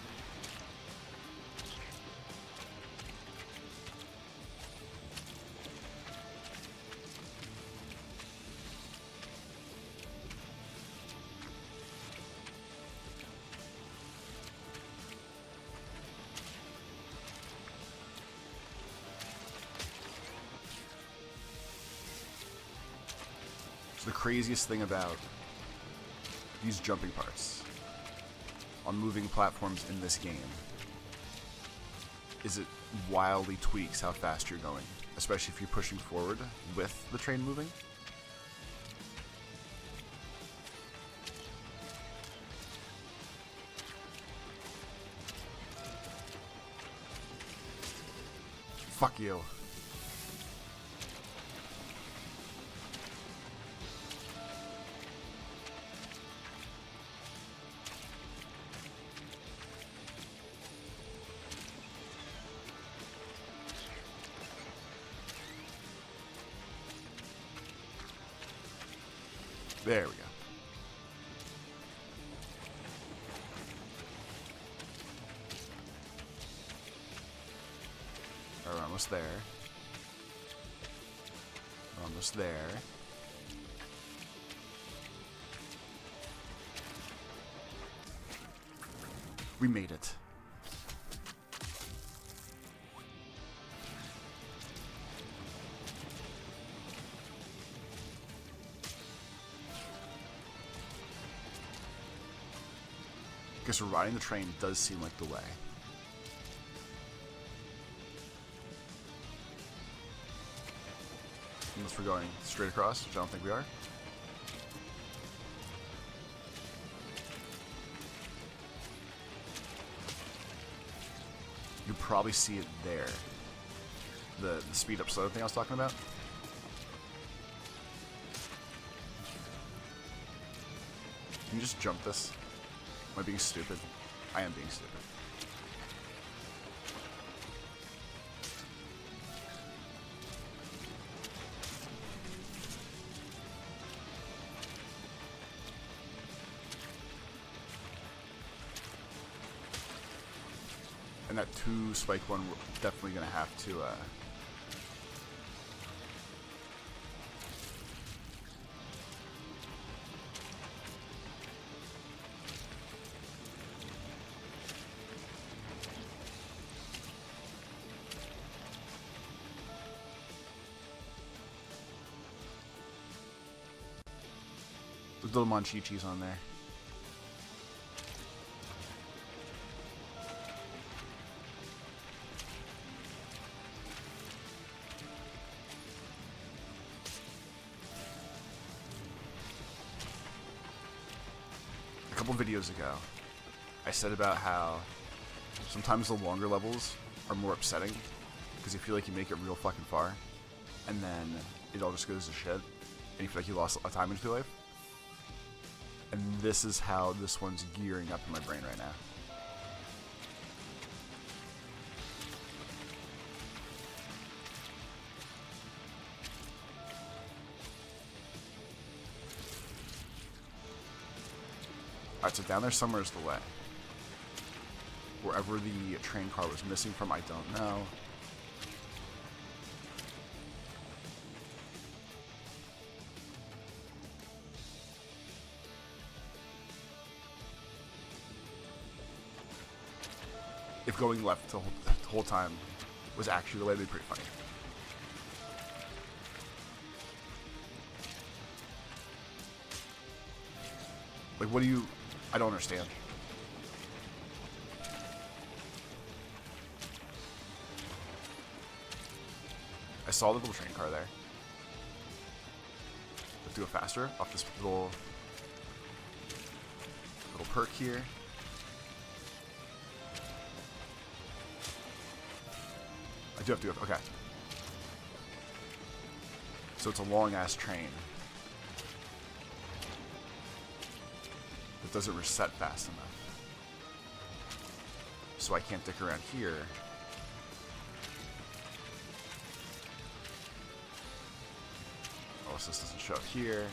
A: So the craziest thing about these jumping parts on moving platforms in this game is it wildly tweaks how fast you're going, especially if you're pushing forward with the train moving. Fuck you. There we go. We're almost there. We're almost there. We made it. Guess riding the train does seem like the way. Unless we're going straight across, which I don't think we are. You probably see it there. The speed up slow thing I was talking about. Can you just jump this? Am I being stupid? I am being stupid. And that 2 spike one, we're definitely going to have to little Monchichis on there. A couple videos ago, I said about how sometimes the longer levels are more upsetting because you feel like you make it real fucking far, and then it all just goes to shit, and you feel like you lost a time into your life. And this is how this one's gearing up in my brain right now. Alright, so down there somewhere is the way. Wherever the train car was missing from, I don't know. If going left the whole time was actually the way, it'd be pretty funny. Like, what do you... I don't understand. I saw the little train car there. Let's go faster off this little perk here. I do have to go. Okay. So it's a long ass train. It doesn't reset fast enough. So I can't dick around here. Oh, so this doesn't show up here.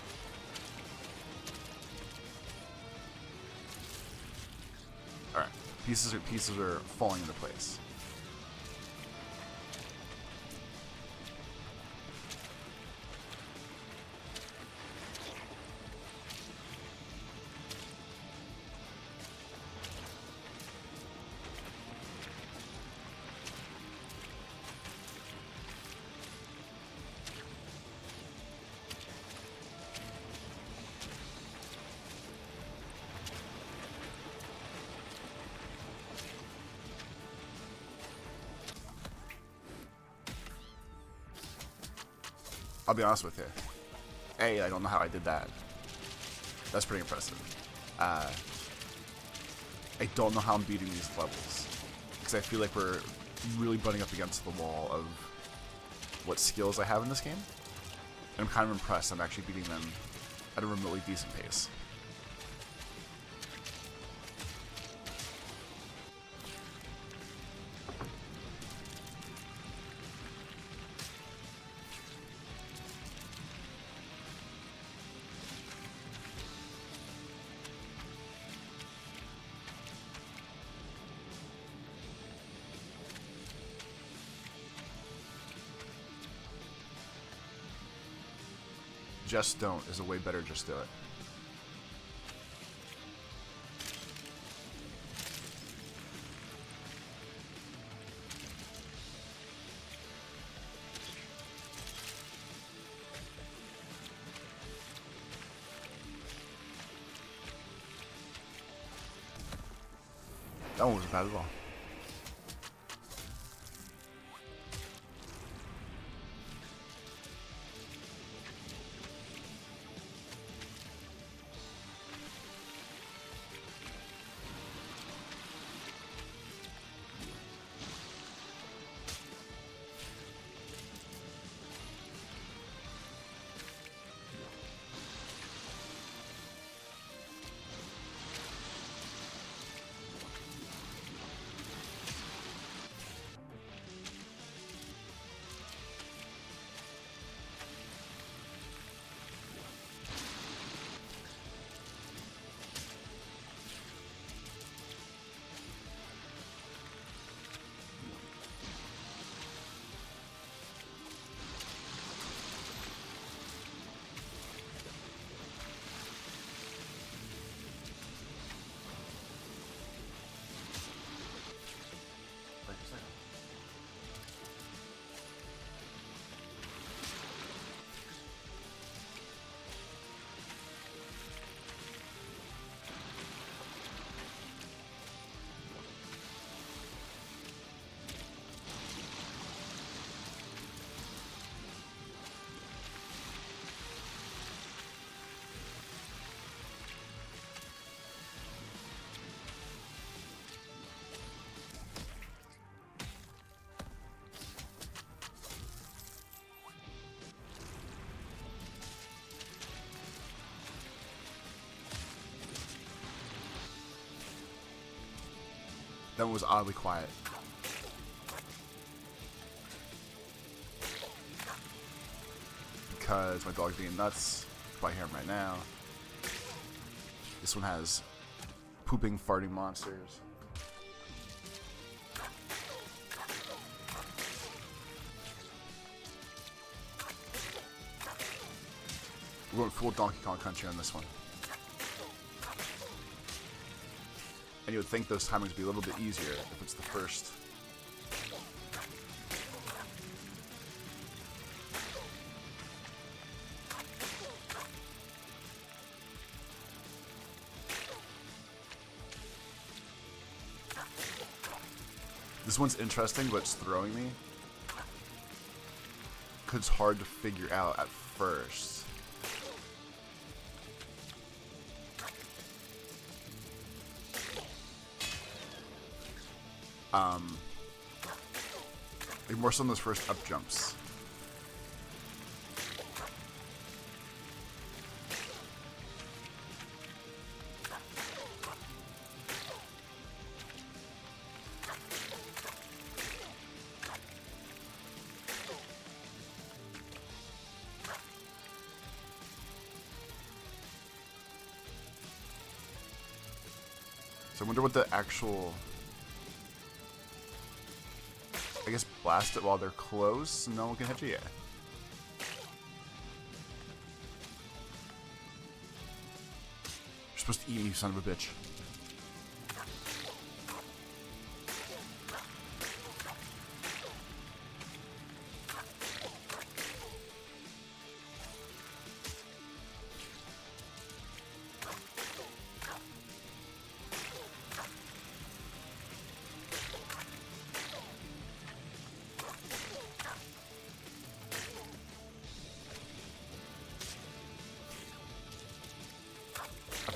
A: Alright. Pieces are falling into place. I'll be honest with you. A, I don't know how I did that. That's pretty impressive. I don't know how I'm beating these levels. Because I feel like we're really butting up against the wall of what skills I have in this game. And I'm kind of impressed I'm actually beating them at a remotely decent pace. Just don't is a way better just do it. That one wasn't bad at all. That one was oddly quiet. Because my dog's being nuts. If I hear him right now. This one has pooping, farting monsters. We're going full Donkey Kong Country on this one. And you would think those timings would be a little bit easier if it's the first. This one's interesting, but it's throwing me. Because it's hard to figure out at first. Like more so on those first up jumps. So I wonder what the actual... I guess blast it while they're close so no one can hit you yet. You're supposed to eat me, you son of a bitch.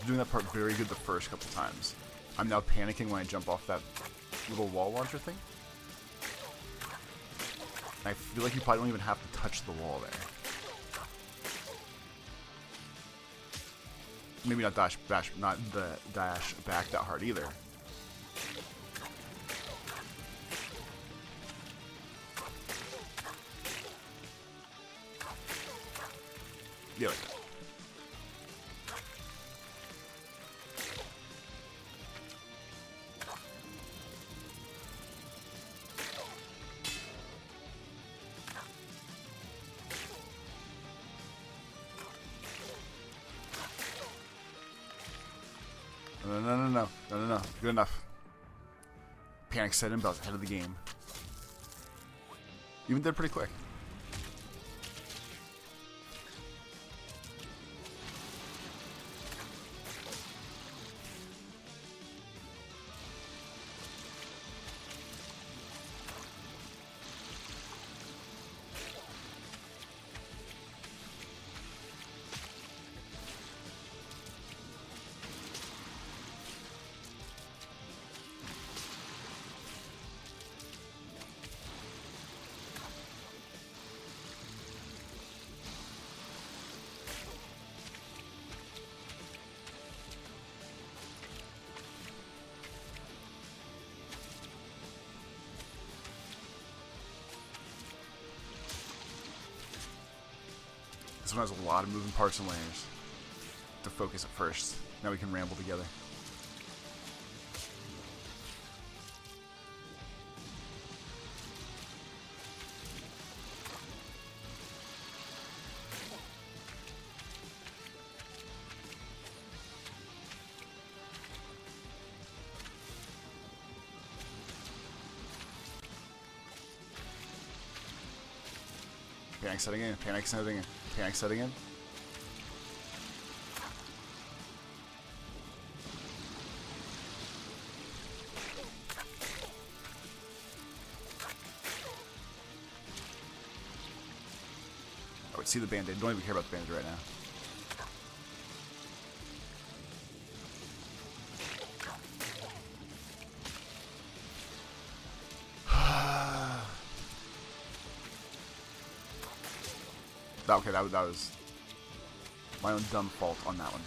A: Doing that part very good the first couple times. I'm now panicking when I jump off that little wall launcher thing. And I feel like you probably don't even have to touch the wall there. Maybe not dash back that hard either. Yeah, like that. No. Good enough. Panic set in, Bell's ahead of the game. Even did pretty quick. This one has a lot of moving parts and layers to focus at first. Now we can ramble together. Panic setting in, panic setting in, panic setting in. I would see the band-aid, don't even care about the band-aid right now. Okay, that was my own dumb fault on that one.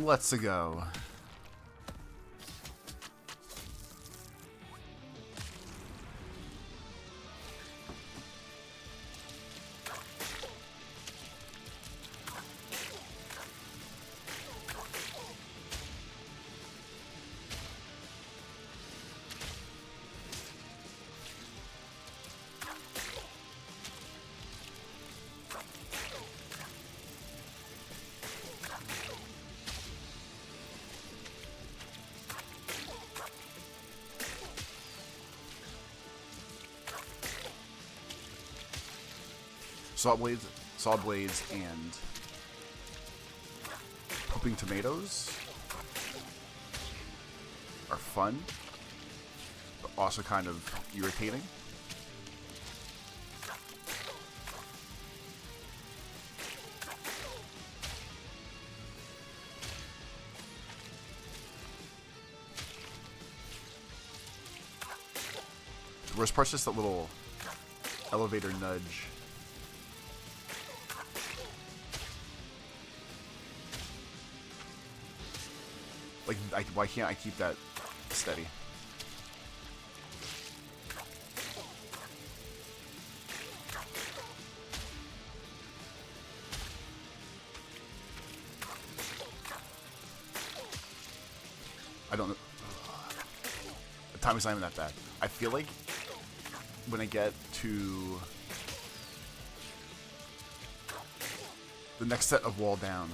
A: Let's go. Saw blades, and pooping tomatoes are fun, but also kind of irritating. The worst part's just that little elevator nudge. Like, why can't I keep that steady? I don't know. The timing's not even that bad. I feel like when I get to the next set of wall down,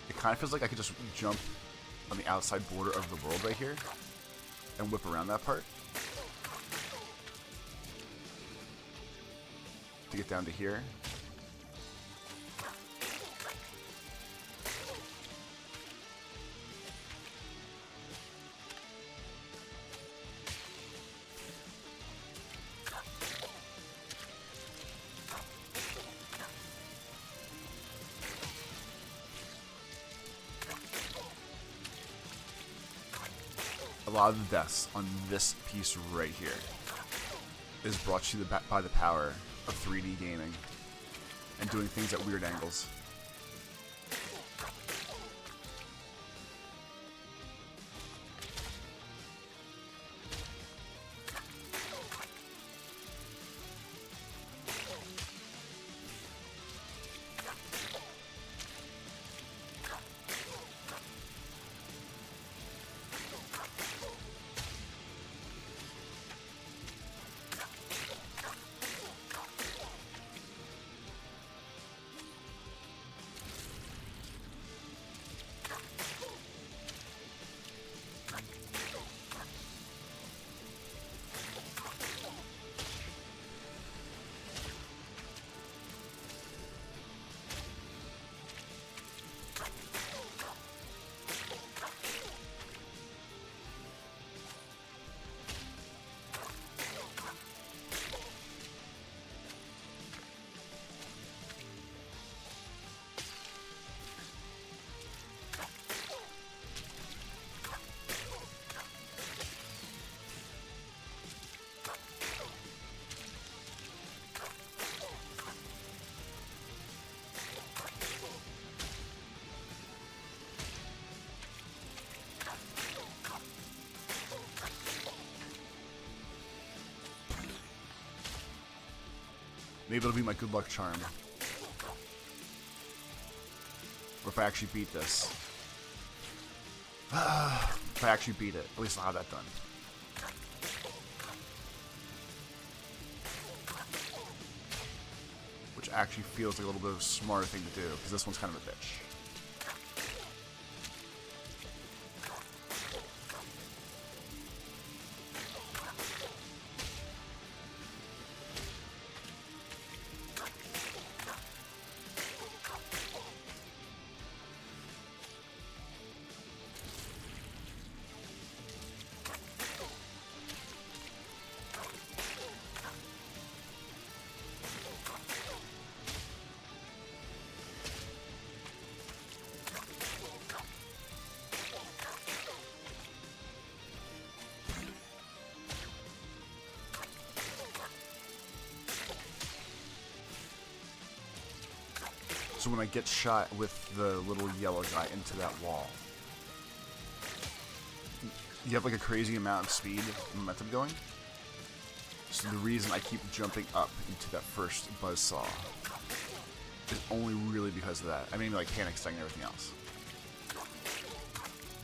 A: it kind of feels like I could just jump on the outside border of the world right here and whip around that part to get down to here. A lot of the deaths on this piece right here is brought to you by the power of 3D gaming and doing things at weird angles. Maybe it'll be my good luck charm. Or if I actually beat this. If I actually beat it, at least I'll have that done. Which actually feels like a little bit of a smarter thing to do, because this one's kind of a bitch. So when I get shot with the little yellow guy into that wall, you have like a crazy amount of speed and momentum going. So the reason I keep jumping up into that first buzzsaw is only really because of that. I mean, like panic stunning and everything else.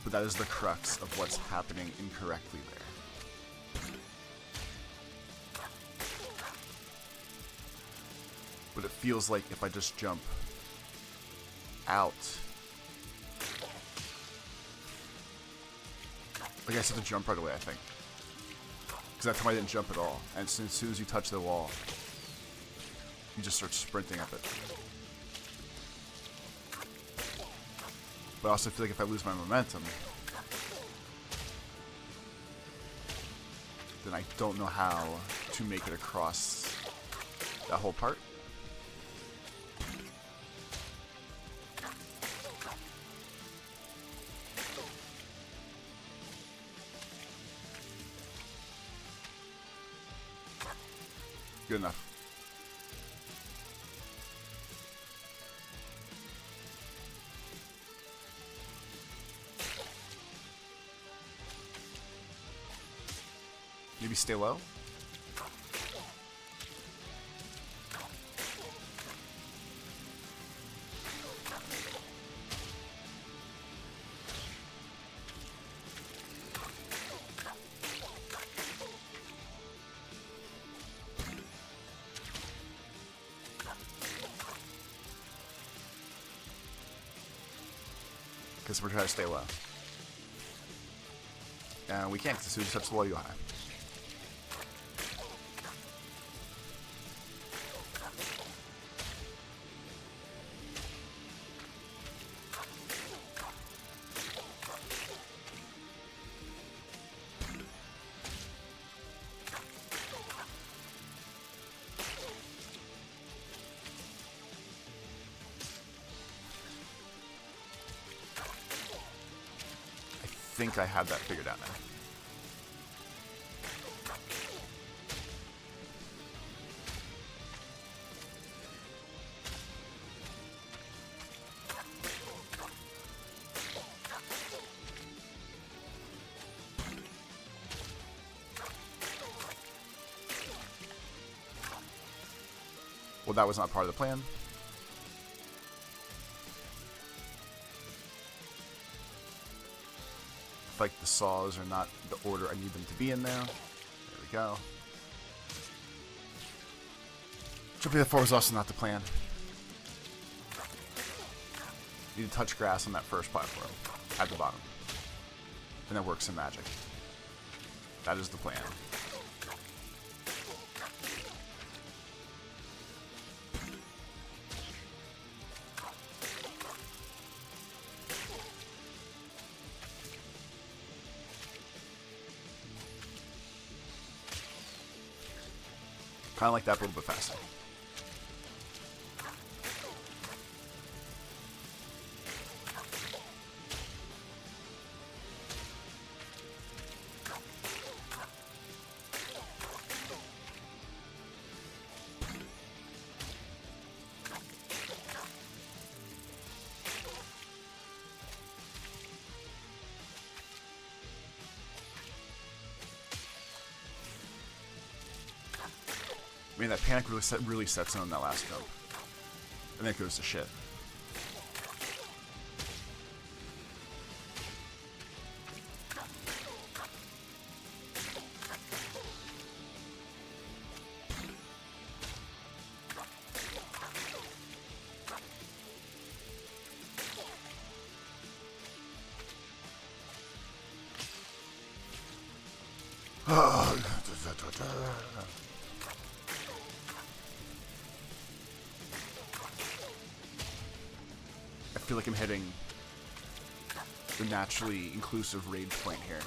A: But that is the crux of what's happening incorrectly there. But it feels like if I just jump out, like I just have to jump right away, I think. Because that time I didn't jump at all. And as soon as you touch the wall, you just start sprinting up it. But I also feel like if I lose my momentum, then I don't know how to make it across that whole part. Good enough. Maybe stay low. Because we're trying to stay low. And we can't, because as soon as you touch the wall, you go high. I think I have that figured out now. Well, that was not part of the plan. Like the saws are not the order I need them to be in now. There we go. Jumping that far was also not the plan. Need to touch grass on that first platform at the bottom. And that works in magic. That is the plan. Kind of like that, but a little bit faster. I mean, that panic really sets in on that last jump. And then it goes to shit. I feel like I'm hitting the naturally inclusive rage point here.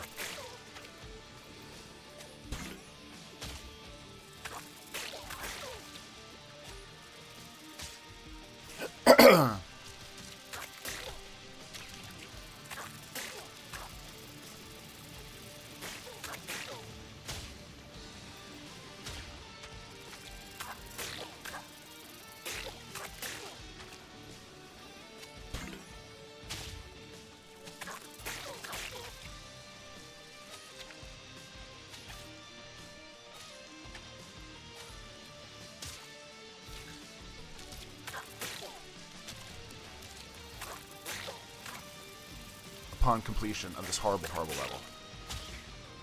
A: upon completion of this horrible, horrible level.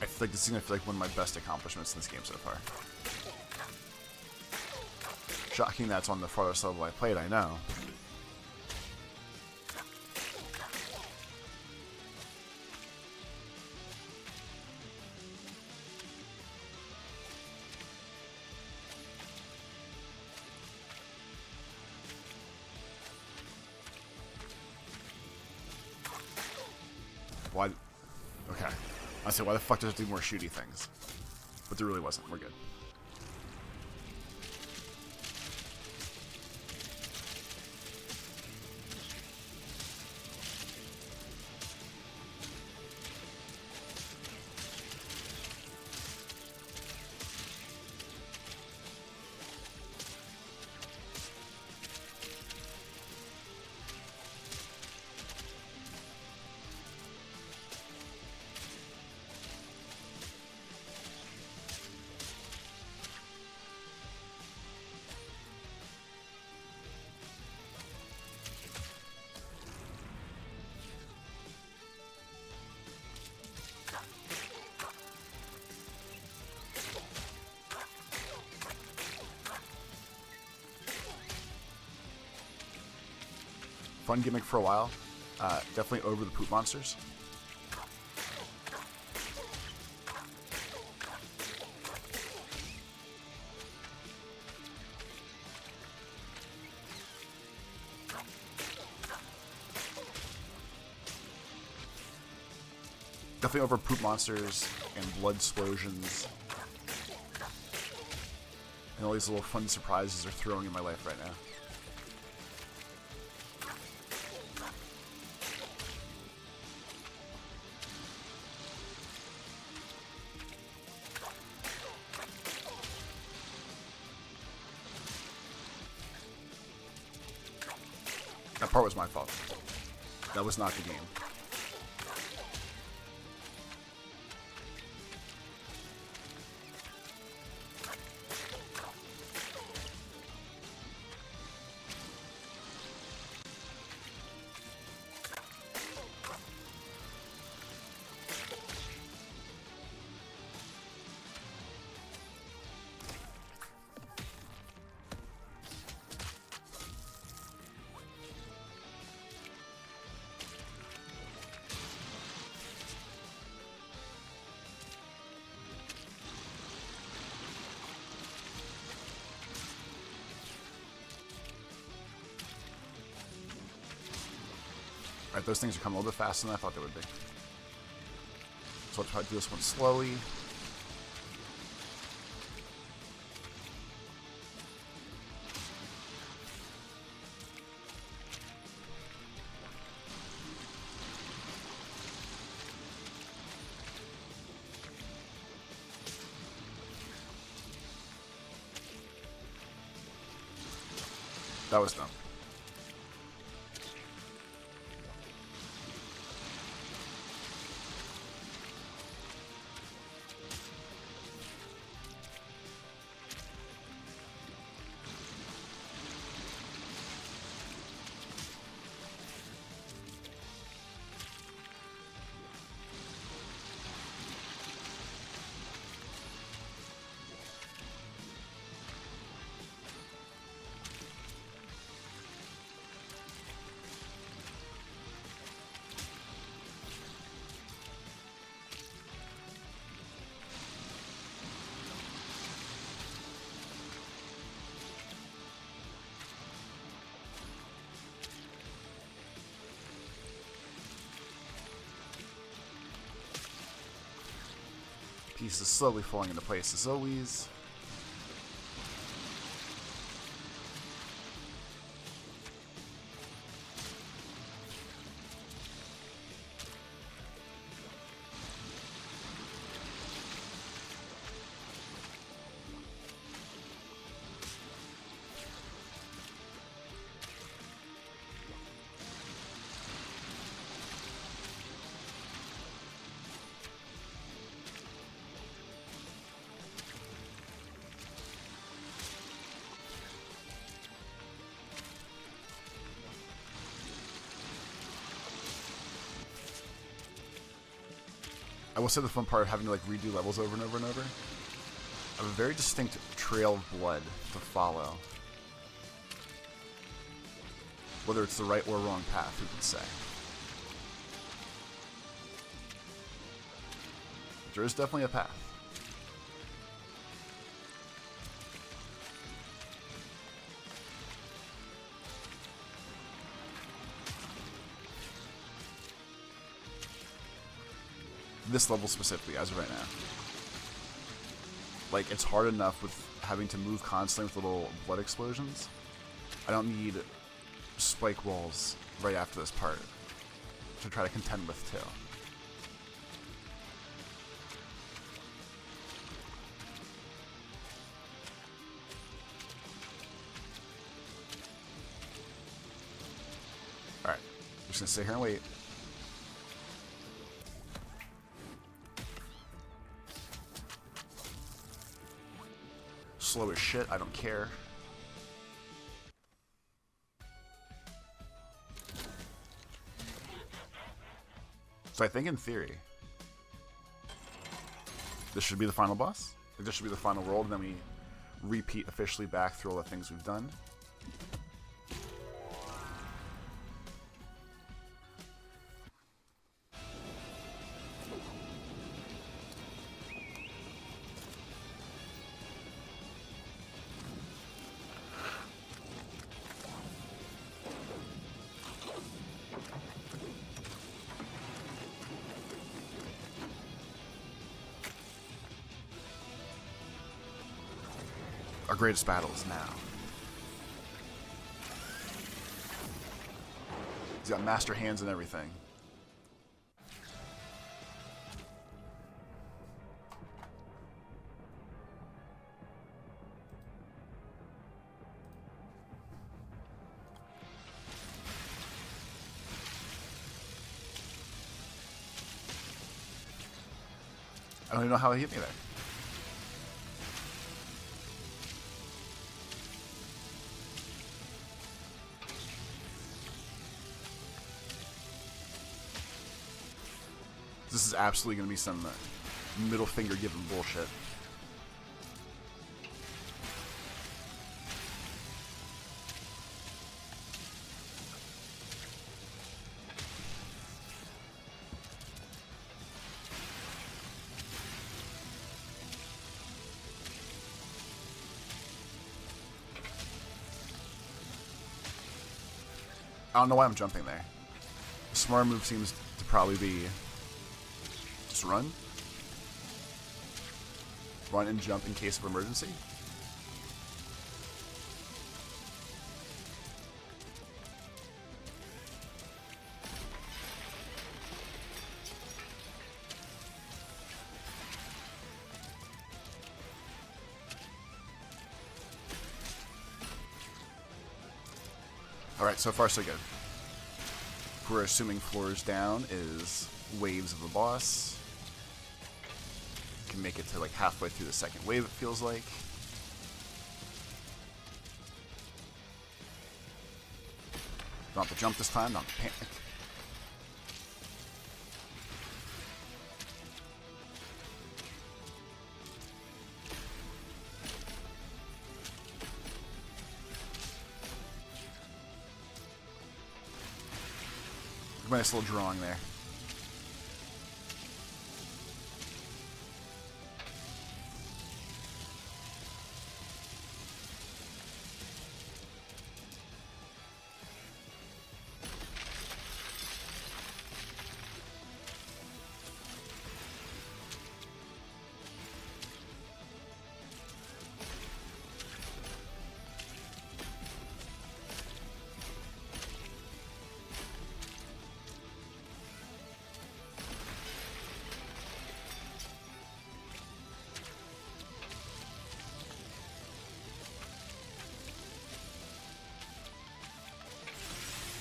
A: I feel like this is going to feel like one of my best accomplishments in this game so far. Shocking that's on the farthest level I played, I know. Why? Okay. I say, why the fuck does it do more shooty things? But there really wasn't. We're good. Fun gimmick for a while. Definitely over the poop monsters. Definitely over poop monsters and blood explosions. And all these little fun surprises are throwing in my life right now. That part was my fault. That was not the game. Alright, those things are coming a little bit faster than I thought they would be. So I'll try to do this one slowly. That was dumb. Pieces slowly falling into place as always. I will say the fun part of having to like redo levels over and over and over. I have a very distinct trail of blood to follow. Whether it's the right or wrong path, who can say? There is definitely a path. This level specifically, as of right now. Like, it's hard enough with having to move constantly with little blood explosions. I don't need spike walls right after this part to try to contend with, too. Alright, just gonna sit here and wait. Slow as shit, I don't care. So I think in theory, this should be the final boss. Like, this should be the final world, and then we repeat officially back through all the things we've done. Our greatest battle is now. He's got master hands and everything. I don't even know how he hit me there. This is absolutely going to be some middle finger giving bullshit. I don't know why I'm jumping there. The smart move seems to probably be just run. Run and jump in case of emergency. Alright, so far so good. We're assuming floors down is waves of the boss. Can make it to like halfway through the second wave, it feels like. Don't have to jump this time, not to panic. Nice little drawing there.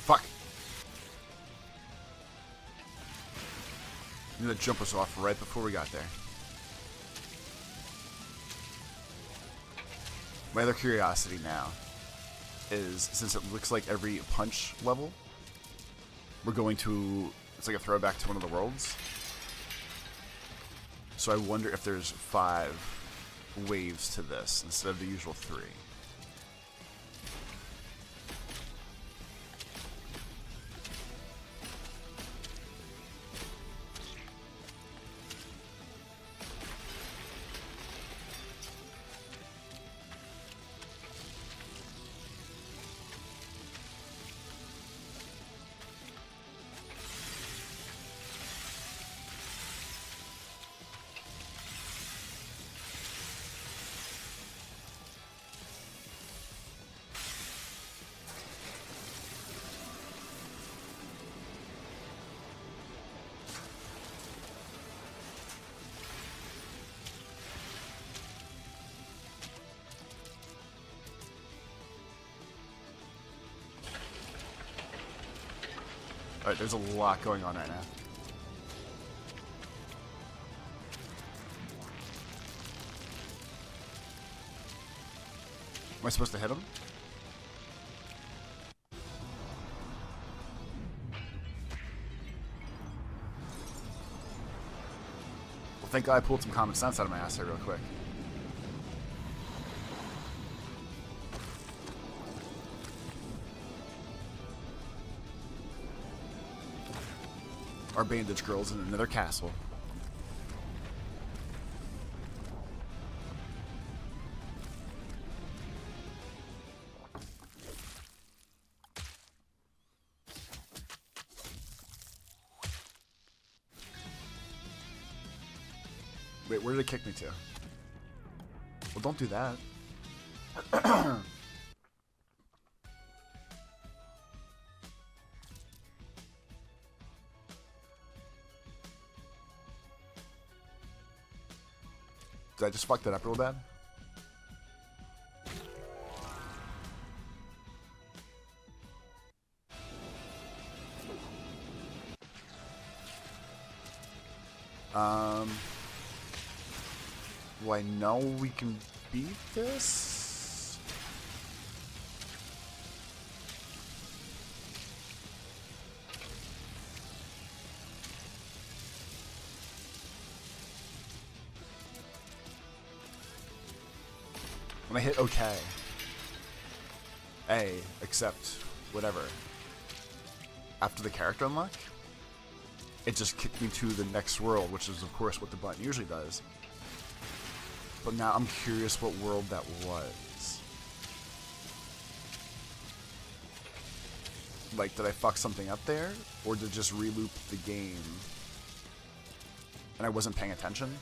A: Fuck. You knew that jump us off right before we got there. My other curiosity now is, since it looks like every punch level, we're going to, it's like a throwback to one of the worlds. So I wonder if there's 5 waves to this instead of the usual 3. Alright, there's a lot going on right now. Am I supposed to hit him? Well, thank God I pulled some common sense out of my ass here real quick. Our bandage girl's in another castle. Wait, where did it kick me to? Well, don't do that. Did I just fuck that up real bad? Well, I know we can beat this. When I hit OK. A, except whatever. After the character unlock, it just kicked me to the next world, which is of course what the button usually does. But now I'm curious what world that was. Like, did I fuck something up there? Or did it just re-loop the game and I wasn't paying attention?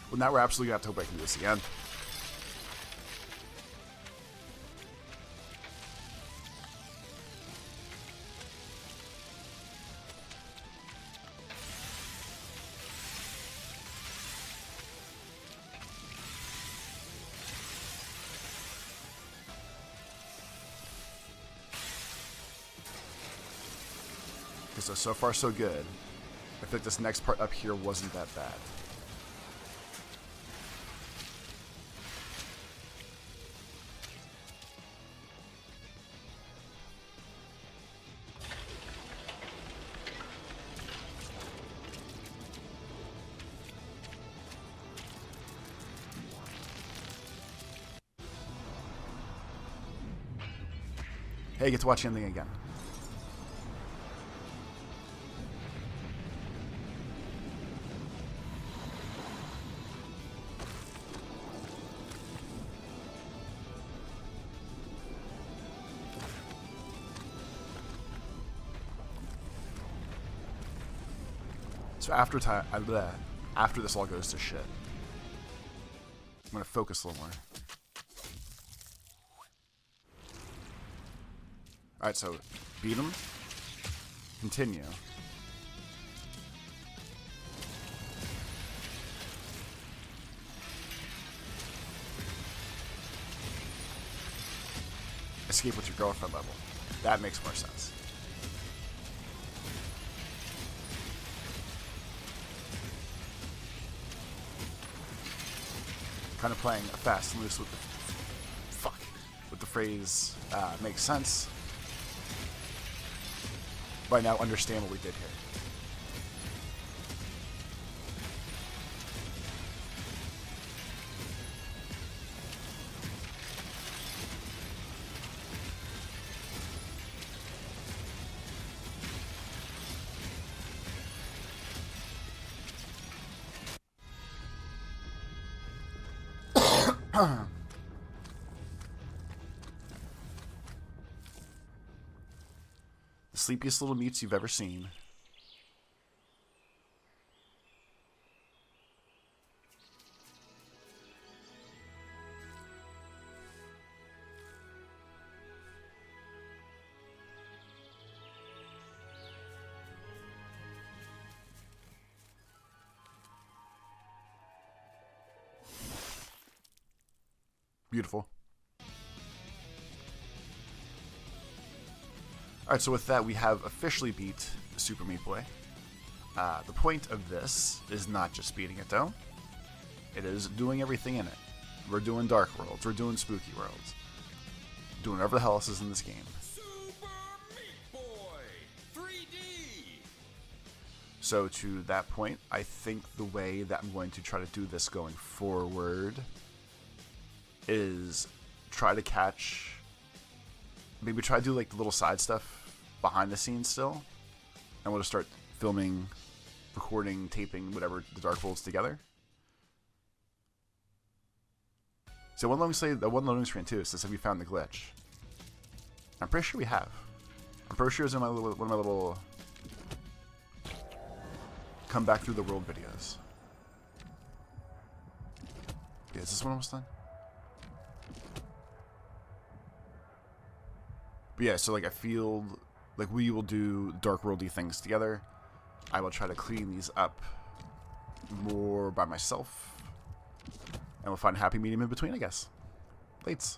A: Well, now we're absolutely going to have to hope I can do this again. Okay, so far so good. I think this next part up here wasn't that bad. Hey, you get to watch the ending again. So after this all goes to shit, I'm gonna focus a little more. Alright, so beat him, continue. Escape with your girlfriend level. That makes more sense. kind of playing fast and loose with the phrase makes sense. Right now, understand what we did here. The sleepiest little meats you've ever seen. Beautiful. Alright, so with that, we have officially beat Super Meat Boy. The point of this is not just beating it, though. It is doing everything in it. We're doing Dark Worlds. We're doing Spooky Worlds. Doing whatever the hell else is in this game.
C: Super Meat Boy 3D!
A: So to that point, I think the way that I'm going to try to do this going forward is try to catch... Maybe try to do like the little side stuff behind the scenes still. And we'll just start filming, recording, taping, whatever, the Dark Worlds together. So one loading screen too says, have you found the glitch? I'm pretty sure we have. I'm pretty sure it was in one of my little come back through the world videos. Yeah, is this one almost done? But yeah, so like I feel like we will do Dark Worldy things together. I will try to clean these up more by myself. And we'll find a happy medium in between, I guess. Lates.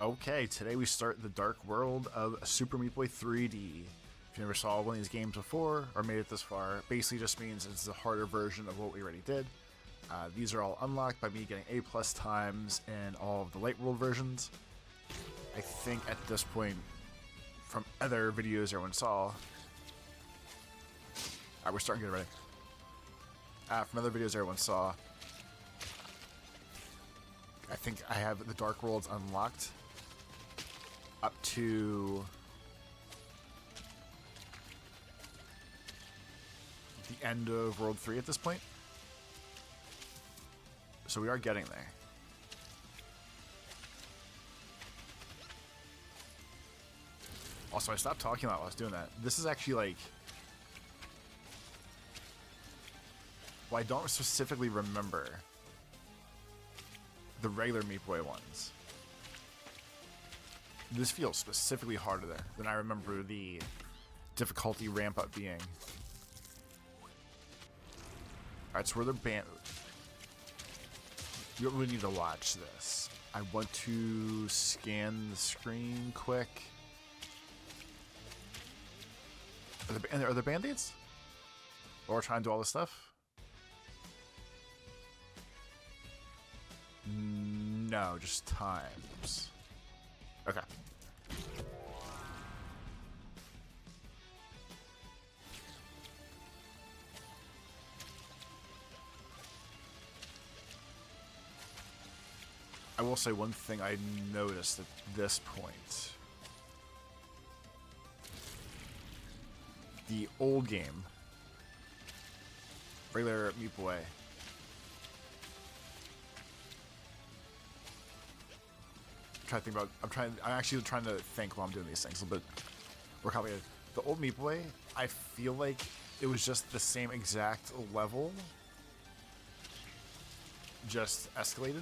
A: Okay, today we start the dark world of Super Meat Boy 3D. If you never saw one of these games before or made it this far, it basically just means it's the harder version of what we already did. These are all unlocked by me getting A+ times in all of the light world versions. I think at this point, from other videos everyone saw, alright, we're starting to get ready. From other videos everyone saw, I think I have the dark worlds unlocked up to the end of World 3 at this point. So we are getting there. Also, I stopped talking a lot while I was doing that. This is actually like... Well, I don't specifically remember the regular Meat Boy ones. This feels specifically harder than I remember the difficulty ramp up being. Alright, so where they're banned. You don't really need to watch this. I want to scan the screen quick. Are there band-aids? While we're trying to do all this stuff? No, just times. Okay. I will say one thing I noticed at this point. The old game, regular Meat Boy, I'm actually trying to think while I'm doing these things a little bit more complicated. The old Meat Boy, I feel like it was just the same exact level, just escalated,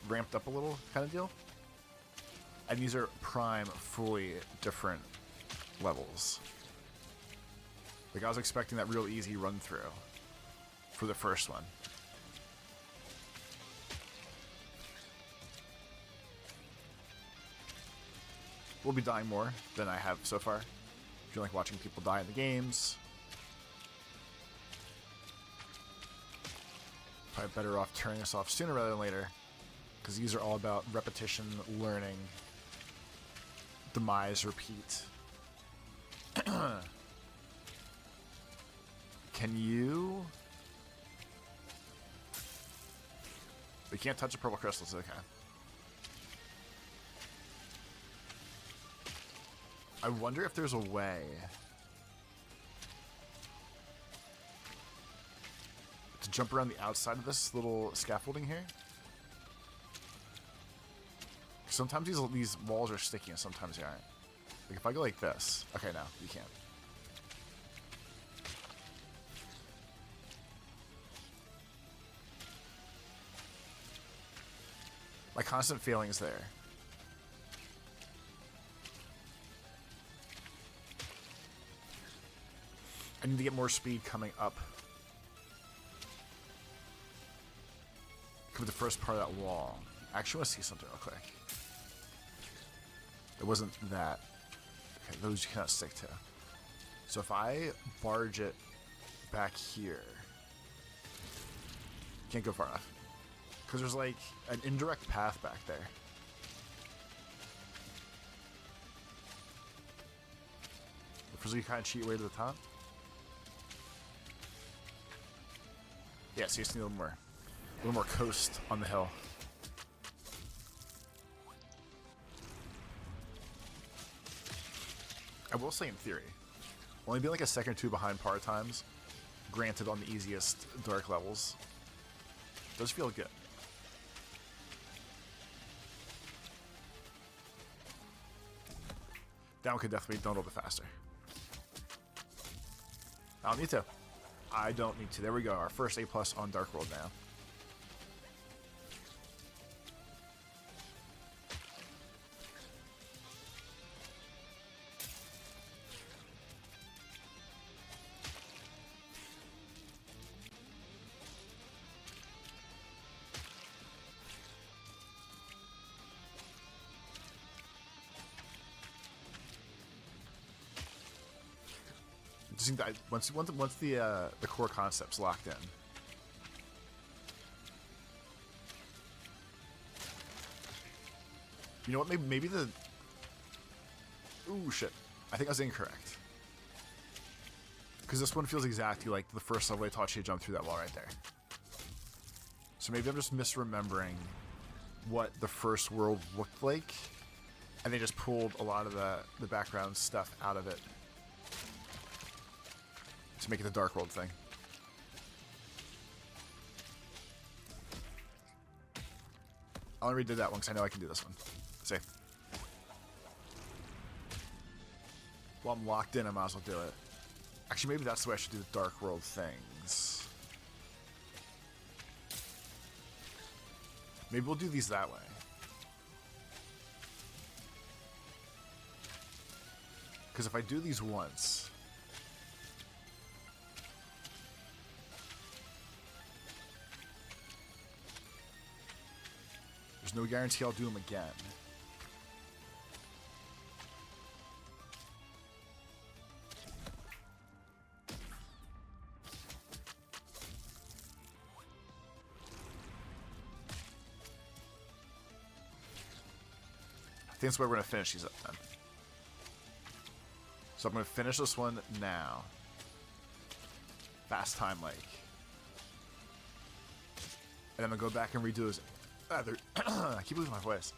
A: ramped up a little kind of deal. And these are prime, fully different levels. Like, I was expecting that real easy run through for the first one. We'll be dying more than I have so far. If you like watching people die in the games, probably better off turning this off sooner rather than later, because these are all about repetition, learning, demise, repeat. Can you... We can't touch the purple crystals, okay. I wonder if there's a way to jump around the outside of this little scaffolding here. Sometimes these walls are sticky and sometimes they aren't. Like if I go like this, okay, no, you can't. My constant failing is there. I need to get more speed coming up. Come to the first part of that wall. I actually want to see something real quick. It wasn't that. Okay, those you cannot stick to. So if I barge it back here, can't go far enough. Because there's like an indirect path back there. If you kind of cheat your way to the top. Yeah, so you just need a little more coast on the hill. I will say in theory, only being like a second or two behind par times, granted on the easiest dark levels, does feel good. That one could definitely be done a little bit faster. I don't need to. I don't need to. There we go. Our first A+ on Dark World now. just think that once the core concept's locked in. You know what? Maybe the. Ooh, shit. I think I was incorrect. Because this one feels exactly like the first level I taught you to jump through that wall right there. So maybe I'm just misremembering what the first world looked like, and they just pulled a lot of the background stuff out of it to make it the Dark World thing. I only redid that one because I know I can do this one. Safe. While I'm locked in, I might as well do it. Actually, maybe that's the way I should do the Dark World things. Maybe we'll do these that way. Because if I do these once... there's no guarantee I'll do them again. I think that's where we're going to finish these up then. So I'm going to finish this one now. Fast time like. And then I'm going to go back and redo those other... I keep losing my voice.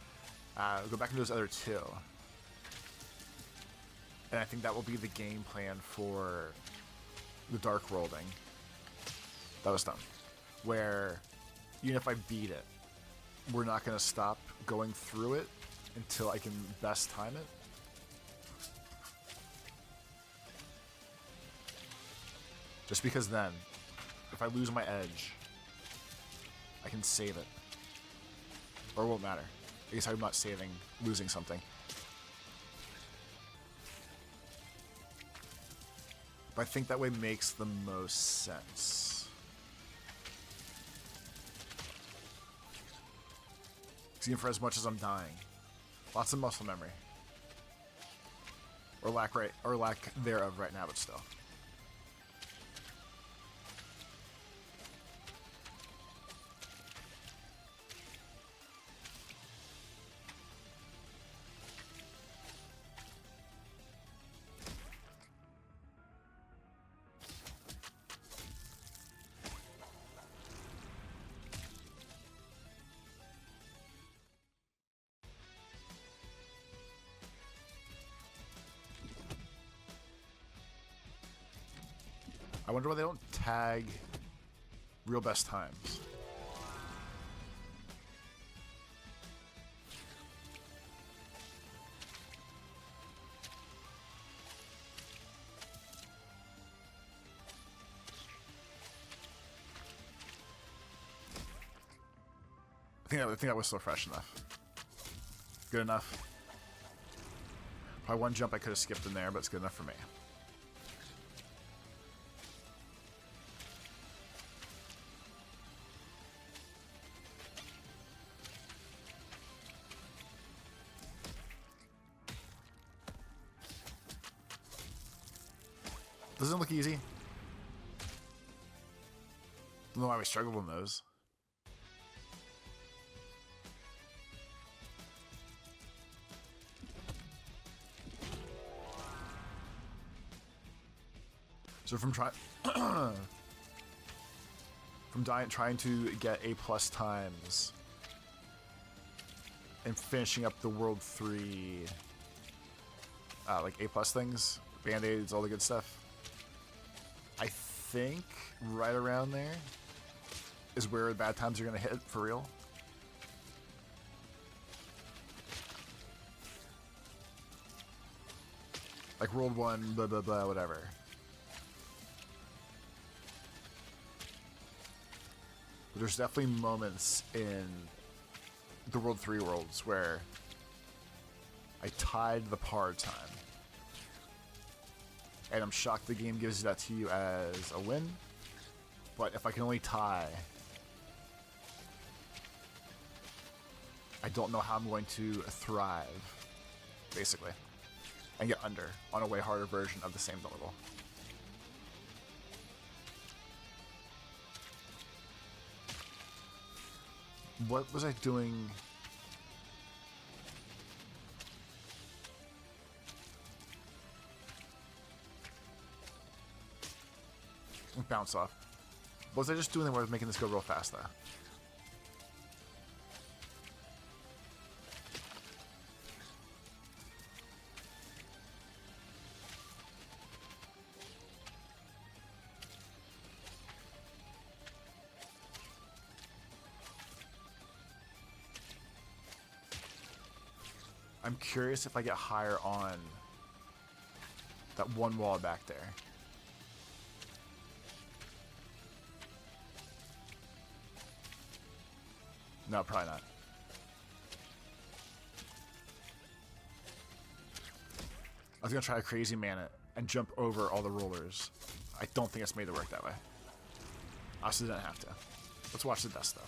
A: Go back and do those other two. And I think that will be the game plan for the Dark Worlding. That was done. Where, even if I beat it, we're not going to stop going through it until I can best time it. Just because then, if I lose my edge, I can save it. Or it won't matter. I guess I'm not saving, losing something. But I think that way makes the most sense. Because even for as much as I'm dying, lots of muscle memory. Or lack thereof right now, but still. I wonder why they don't tag real best times. I think that was still fresh enough. Good enough. Probably one jump I could have skipped in there, but it's good enough for me. Doesn't look easy. Don't know why we struggled on those. So from trying to get A+ times and finishing up the World 3 like A+ things, band-aids, all the good stuff. I think right around there is where the bad times are going to hit for real. Like World 1, blah, blah, blah, whatever. But there's definitely moments in the World 3 worlds where I tied the par time. And I'm shocked the game gives that to you as a win. But if I can only tie, I don't know how I'm going to thrive, basically, and get under on a way harder version of the same level. What was I doing? Bounce off. What was I just doing that was making this go real fast, though? I'm curious if I get higher on that one wall back there. No, probably not. I was gonna try a crazy man it and jump over all the rollers. I don't think it's made to work that way. I also didn't have to. Let's watch the dust though.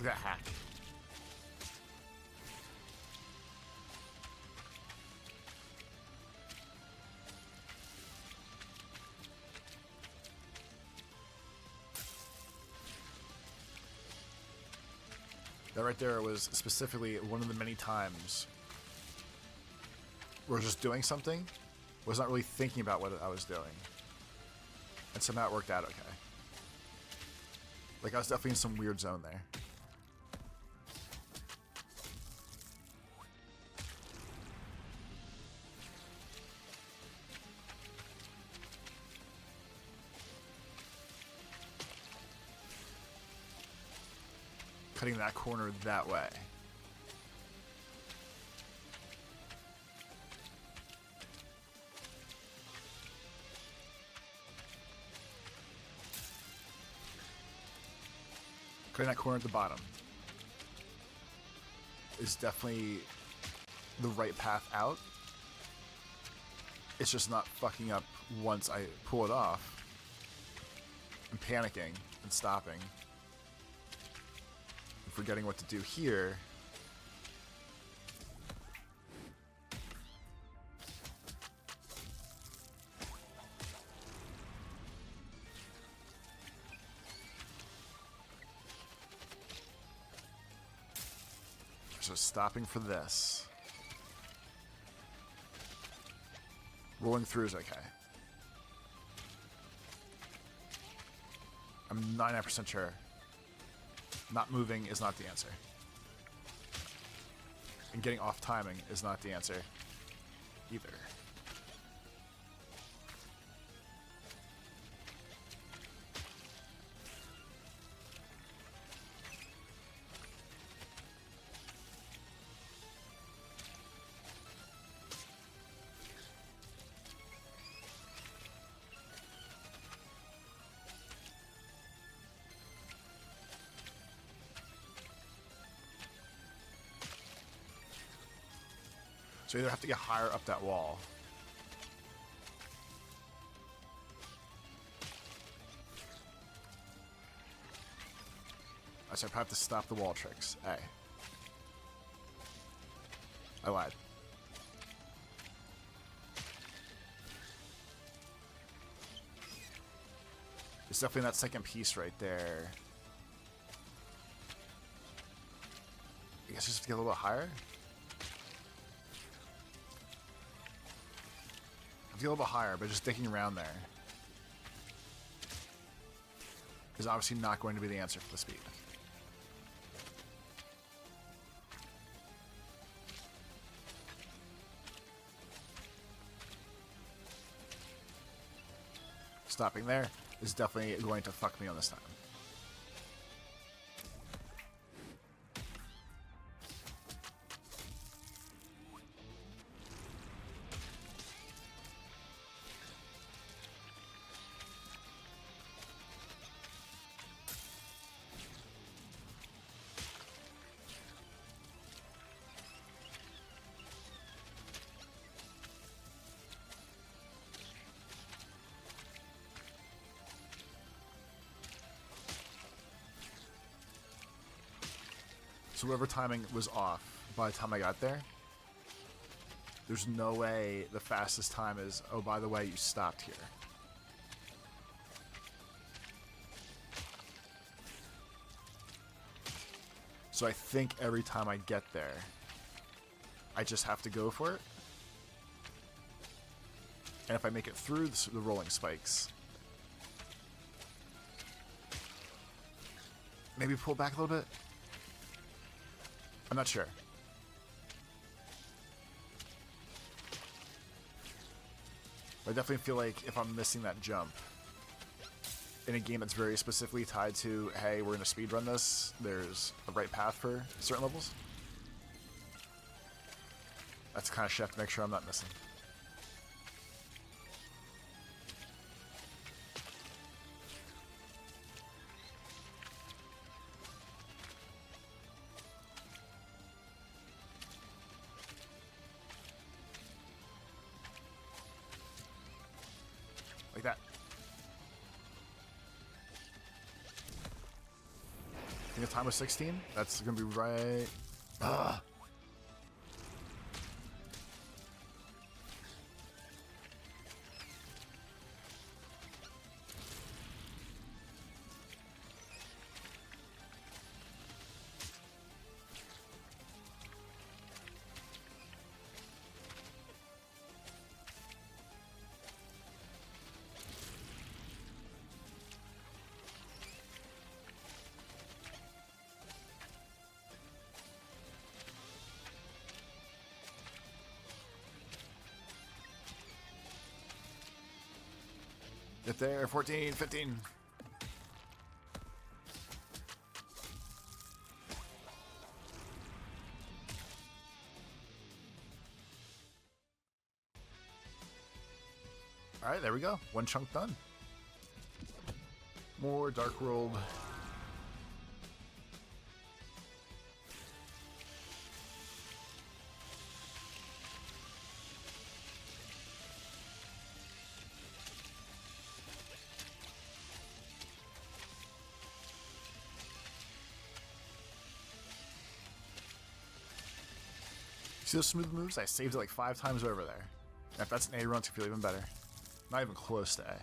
A: Look at that hack. That right there was specifically one of the many times where I was just doing something, was not really thinking about what I was doing. And somehow it worked out okay. Like I was definitely in some weird zone there. Cutting that corner that way. Cutting that corner at the bottom is definitely the right path out. It's just not fucking up once I pull it off and panicking and stopping. Forgetting what to do here. So stopping for this. Rolling through is okay. I'm 99% sure. Not moving is not the answer. And getting off timing is not the answer either. So you either have to get higher up that wall. So I probably have to stop the wall tricks. Hey. I lied. It's definitely that second piece right there. I guess just have to get a little bit higher. Get a little bit higher, but just sticking around there is obviously not going to be the answer for the speed. Stopping there is definitely going to fuck me on this time. So whatever timing was off by the time I got there, there's no way the fastest time is, oh, by the way, you stopped here. So I think every time I get there, I just have to go for it. And if I make it through the rolling spikes, maybe pull back a little bit? I'm not sure. I definitely feel like if I'm missing that jump in a game that's very specifically tied to, hey, we're going to speedrun this, there's a right path for certain levels. That's the kind of shit I have to make sure I'm not missing. Like that. I think the time was 16. That's gonna be right. Ugh. Get there, 14, 15. Alright, there we go. One chunk done. More Dark World. See those smooth moves? I saved it like 5 times over there. And if that's an A run, it's gonna feel even better. Not even close to A.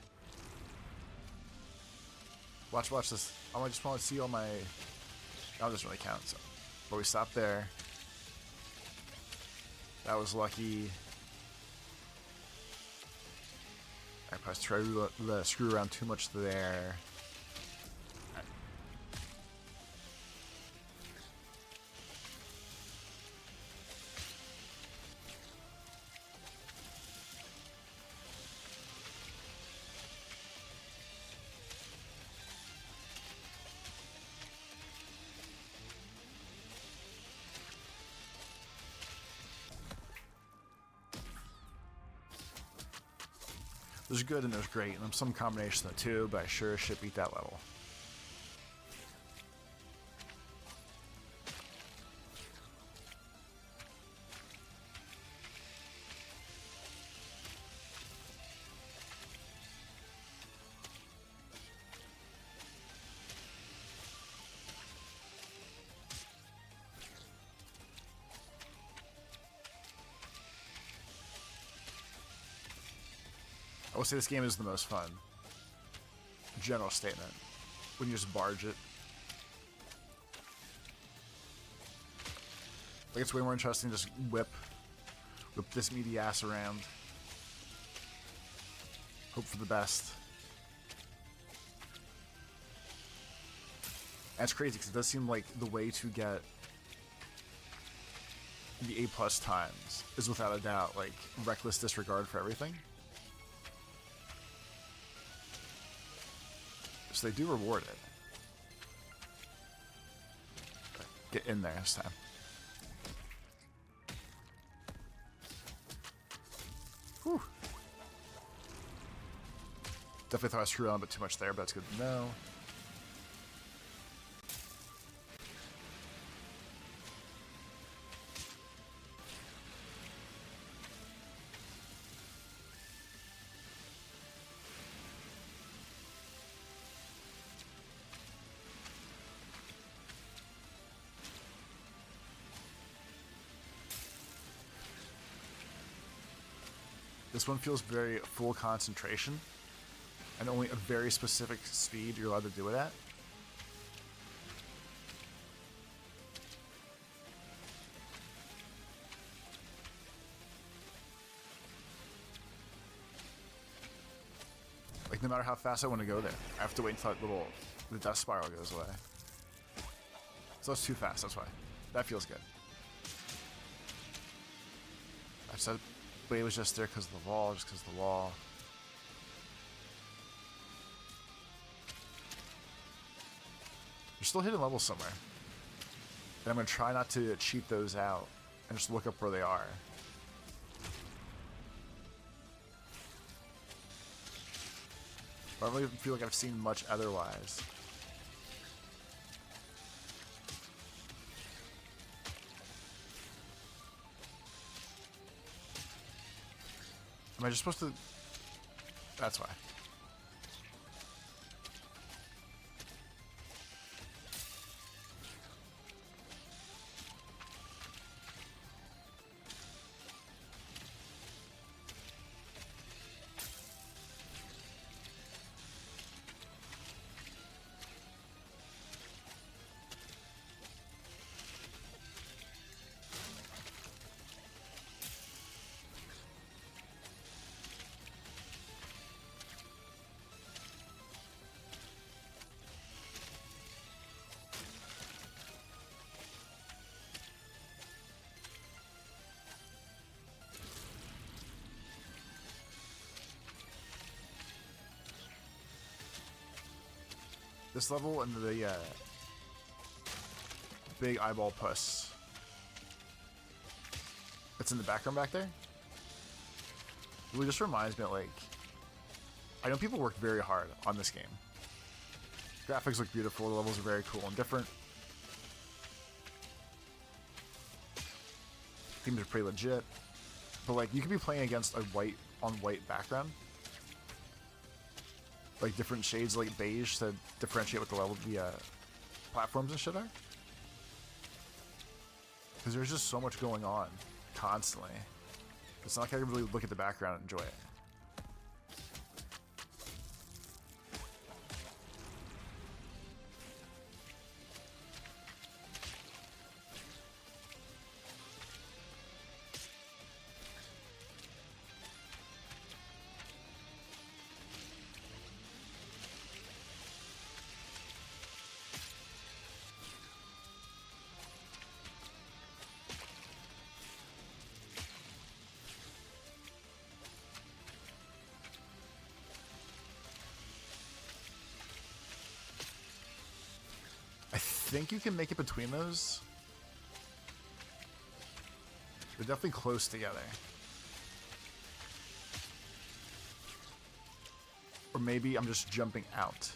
A: Watch this. I just want to see all my... That doesn't really count, so... But we stopped there. That was lucky. I probably tried to screw around too much there. There's good and there's great, and there's some combination of the two, but I sure as shit beat that level. I will say this game is the most fun. General statement. When you just barge it. Like, it's way more interesting to just whip this meaty ass around. Hope for the best. And it's crazy because it does seem like the way to get the A+ times is without a doubt like reckless disregard for everything. So they do reward it. Get in there this time. Whew. Definitely thought I screwed on a bit too much there, but that's good to know. This one feels very full concentration, and only a very specific speed you're allowed to do it at. Like, no matter how fast I want to go there, I have to wait until the dust spiral goes away. So that's too fast, that's why. That feels good. I said, but it was just there because of the wall, just because of the wall. There's still hidden levels somewhere. And I'm going to try not to cheat those out and just look up where they are. I don't really feel like I've seen much otherwise. Am I just supposed to... That's why. This level and the big eyeball puss that's in the background back there really just reminds me of, like, I know people worked very hard on this game. Graphics look beautiful, the levels are very cool and different. Themes are pretty legit. But, like, you could be playing against a white on white background. Like, different shades, like beige, to differentiate what the level, the platforms and shit are. Because there's just so much going on constantly. It's not like I can really look at the background and enjoy it. I think you can make it between those. They're definitely close together. Or maybe I'm just jumping out.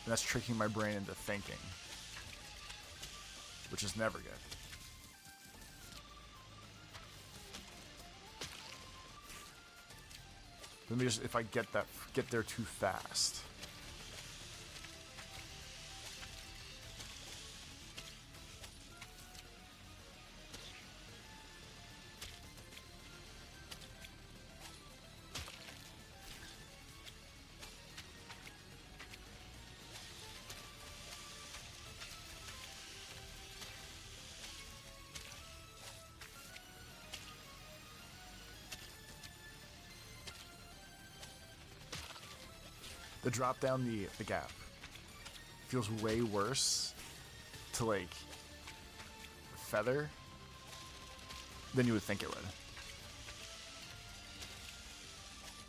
A: And that's tricking my brain into thinking. Which is never good. Let me just, if I get there too fast. The drop down the gap feels way worse to, like, feather than you would think it would.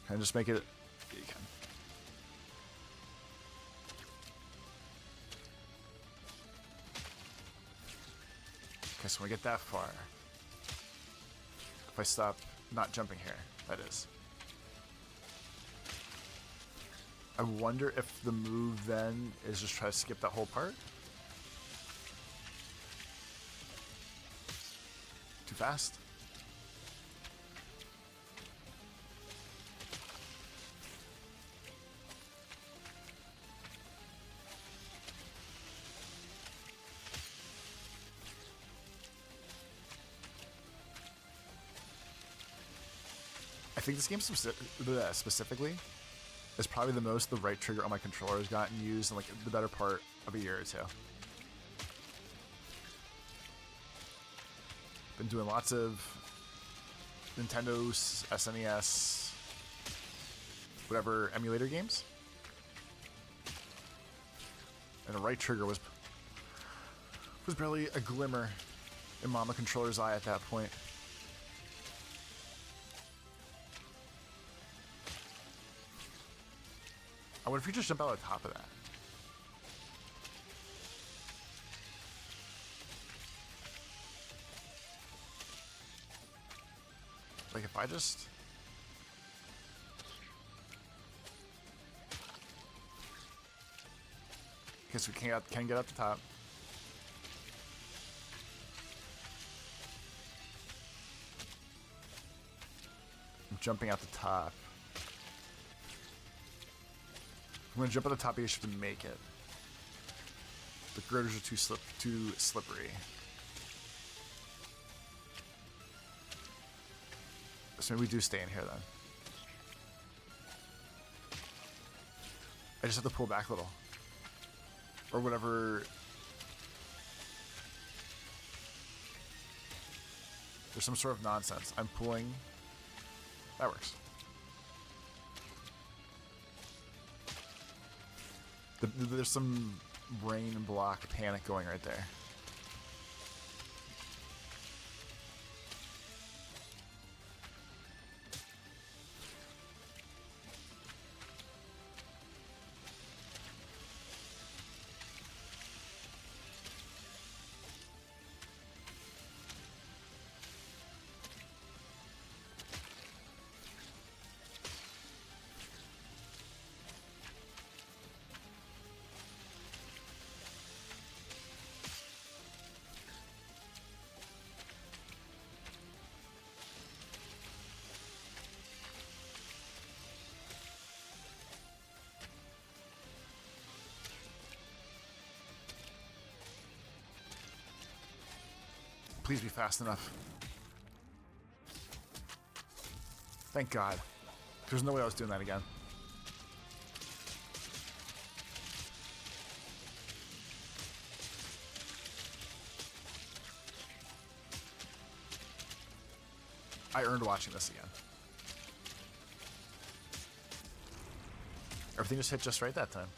A: Can I just make it? Yeah, you can. Okay, so when I get that far, if I stop not jumping here, that is. I wonder if the move then is just try to skip that whole part. Too fast? think this game specifically is probably the most the right trigger on my controller has gotten used in like the better part of a year or two. Been doing lots of Nintendo, SNES, whatever emulator games. And the right trigger was barely a glimmer in Mama Controller's eye at that point. I wonder if you just jump out on top of that. Like if I just... Okay, so we can get up the top. I'm jumping out the top. I'm gonna jump at the top because you have to make it. The girders are too slippery. So maybe we do stay in here then. I just have to pull back a little. Or whatever. There's some sort of nonsense. I'm pulling. That works. There's some brain block panic going right there. Please be fast enough. Thank God. There's no way I was doing that again. I earned watching this again. Everything just hit just right that time.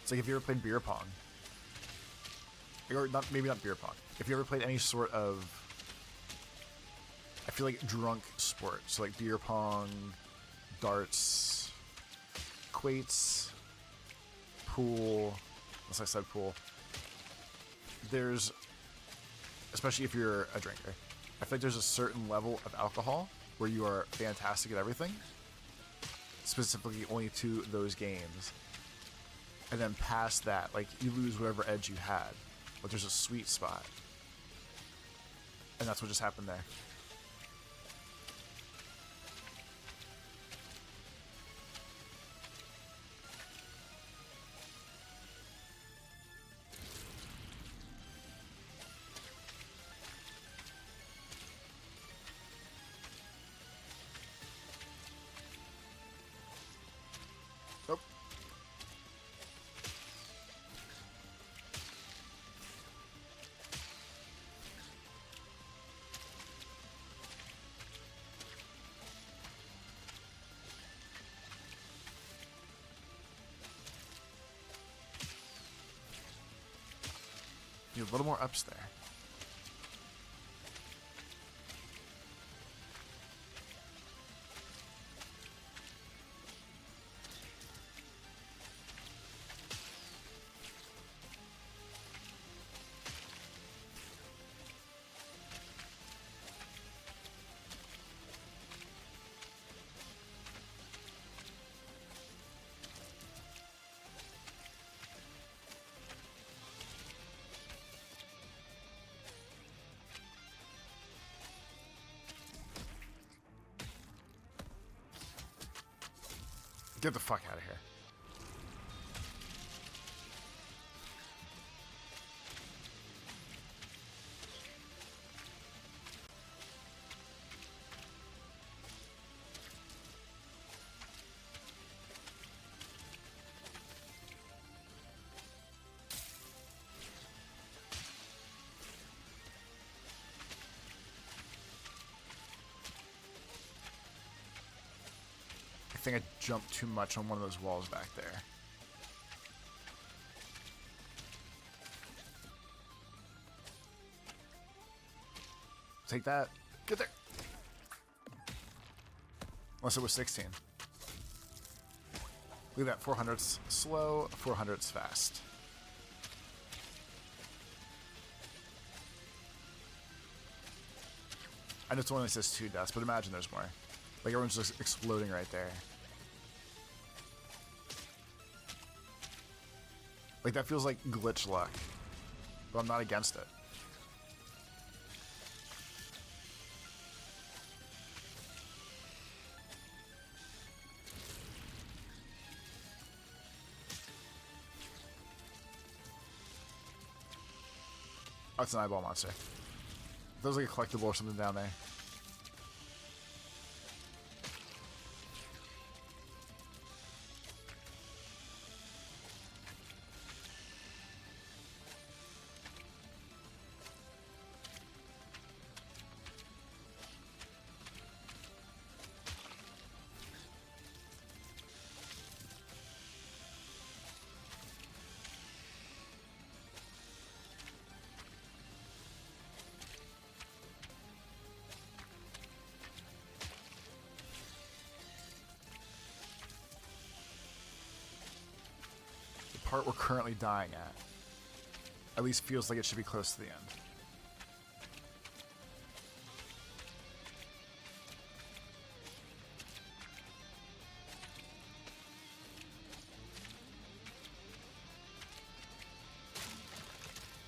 A: It's like if you ever played beer pong. Or not, maybe not beer pong. If you ever played any sort of, I feel like drunk sport, so like beer pong, darts, quates, pool, unless I said pool, there's, especially if you're a drinker, I feel like there's a certain level of alcohol where you are fantastic at everything, specifically only to those games, and then past that, like, you lose whatever edge you had. But there's a sweet spot. And that's what just happened there. Nope. You have a little more ups there. Get the fuck out of here. think I jumped too much on one of those walls back there. Take that. Get there. Unless it was 16. Look at that. 400's slow, 400's fast. I know it's only says 2 deaths, but imagine there's more. Like, everyone's just exploding right there. Like, that feels like glitch luck. But I'm not against it. Oh, it's an eyeball monster. There's like a collectible or something down there. Part we're currently dying at least feels like it should be close to the end.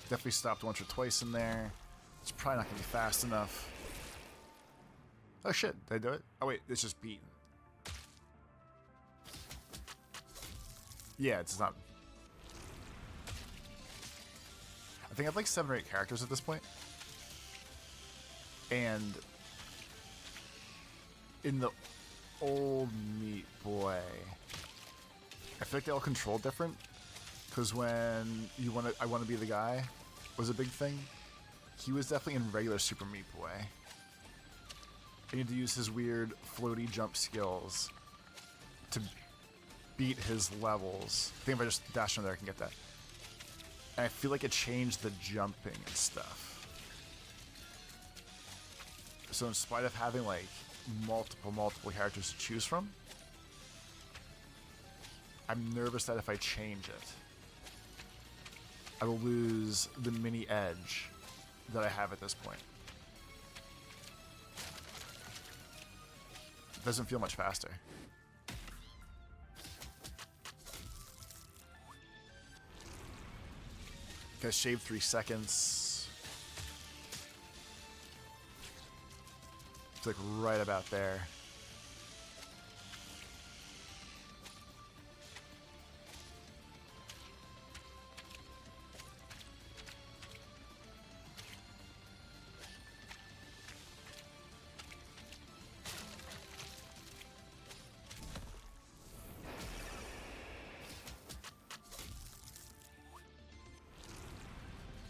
A: Definitely stopped once or twice in there. It's probably not gonna be fast enough. Oh shit, did I do it? Oh wait, it's just beaten. Yeah, it's not. I think I have like 7 or 8 characters at this point. And in the old Meat Boy, I feel like they all control different. Because when I want to be the guy was a big thing. He was definitely in regular Super Meat Boy. I need to use his weird floaty jump skills to beat his levels. I think if I just dash under there, I can get that. And I feel like it changed the jumping and stuff. So in spite of having like multiple characters to choose from, I'm nervous that if I change it, I will lose the mini edge that I have at this point. It doesn't feel much faster. Gotta shave 3 seconds. It's like right about there.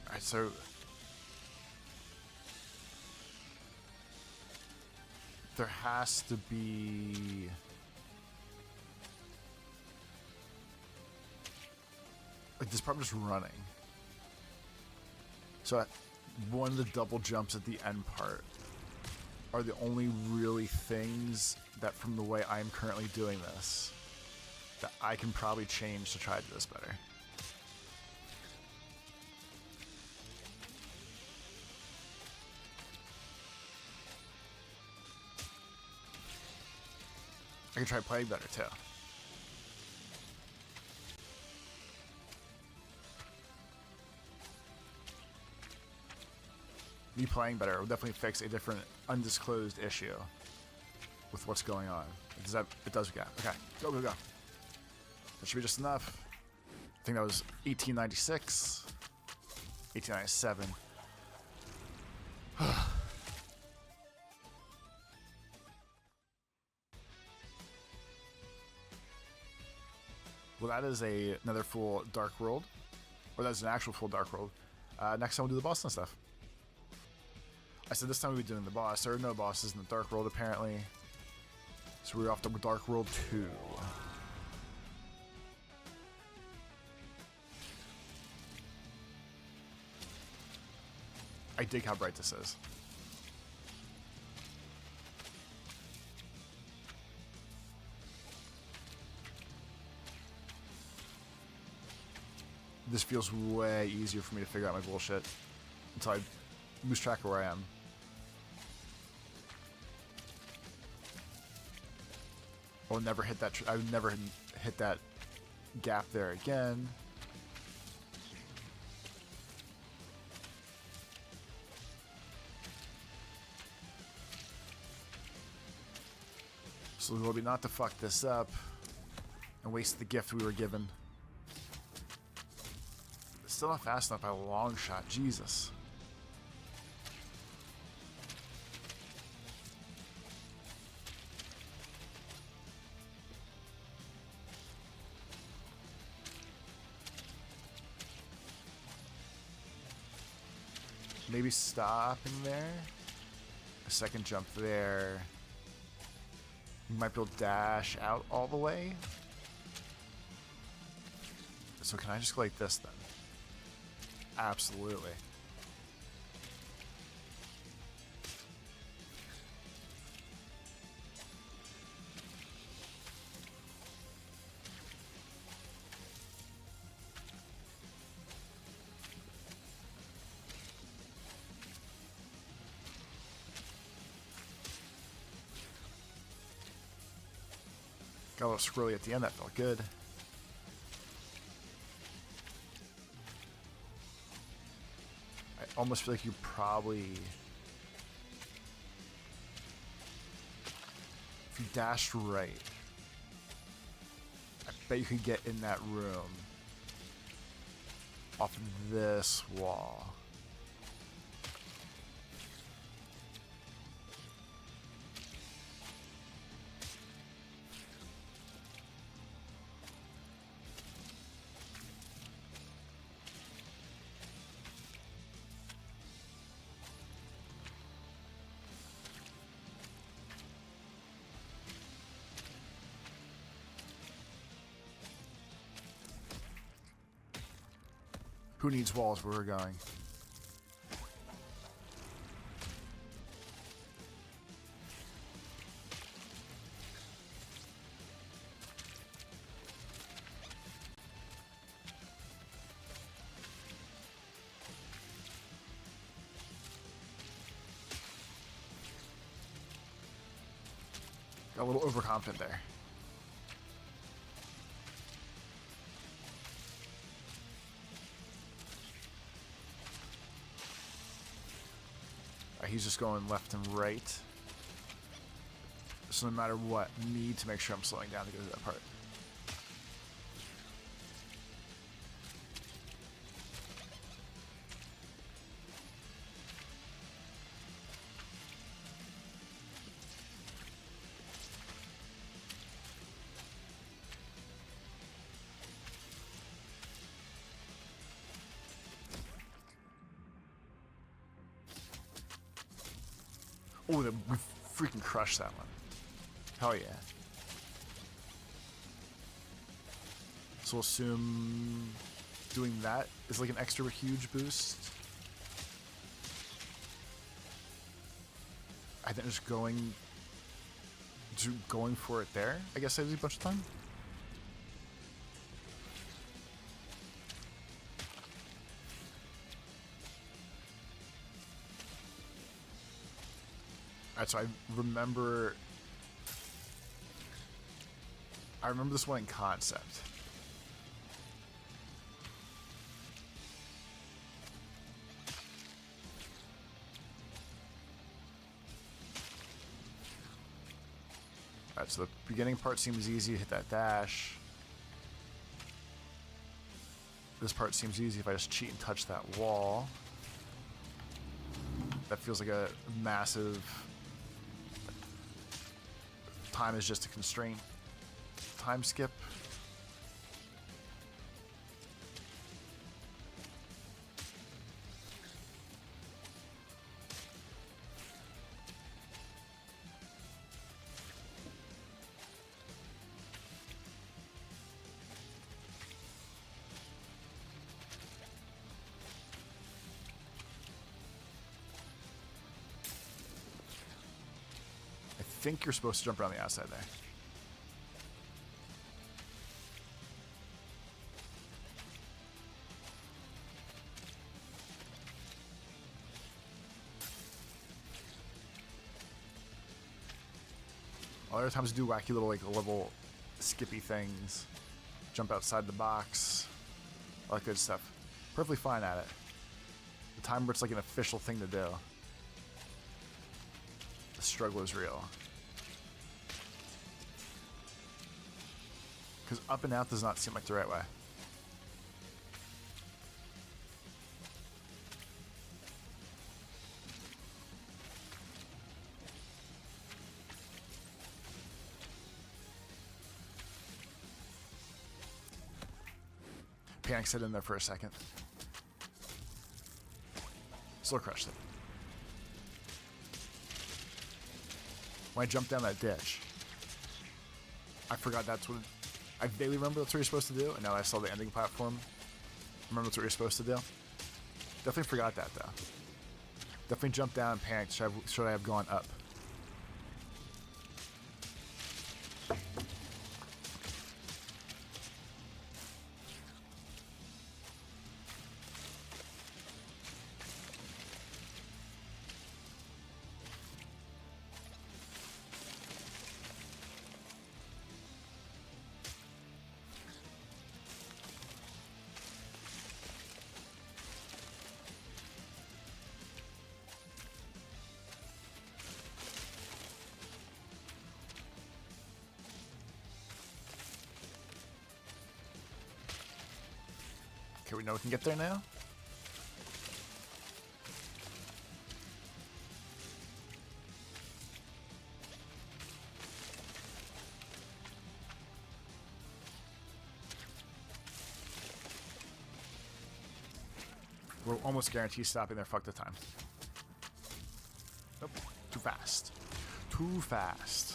A: Alright, so there has to be like this part just running. So one of the double jumps at the end part are the only really things that, from the way I'm currently doing this, that I can probably change to try to do this better. I can try playing better too. Me playing better will definitely fix a different undisclosed issue with what's going on. Does that? It does. Yeah. Okay. Go. That should be just enough. I think that was 1896, 1897. Well, that is another full Dark World. Or that's an actual full Dark World. Next time we'll do the boss and stuff. I said this time we'll be doing the boss. There are no bosses in the Dark World, apparently. So we're off to Dark World 2. I dig how bright this is. This feels way easier for me to figure out my bullshit until I lose track of where I am. I'll never hit that. I would never hit that gap there again. So the goal would be not to fuck this up and waste the gift we were given. It's still not fast enough by a long shot. Jesus. Maybe stopping there. A second jump there. You might be able to dash out all the way. So can I just go like this then? Absolutely. Got a little squirrely at the end, that felt good. I almost feel like you probably... If you dashed right, I bet you could get in that room off this wall. Who needs walls where we're going? Got a little overconfident there. He's just going left and right. So no matter what, need to make sure I'm slowing down to get to that part. Oh, we freaking crushed that one. Hell yeah. So we'll assume doing that is like an extra huge boost. I think just going for it there, I guess saves you a bunch of time. Alright, so I remember this one in concept. Alright, so the beginning part seems easy to hit that dash. This part seems easy if I just cheat and touch that wall. That feels like a massive... Time is just a constraint. Time skip. think you're supposed to jump around the outside there. Other times do wacky little like level skippy things, jump outside the box, all that good stuff. Perfectly fine at it. The time where it's like an official thing to do. The struggle is real. Because up and out does not seem like the right way. Panic set in there for a second. Still crushed it. When I jumped down that ditch, I forgot that's what... I vaguely remember that's what you're supposed to do, and now that I saw the ending platform, remember that's what you're supposed to do. Definitely forgot that, though. Definitely jumped down and panicked. Should I have gone up? Okay, we know we can get there now. We're almost guaranteed stopping there. Fuck the time. Nope. Too fast. Too fast.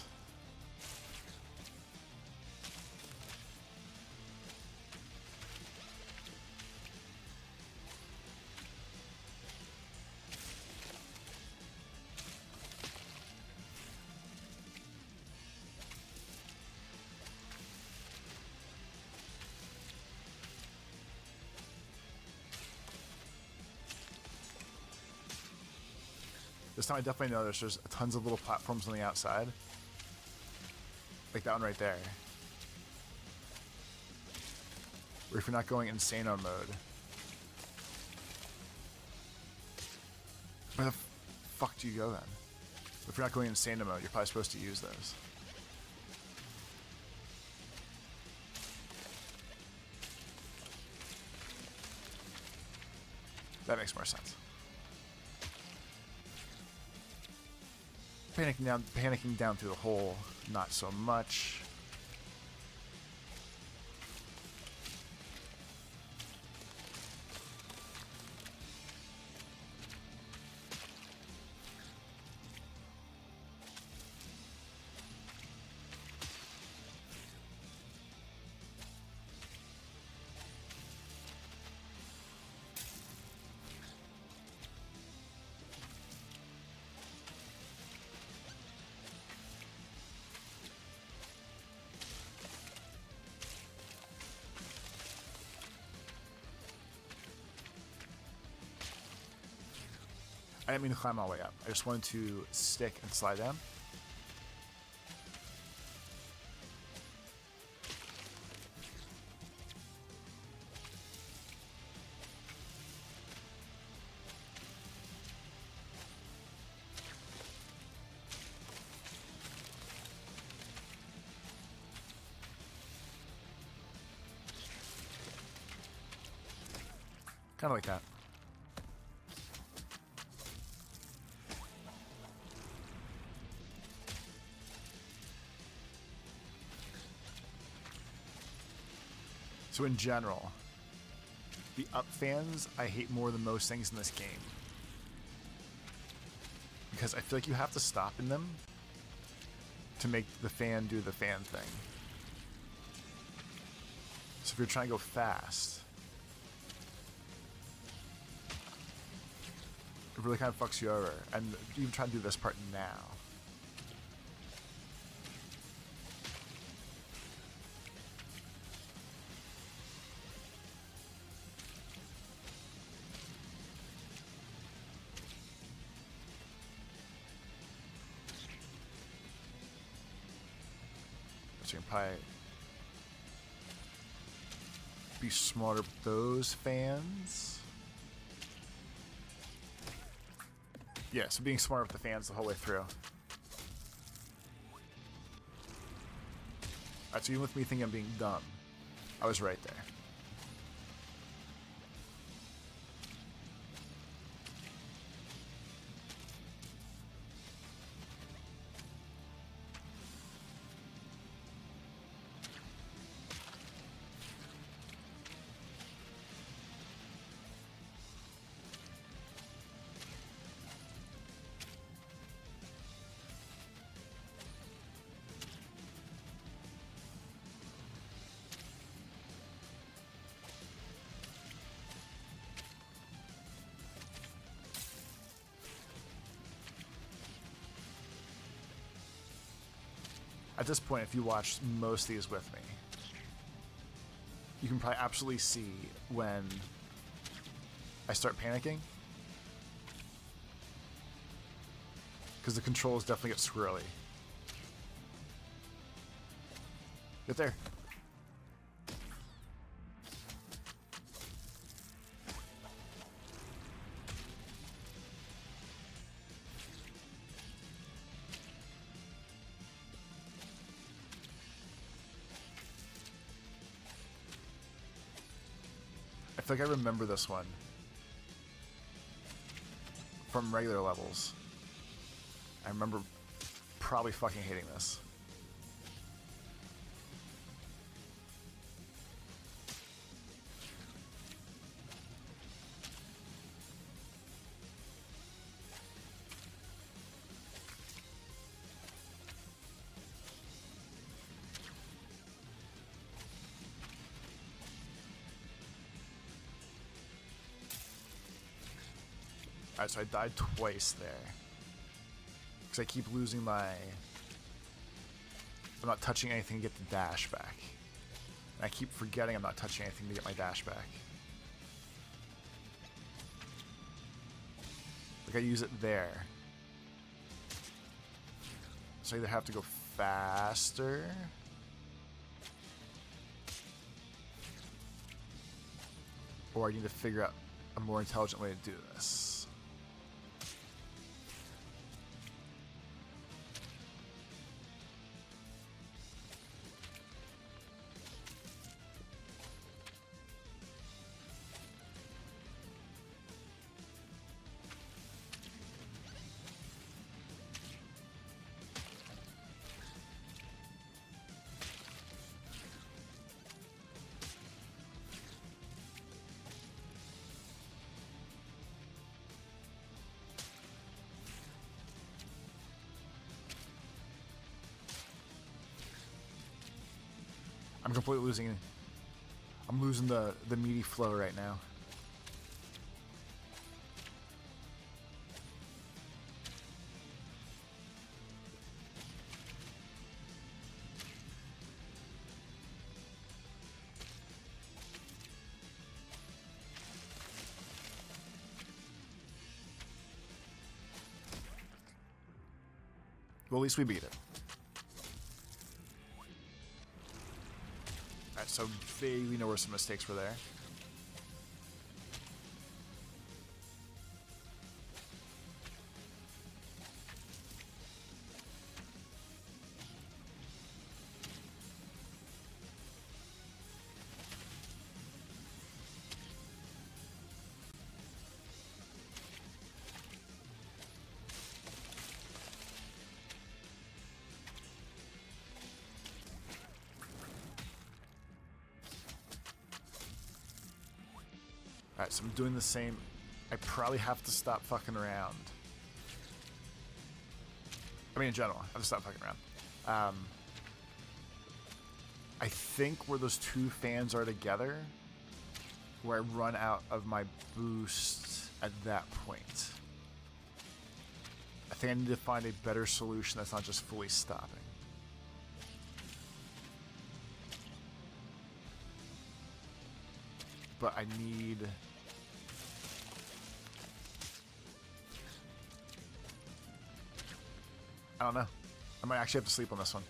A: This time I definitely know there's tons of little platforms on the outside. Like that one right there. Or if you're not going insano mode. Where the fuck do you go then? If you're not going insano mode, you're probably supposed to use those. That makes more sense. Panicking down through the hole, not so much. I didn't mean to climb all the way up. I just wanted to stick and slide down. Kind of like that. So in general, the up fans I hate more than most things in this game. Because I feel like you have to stop in them to make the fan do the fan thing. So if you're trying to go fast, it really kind of fucks you over. And you even try to do this part now. So you can probably be smarter with those fans. Yeah, so being smart with the fans the whole way through. Alright, so even with me thinking I'm being dumb, I was right there. At this point, if you watch most of these with me, you can probably absolutely see when I start panicking. Because the controls definitely get squirrely. Get there. I feel like I remember this one from regular levels. I remember probably fucking hating this. Alright, so I died twice there. Because I keep losing my... I'm not touching anything to get the dash back. And I keep forgetting I'm not touching anything to get my dash back. Like I use it there. So I either have to go faster... or I need to figure out a more intelligent way to do this. I'm completely losing... I'm losing the meaty flow right now. Well, at least we beat it. Alright, so vaguely know where some mistakes were there. Alright, so I'm doing the same. I probably have to stop fucking around. I mean, in general, I have to stop fucking around. I think where those two fans are together, where I run out of my boost at that point. I think I need to find a better solution that's not just fully stopping. But I need... I don't know. I might actually have to sleep on this one.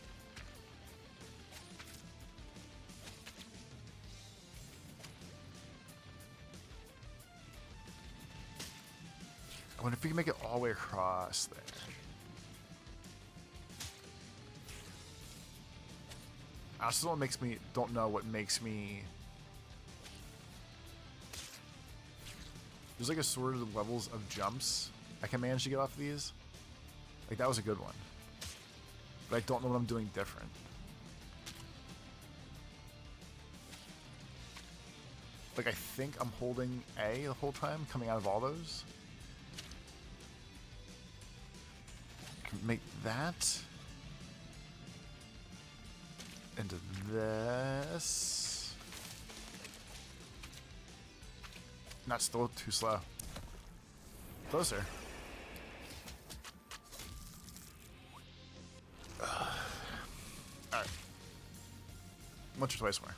B: I wonder if we can make it all the way across there. I also don't know what makes me. There's like a sort of levels of jumps I can manage to get off these. Like that was a good one. But I don't know what I'm doing different. Like I think I'm holding A the whole time coming out of all those. Make that into this. Not still too slow. Closer. Alright. Once or twice more.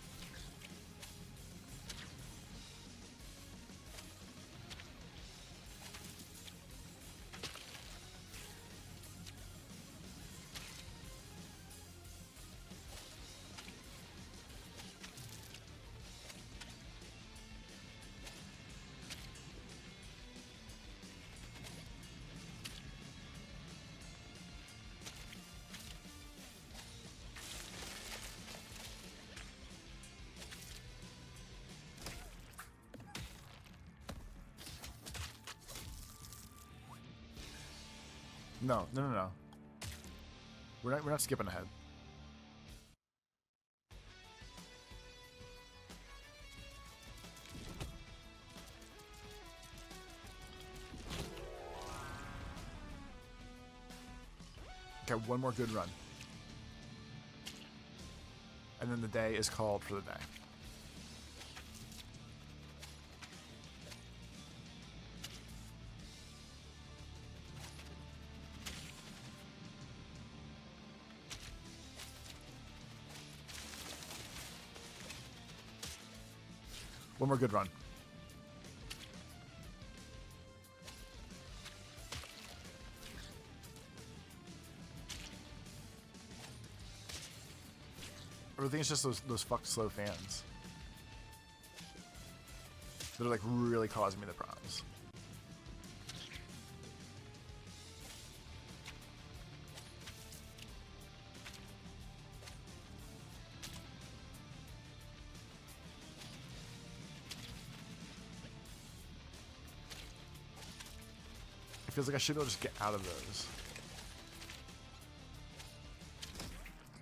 B: No. We're not skipping ahead. Okay, one more good run. And then the day is called for the day. One more good run. Everything is just those fucked slow fans. They're like really causing me the problems. It feels like I should be able to just get out of those.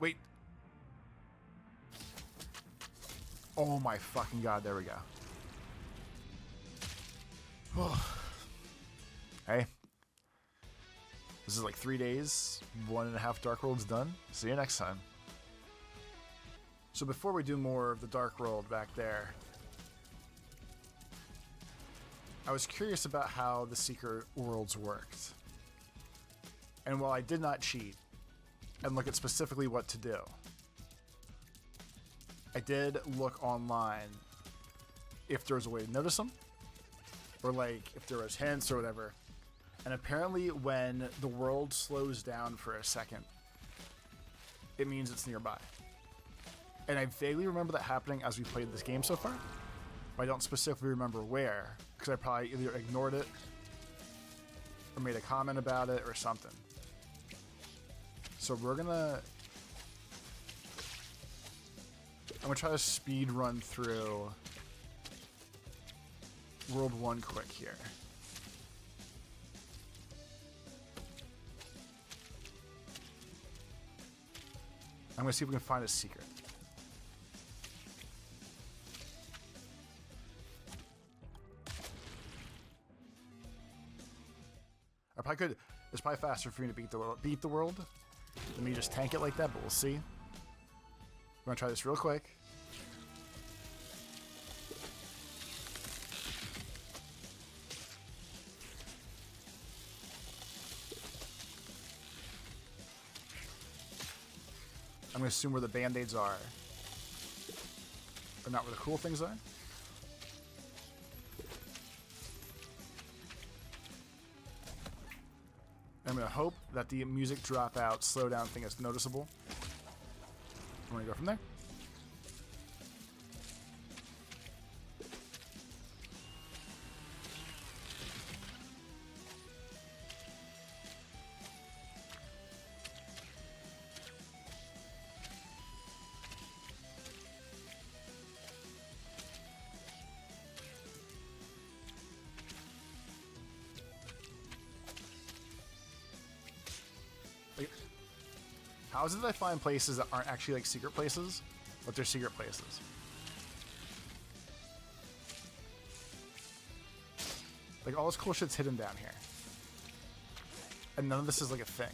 B: Wait. Oh my fucking god, there we go. Hey. This is like 3 days, 1.5 Dark Worlds done. See you next time. So before we do more of the Dark World back there, I was curious about how the secret worlds worked. And while I did not cheat and look at specifically what to do, I did look online if there was a way to notice them, or like if there was hints or whatever. And apparently when the world slows down for a second, it means it's nearby. And I vaguely remember that happening as we played this game so far, but I don't specifically remember where, because I probably either ignored it or made a comment about it or something. So I'm gonna try to speed run through World 1 quick here. I'm gonna see if we can find a secret. I probably could. It's probably faster for me to beat the world than me just tank it like that, but we'll see. I'm gonna try this real quick. I'm gonna assume where the band-aids are, or not where the cool things are. I'm gonna hope that the music dropout slowdown thing is noticeable. I'm gonna go from there.
A: How is it that I find places that aren't actually like secret places, but they're secret places? Like all this cool shit's hidden down here. And none of this is like a thing.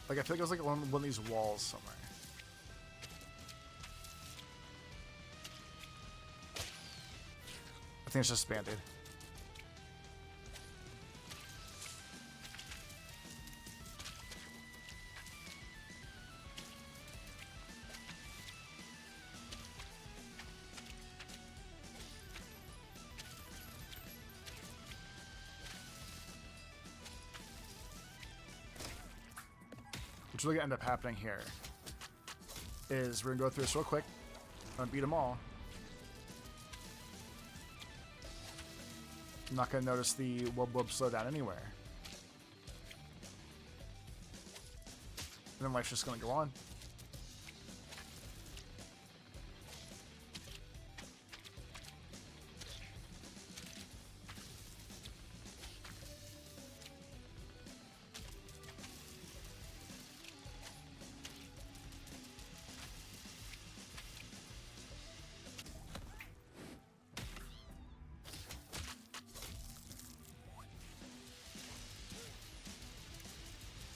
A: Like, I feel like it was like one of these walls somewhere. I think it's just Band-Aid. What's really gonna end up happening here is we're gonna go through this real quick. I'm gonna beat them all. I'm not gonna notice the wub wub slow down anywhere. And then life's just gonna go on.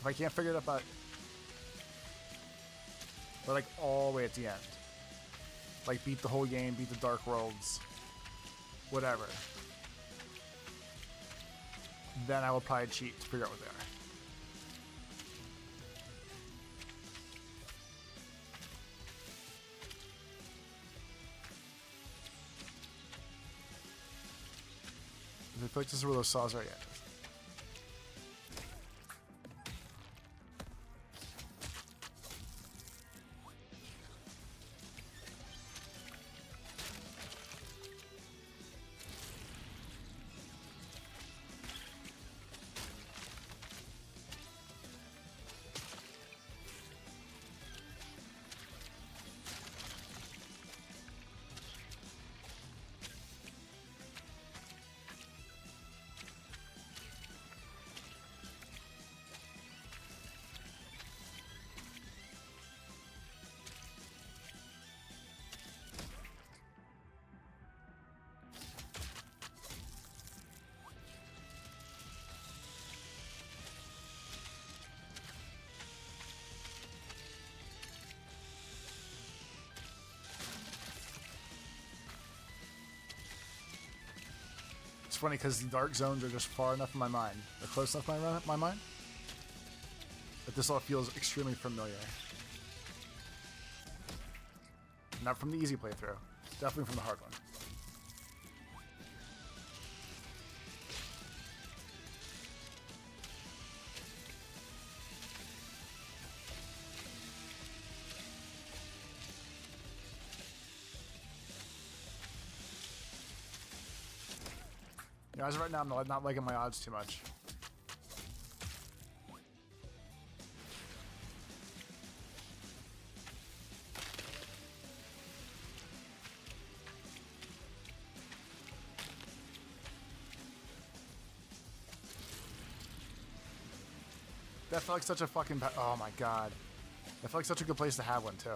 A: If I can't figure it out, but like all the way at the end, like beat the whole game, beat the Dark Worlds, whatever, then I will probably cheat to figure out what they are. I feel like this is where those saws are at. It's funny because the dark zones are just far enough in my mind, or close enough in my mind, that this all feels extremely familiar. Not from the easy playthrough, definitely from the hard one. You know, as of right now, I'm not liking my odds too much. That felt like such a fucking... Oh my god. That felt like such a good place to have one, too.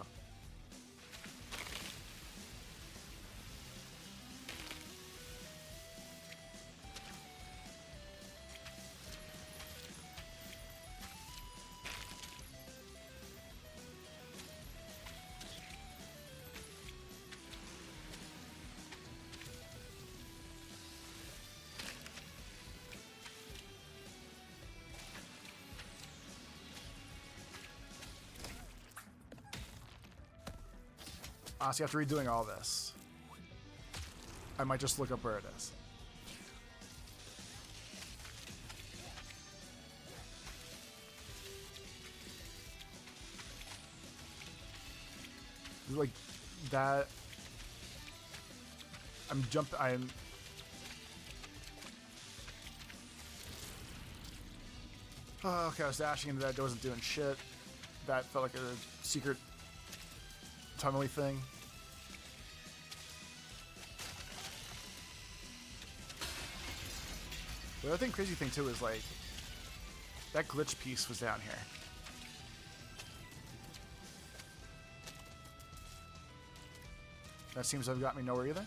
A: Honestly, after redoing all this, I might just look up where it is. Like that. I'm. Oh, okay, I was dashing into that. It wasn't doing shit. That felt like a secret tunnely thing. The other crazy thing too is like that glitch piece was down here. That seems to have got me nowhere either.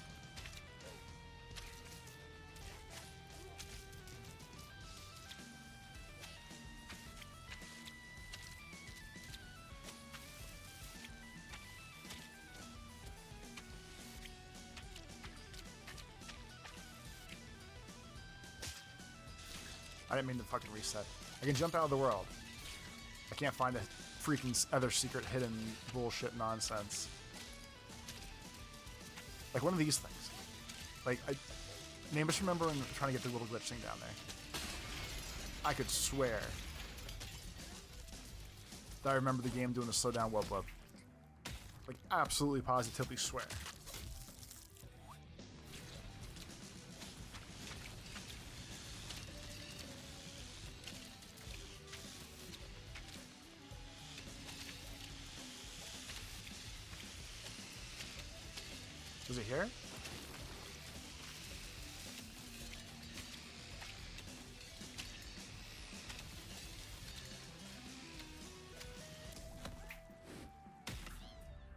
A: I didn't mean to fucking reset. I can jump out of the world. I can't find a freaking other secret hidden bullshit nonsense. Like one of these things. Like, I just remember when trying to get the little glitch thing down there. I could swear that I remember the game doing the slow down wub wub. Like, absolutely positively swear. Was it here?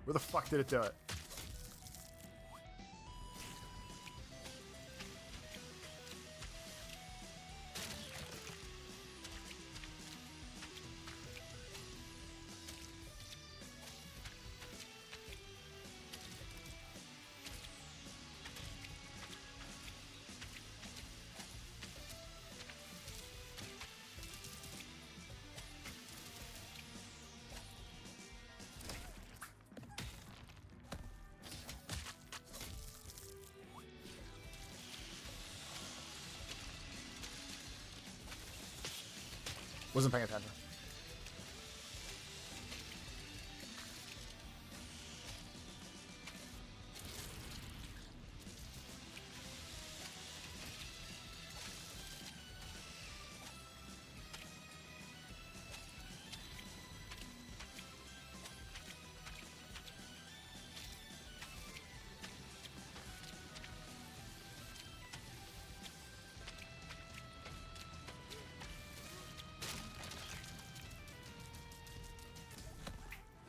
A: Where the fuck did it do it? Wasn't paying attention.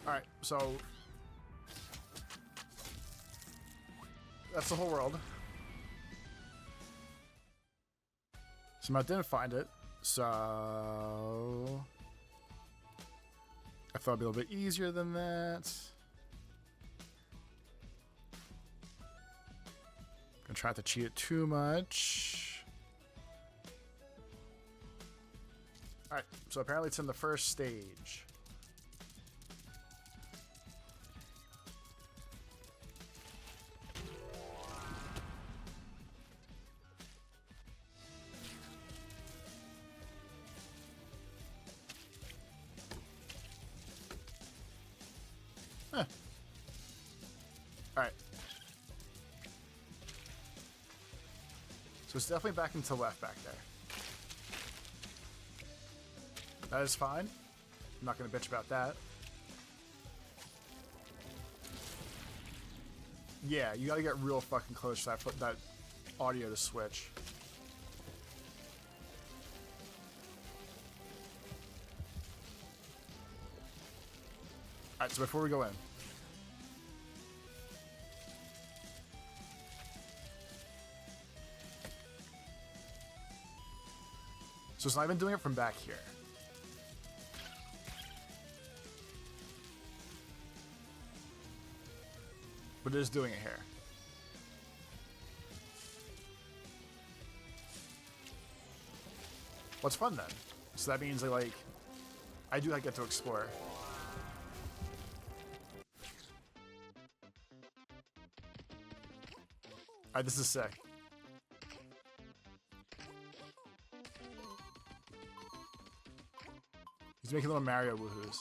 A: Alright, so that's the whole world. Somehow didn't find it, so I thought it'd be a little bit easier than that. Gonna try not to cheat it too much. Alright, so apparently it's in the first stage. Huh. Alright. So it's definitely back into left back there. That is fine. I'm not going to bitch about that. Yeah, you got to get real fucking close for that audio to switch. Alright, so before we go in. So it's not even doing it from back here. But it is doing it here. What's fun then? So that means like I do get to explore. Alright, this is sick. He's making little Mario woohoos.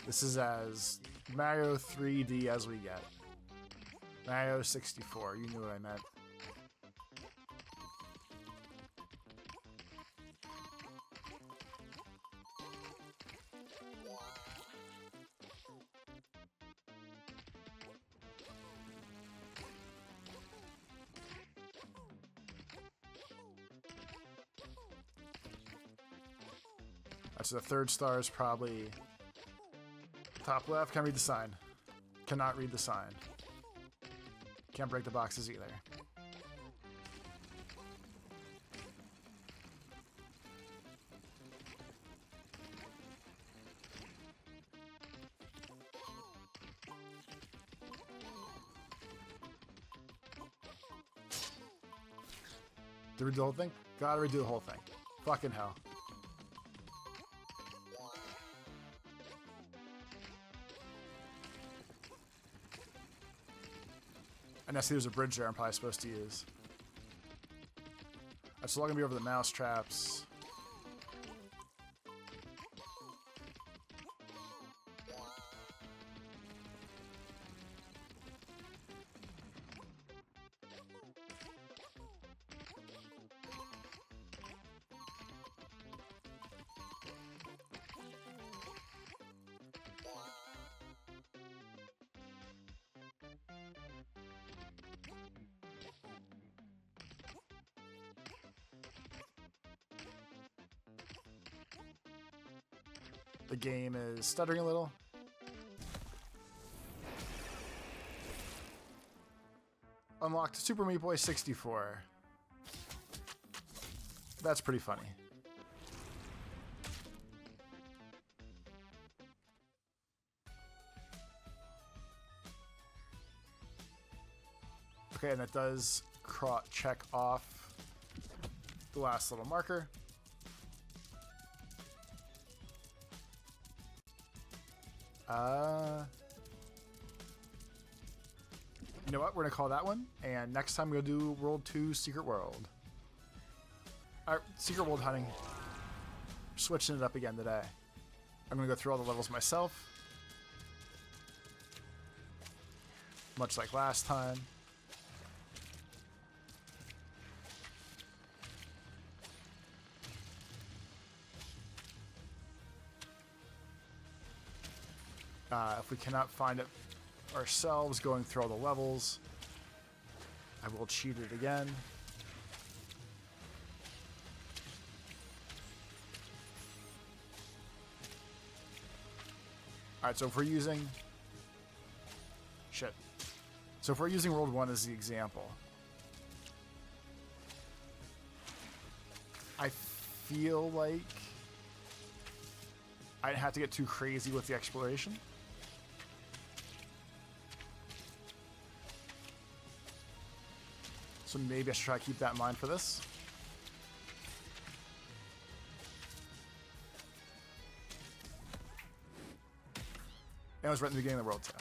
A: This is as Mario 3D as we get. Mario 64, you knew what I meant. So the third star is probably top left. Can't read the sign. Cannot read the sign. Can't break the boxes either. To redo the whole thing? Gotta redo the whole thing. Fucking hell. And I see there's a bridge there I'm probably supposed to use. That's still gonna be over the mouse traps. The game is stuttering a little. Unlocked Super Meat Boy 64. That's pretty funny. Okay, and that does check off the last little marker. You know what? We're gonna call that one, and next time we'll do World 2 Secret World. Alright, Secret World hunting. Switching it up again today. I'm gonna go through all the levels myself. Much like last time. If we cannot find it ourselves going through all the levels, I will cheat it again. Alright, so if we're using... Shit. So if we're using World 1 as the example, I feel like I didn't have to get too crazy with the exploration. So maybe I should try to keep that in mind for this. And it was right in the beginning of the world, too.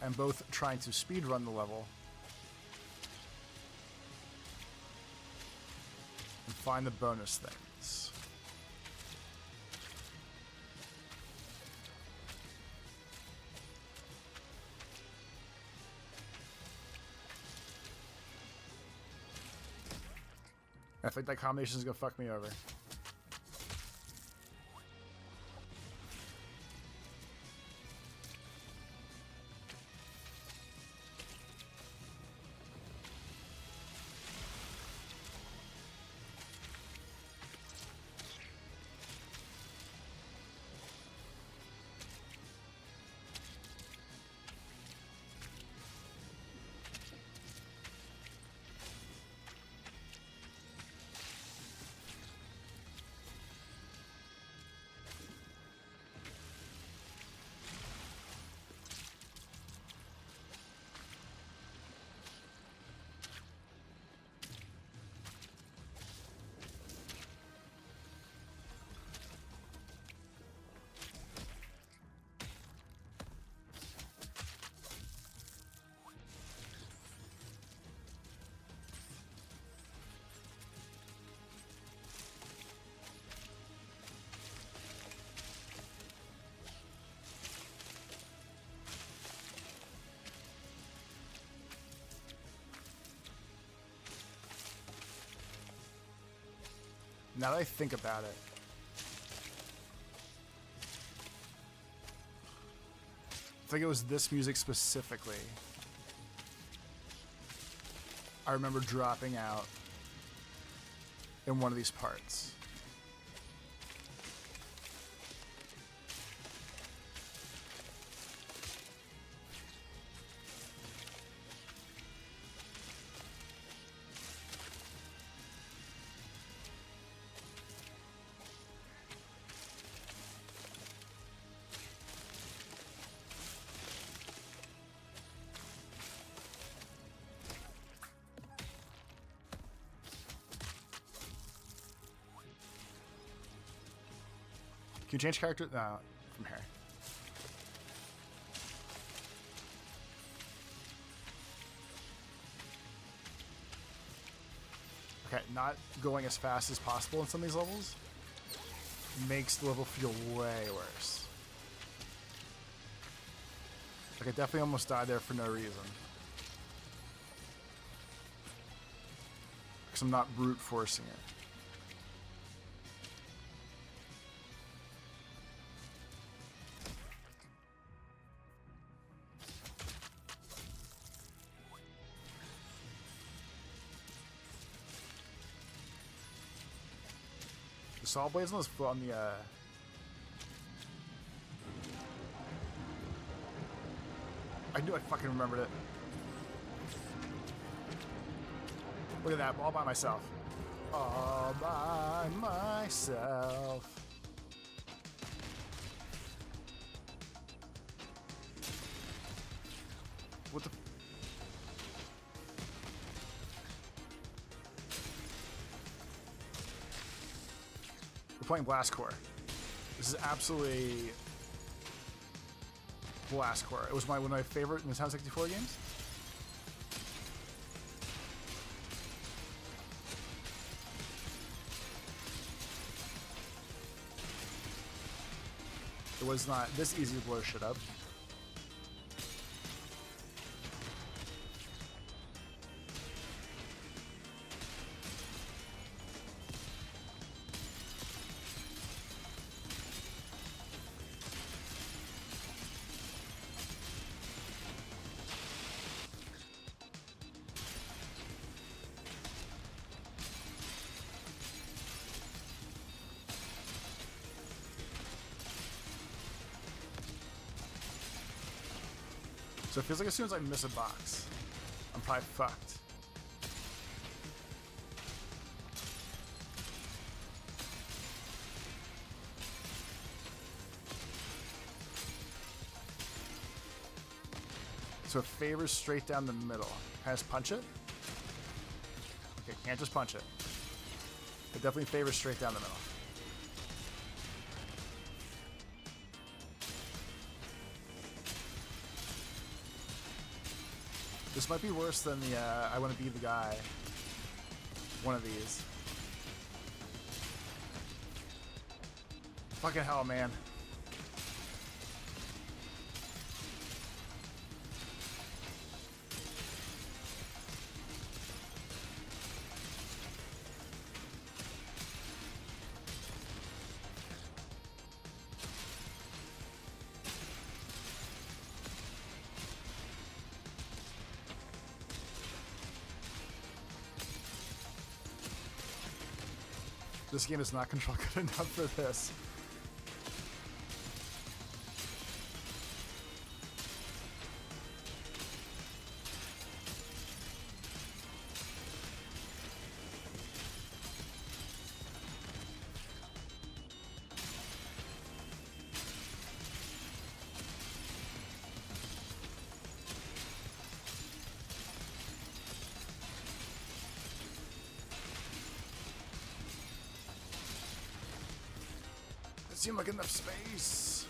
A: And both trying to speedrun the level and find the bonus things. I think that combination is gonna fuck me over. Now that I think about it, I think it was this music specifically. I remember dropping out in one of these parts. Can you change character? No, from here. Okay, not going as fast as possible in some of these levels makes the level feel way worse. Like I definitely almost died there for no reason. Because I'm not brute forcing it. The saw blades on this foot on the I knew I fucking remembered it. Look at that, all by myself. All by myself. What the? We're playing Blast Core. This is absolutely Blast Core. It was one of my favorite Nintendo 64 games. It was not this easy to blow shit up. So it feels like as soon as I miss a box, I'm probably fucked. So it favors straight down the middle. Can I just punch it? Okay, can't just punch it. It definitely favors straight down the middle. This might be worse than the I want to be the guy. One of these. Fucking hell, man. This game is not control good enough for this. Seem like enough space.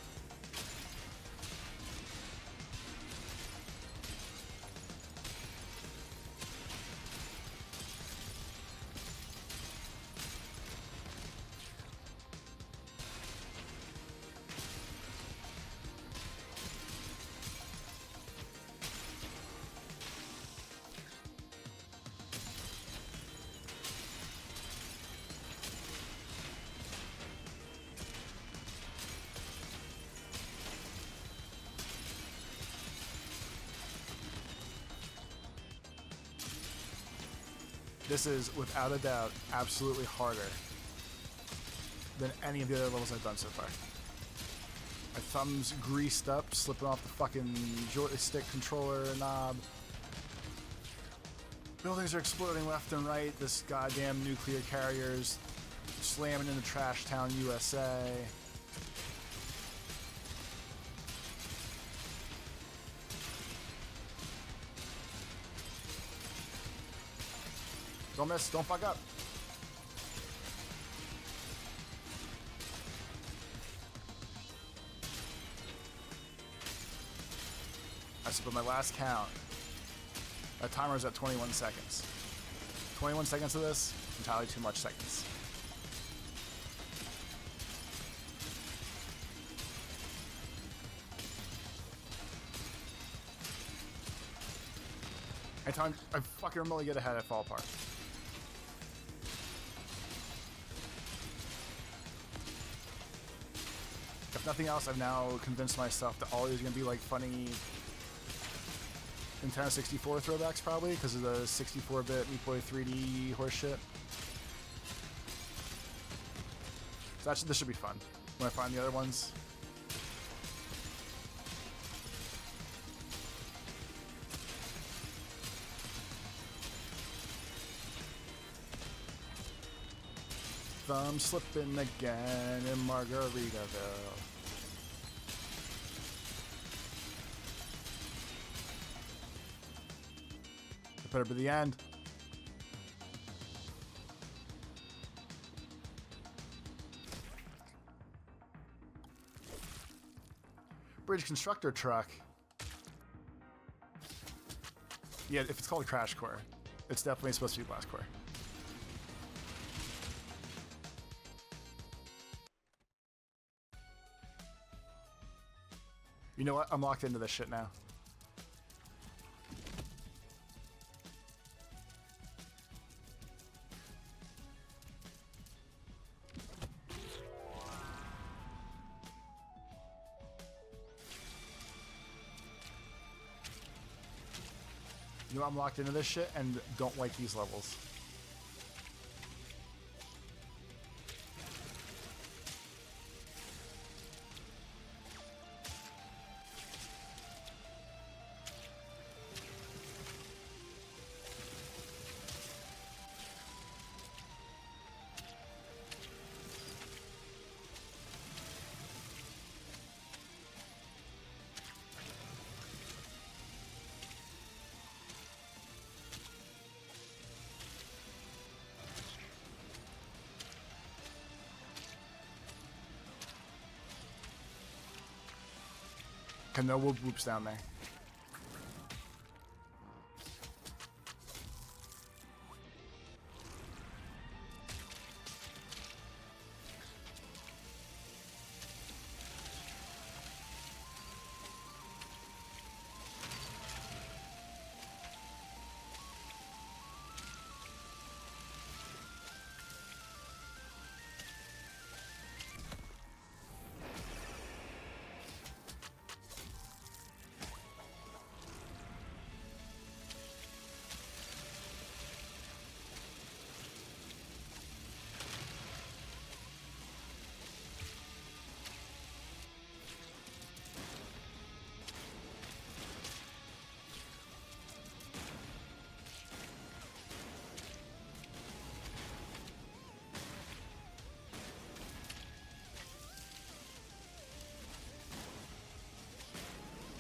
A: This is, without a doubt, absolutely harder than any of the other levels I've done so far. My thumb's greased up, slipping off the fucking joystick controller knob. Buildings are exploding left and right. This goddamn nuclear carrier's slamming into Trash Town, USA. Don't miss, don't fuck up. I said, but my last count, that timer's at 21 seconds. 21 seconds of this, entirely too much seconds. Anytime I fucking remotely get ahead, I fall apart. If nothing else, I've now convinced myself that all these are going to be like funny Nintendo 64 throwbacks, probably, because of the 64-bit Meat Boy 3D horseshit. So actually, this should be fun when I find the other ones. Thumb slipping again in Margaritaville. Put it to the end. Bridge constructor truck. Yeah, if it's called Crash Core, it's definitely supposed to be Blast Core. You know what? I'm locked into this shit now. You know I'm locked into this shit and don't like these levels. No whoop whoops down there.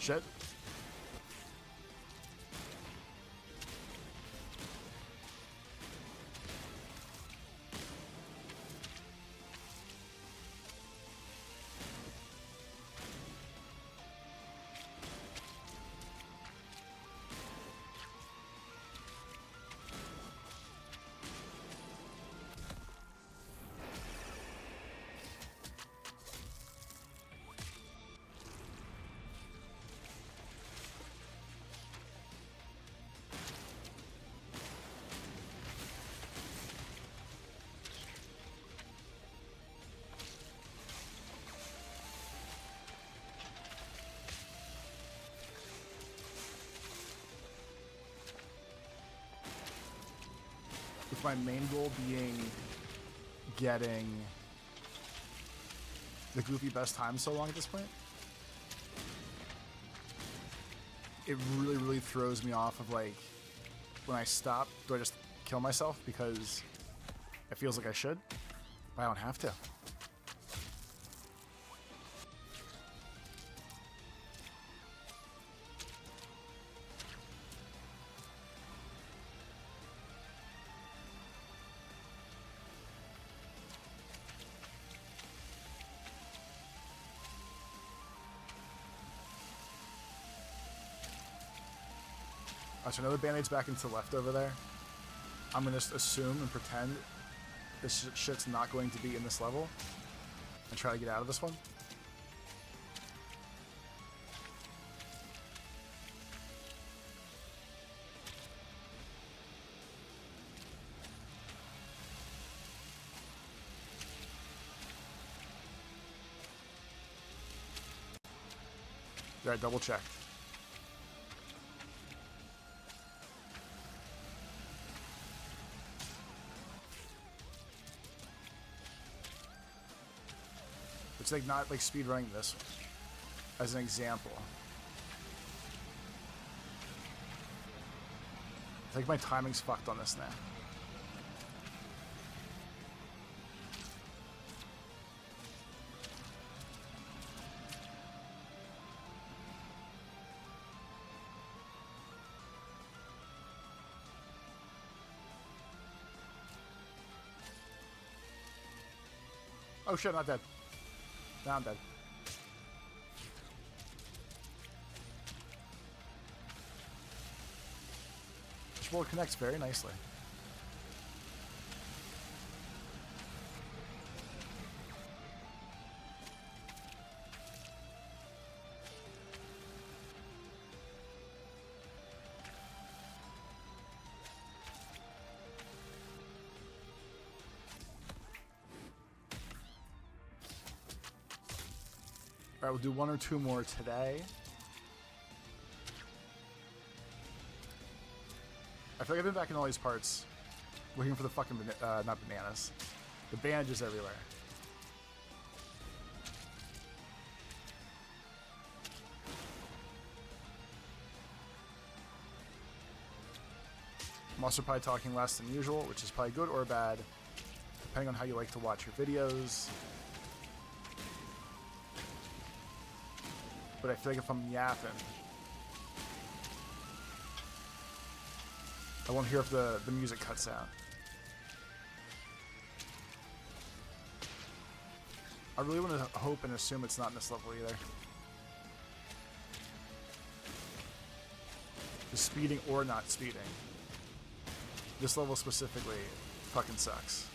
A: Shit. with my main goal being getting the goofy best time so long at this point, it really, really throws me off of, like, when I stop, do I just kill myself because it feels like I should? But I don't have to. Alright, so another band-aid's back into the left over there. I'm gonna just assume and pretend this shit's not going to be in this level and try to get out of this one. Alright, double check. It's like not like speedrunning this as an example. I think my timing's fucked on this now. Oh shit, not dead. Now I'm dead. This roll connects very nicely. Alright, we'll do one or two more today. I feel like I've been back in all these parts looking for the fucking, not bananas, the bandages everywhere. I'm also probably talking less than usual, which is probably good or bad, depending on how you like to watch your videos. But I feel like if I'm yapping, I won't hear if the music cuts out. I really want to hope and assume it's not in this level either. The speeding or not speeding. This level specifically fucking sucks.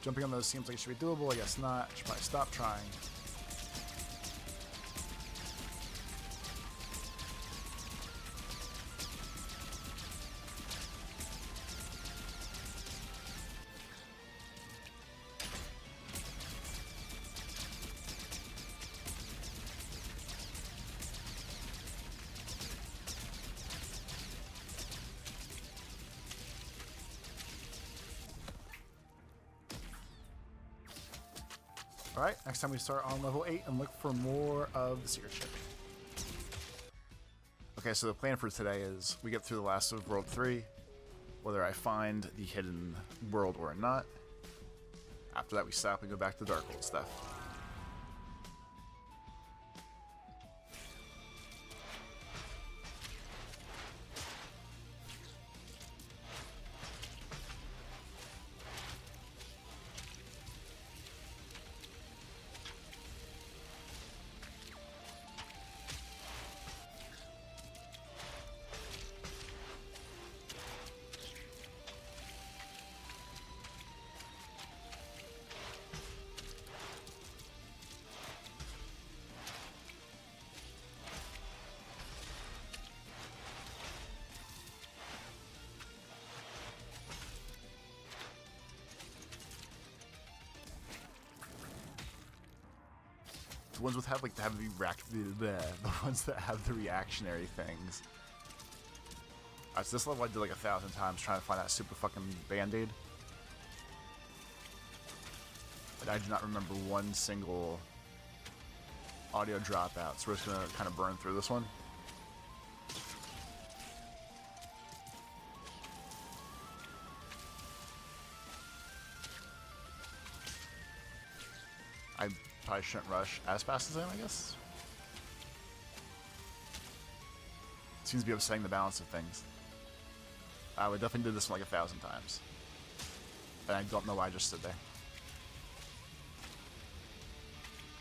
A: Jumping on those seems like it should be doable. I guess not. I should probably stop trying. Alright, next time we start on level 8 and look for more of the secret ship. Okay, so the plan for today is we get through the last of World 3, whether I find the hidden world or not. After that we stop and go back to Dark World stuff. ones with have like the ones that have the reactionary things. Alright, so this level I did like 1,000 times trying to find that super fucking band-aid. But I do not remember one single audio dropout, so we're just gonna kind of burn through this one. I probably shouldn't rush as fast as I am, I guess. Seems to be upsetting the balance of things. We definitely did this one like 1,000 times. And I don't know why I just stood there.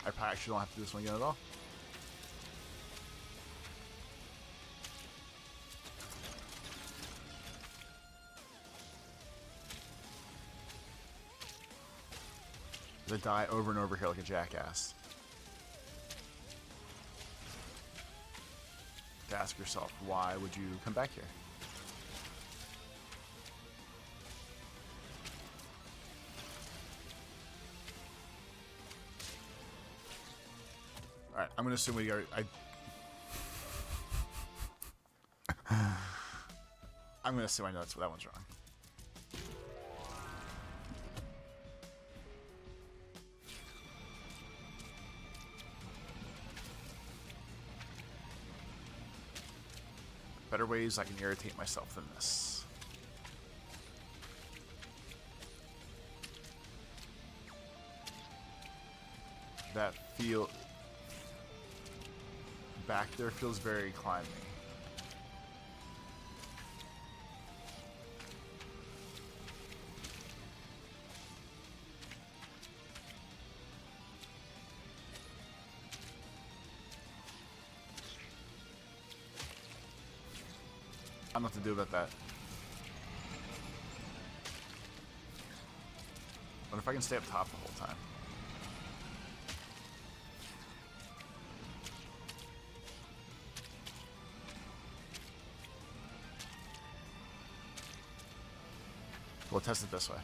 A: I probably actually don't have to do this one again at all. I die over and over here like a jackass. To ask yourself, why would you come back here? Alright, I'm gonna assume we are. I'm gonna assume I know that one's wrong. Better ways I can irritate myself than this. That feel back there feels very climbing. I don't know what to do about that. What if I can stay up top the whole time? We'll test it this way.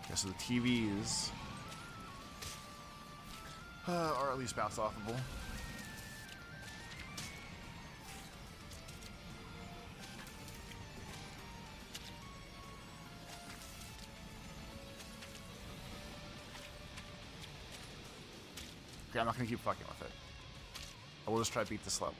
A: Okay, so the TVs are at least bounce offable. Okay, I'm not gonna keep fucking with it. I will just try to beat this level.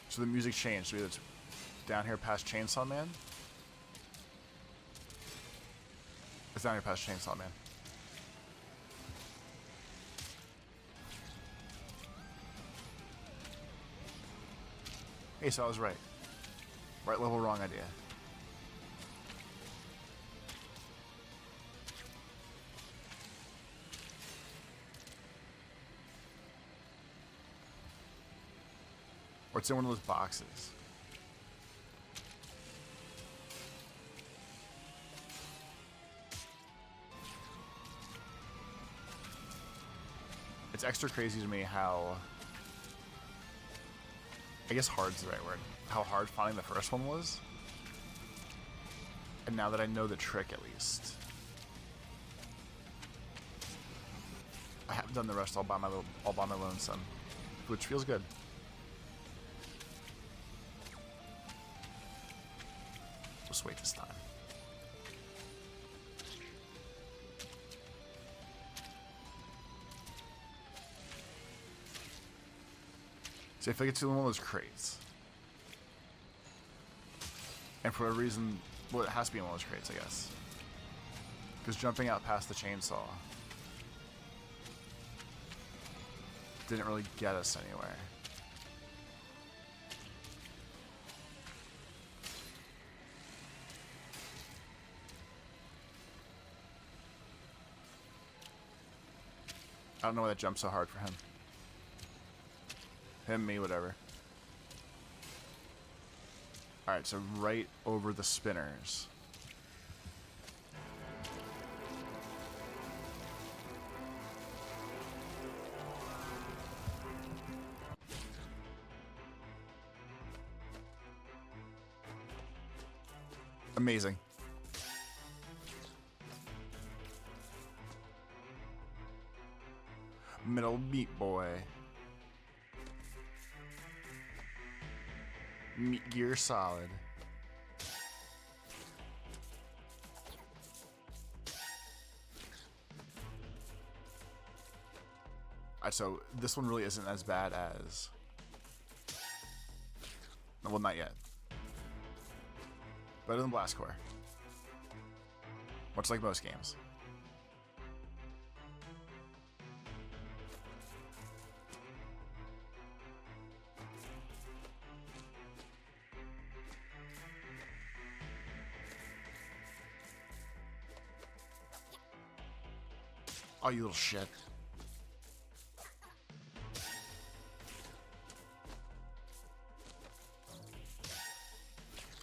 A: So the music changed. So it's down here past Chainsaw Man. It's down here past Chainsaw Man. Hey, so I was right. Right level, wrong idea. Or it's in one of those boxes. It's extra crazy to me how, I guess hard's the right word, how hard finding the first one was. And now that I know the trick at least. I haven't done the rest all by my lonesome, which feels good. Just wait this time. See, I feel like it's in one of those crates. And for a reason, well, it has to be in one of those crates, I guess. Because jumping out past the chainsaw didn't really get us anywhere. I don't know why that jumped so hard for him. Him, me, whatever. Alright, so right over the spinners. Amazing. Middle meat boy. Meat gear solid. Alright, so this one really isn't as bad as... Well, not yet. Better than Blast Core. Much like most games. Oh, you little shit.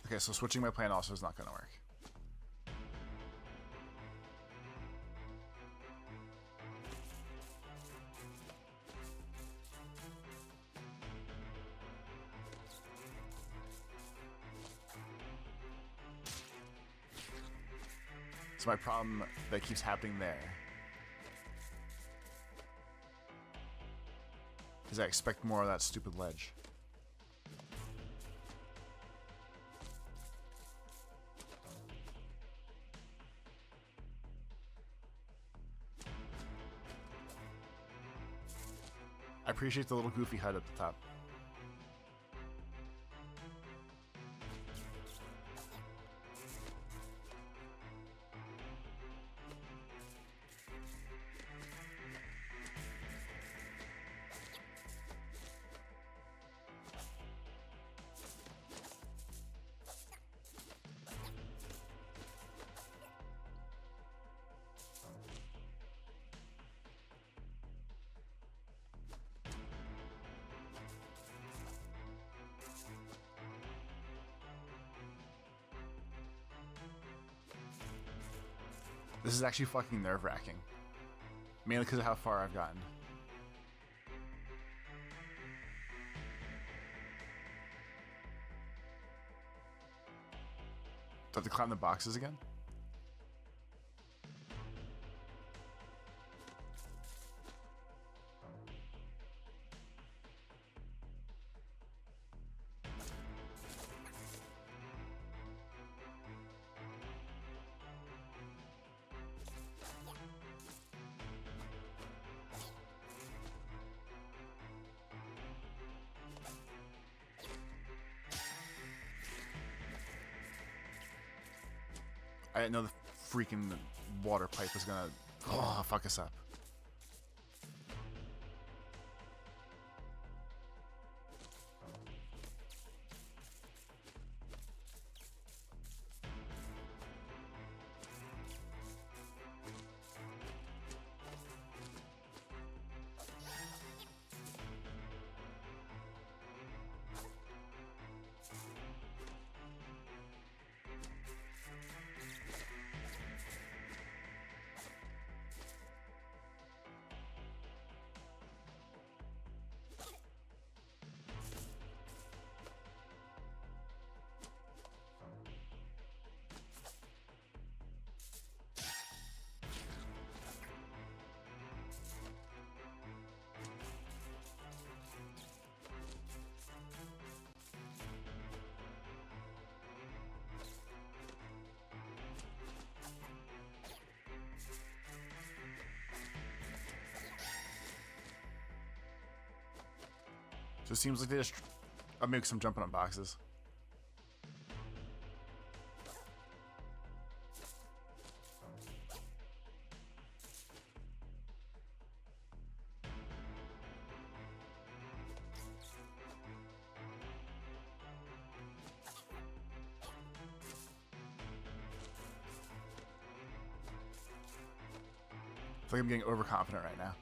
A: Okay, so switching my plan also is not going to work. So my problem that keeps happening there is I expect more of that stupid ledge. I appreciate the little goofy HUD at the top. This is actually fucking nerve-wracking. Mainly because of how far I've gotten. Do I have to climb the boxes again? I didn't know the freaking water pipe was gonna fuck us up. So it seems like they just... I'll make some jumping on boxes. I feel like I'm getting overconfident right now.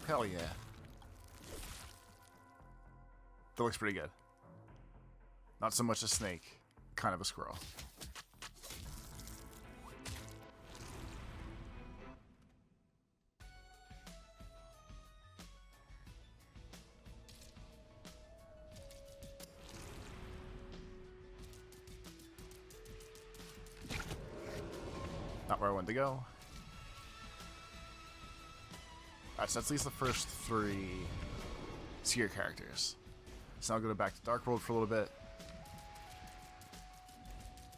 A: Hell yeah. That looks pretty good. Not so much a snake, kind of a squirrel. Not where I wanted to go. Alright, so that's at least the first 3 Seer characters. So now I'll go back to Dark World for a little bit.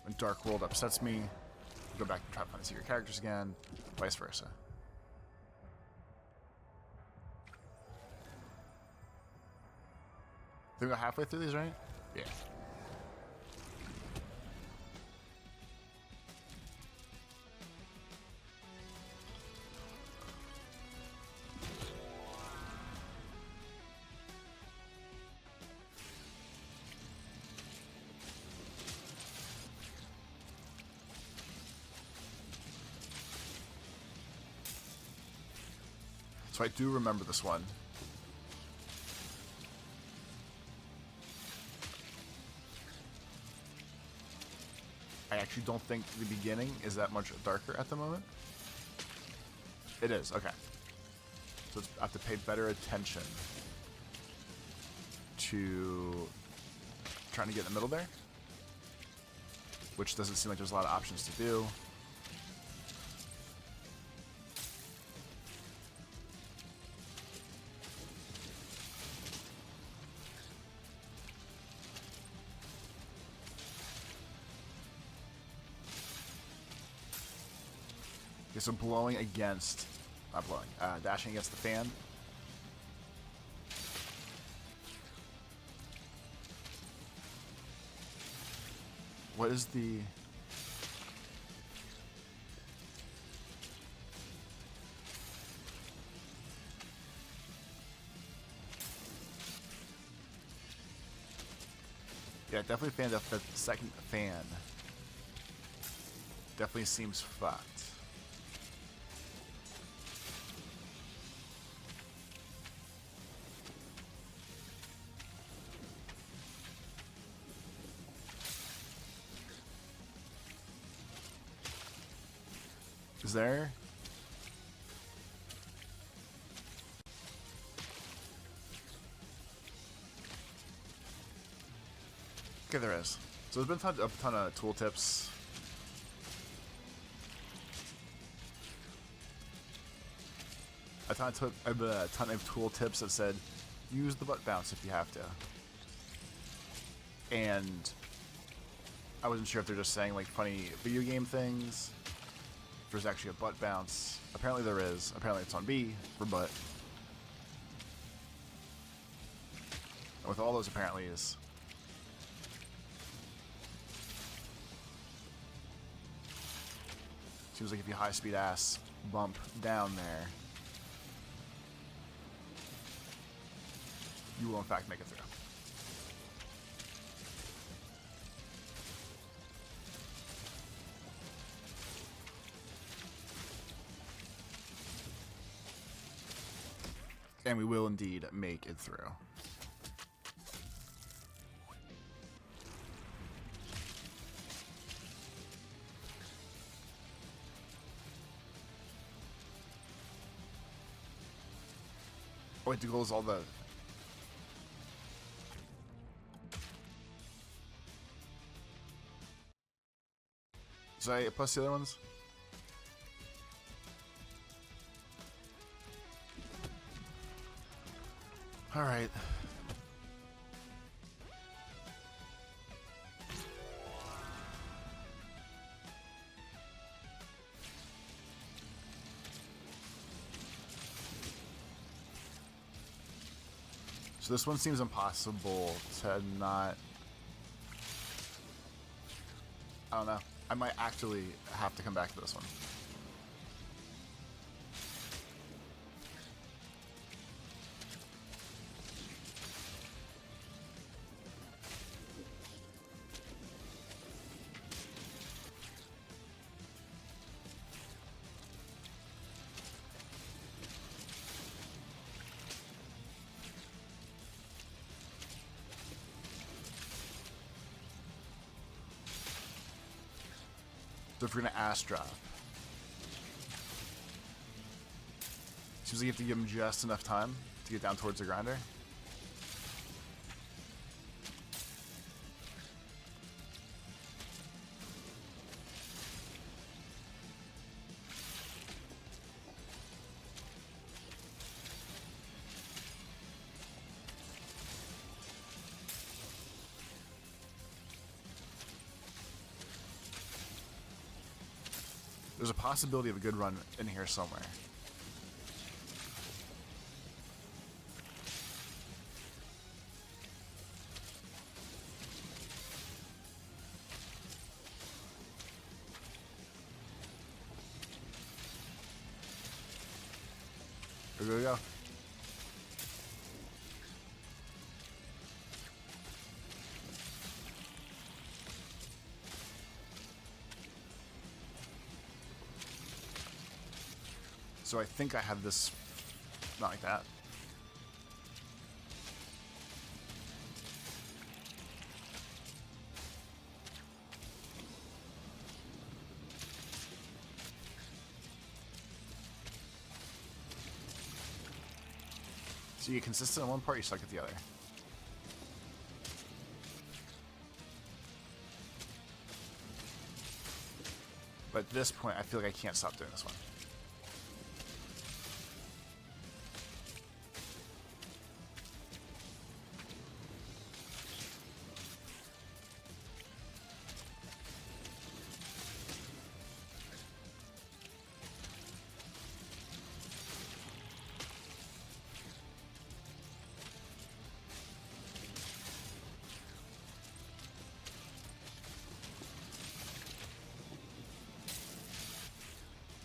A: When Dark World upsets me, I'll go back and try to find the Seer characters again, vice versa. I think we're halfway through these, right? Yeah. So I do remember this one. I actually don't think the beginning is that much darker at the moment. It is, okay. So I have to pay better attention to trying to get in the middle there, which doesn't seem like there's a lot of options to do. Okay, so blowing against, not blowing, dashing against the fan. What is the... Yeah, definitely fan that the second fan definitely seems fucked. Is there? Okay, there is. So there's been a ton of tooltips. A ton of tooltips that said, use the butt bounce if you have to. And I wasn't sure if they're just saying like funny video game things. If there's actually a butt bounce. Apparently there is. Apparently it's on B for butt. And with all those apparentlys, seems like if you high speed ass bump down there, you will in fact make it through. And we will indeed make it through. Oh, wait, the goal is all the... Should I plus the other ones? Alright. So this one seems impossible to not... I don't know. I might actually have to come back to this one. So if we're gonna ass drop, seems like you have to give him just enough time to get down towards the grinder. There's a possibility of a good run in here somewhere. Here we go. So I think I have this, not like that. So you get consistent on one part, you suck at the other. But at this point, I feel like I can't stop doing this one.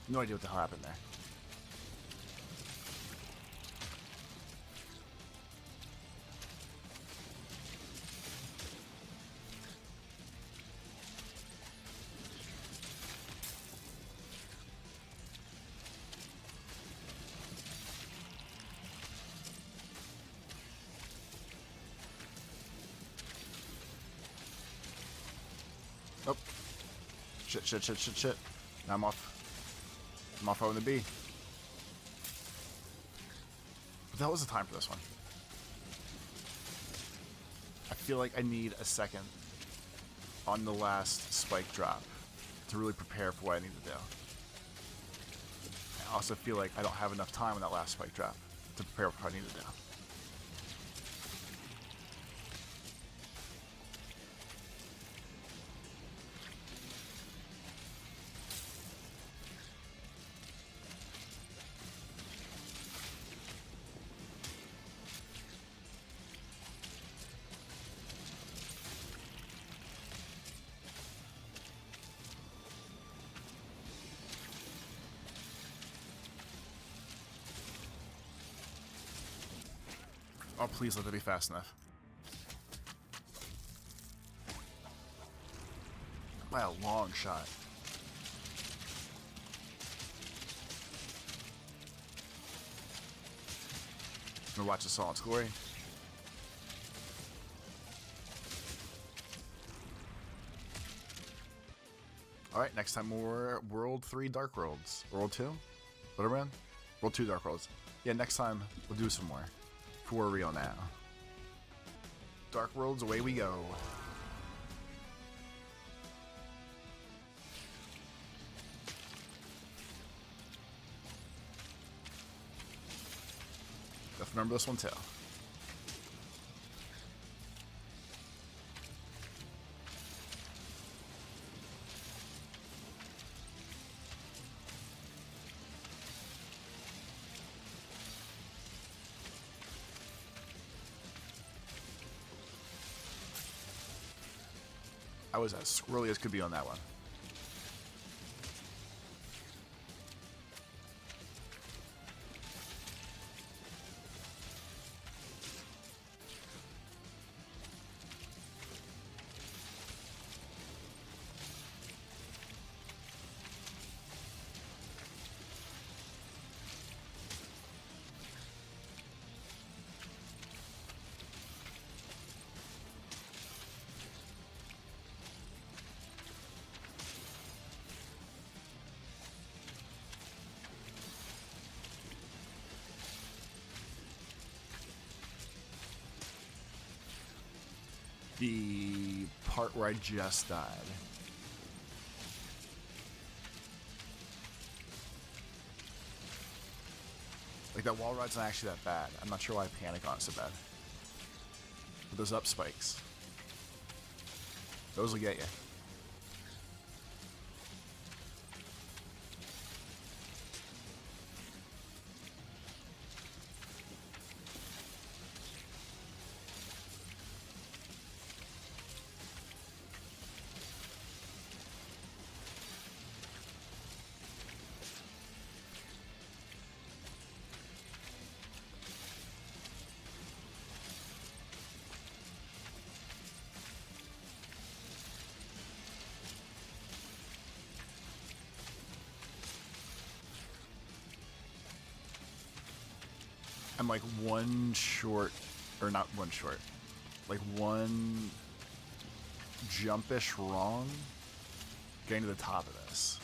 A: No idea what the hell happened there. Oh. Shit. Now I'm off. I'm off on the B. But that was the time for this one. I feel like I need a second on the last spike drop to really prepare for what I need to do. I also feel like I don't have enough time on that last spike drop to prepare for what I need to do. Oh, please let it be fast enough. By a long shot. I'm gonna watch this all in its glory. Alright, next time more World 3 Dark Worlds. World 2? Whatever, man? World 2 Dark Worlds. Yeah, next time we'll do some more. For real now. Dark Worlds, away we go. Gotta remember this one too. I was as squirrely as could be on that one. The part where I just died. Like, that wall ride's not actually that bad. I'm not sure why I panic on it so bad. But those up spikes, those will get you. I'm like one short, or not one short, like one jumpish wrong getting to the top of this.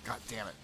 A: God damn it.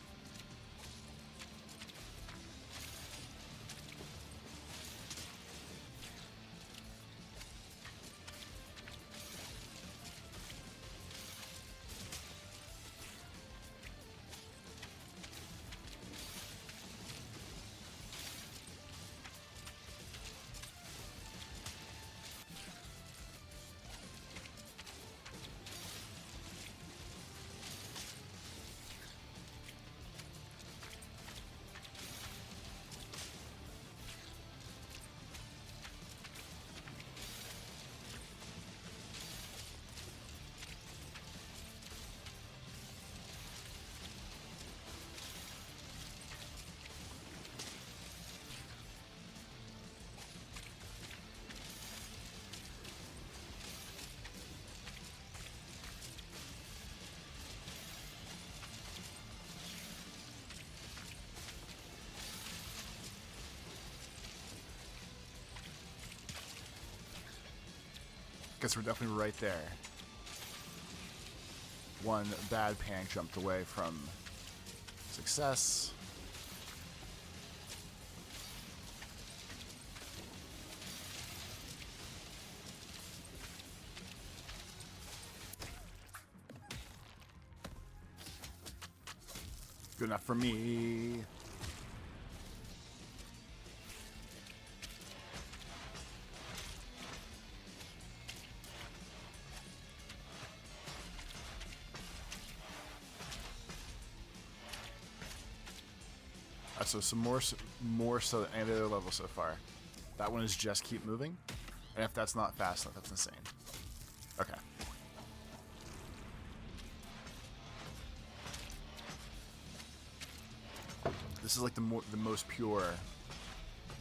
A: Guess we're definitely right there. One bad panic jumped away from success. Good enough for me. So some more so than any other level so far. That one is just keep moving, and if that's not fast enough, that's insane. Okay. This is like the most pure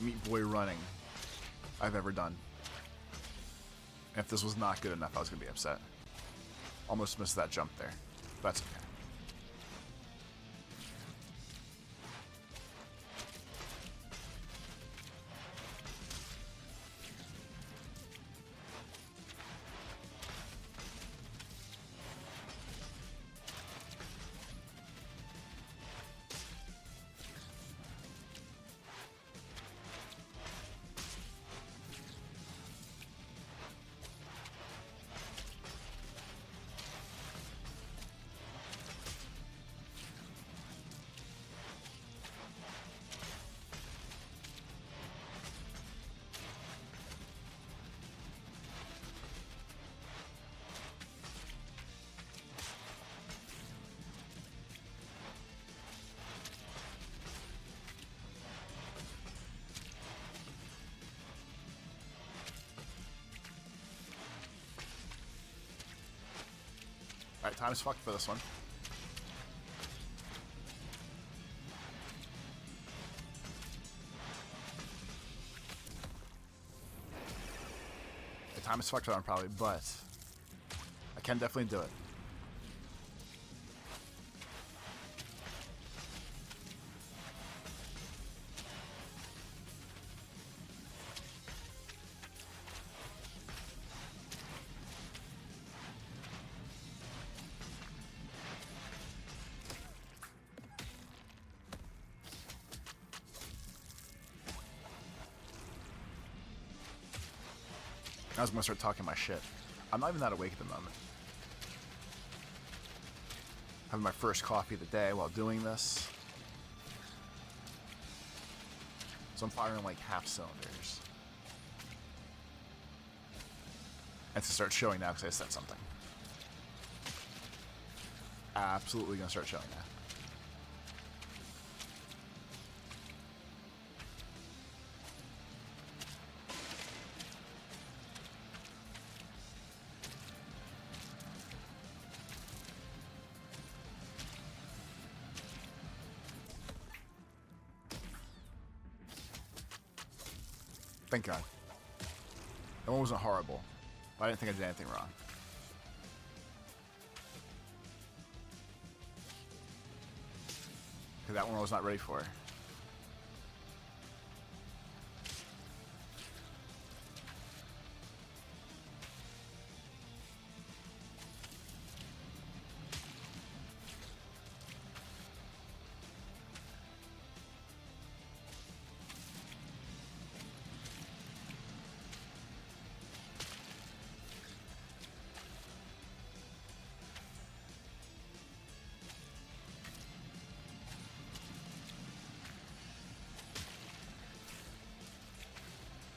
A: Meat Boy running I've ever done. And if this was not good enough, I was gonna be upset. Almost missed that jump there. That's okay. Alright, time's fucked for this one. The time is fucked for that one probably, but I can definitely do it. I was gonna start talking my shit. I'm not even that awake at the moment. Having my first coffee of the day while doing this. So I'm firing like half cylinders. And to start showing now because I said something. Absolutely gonna start showing now. Thank God. That one wasn't horrible, but I didn't think I did anything wrong. Okay, that one I was not ready for.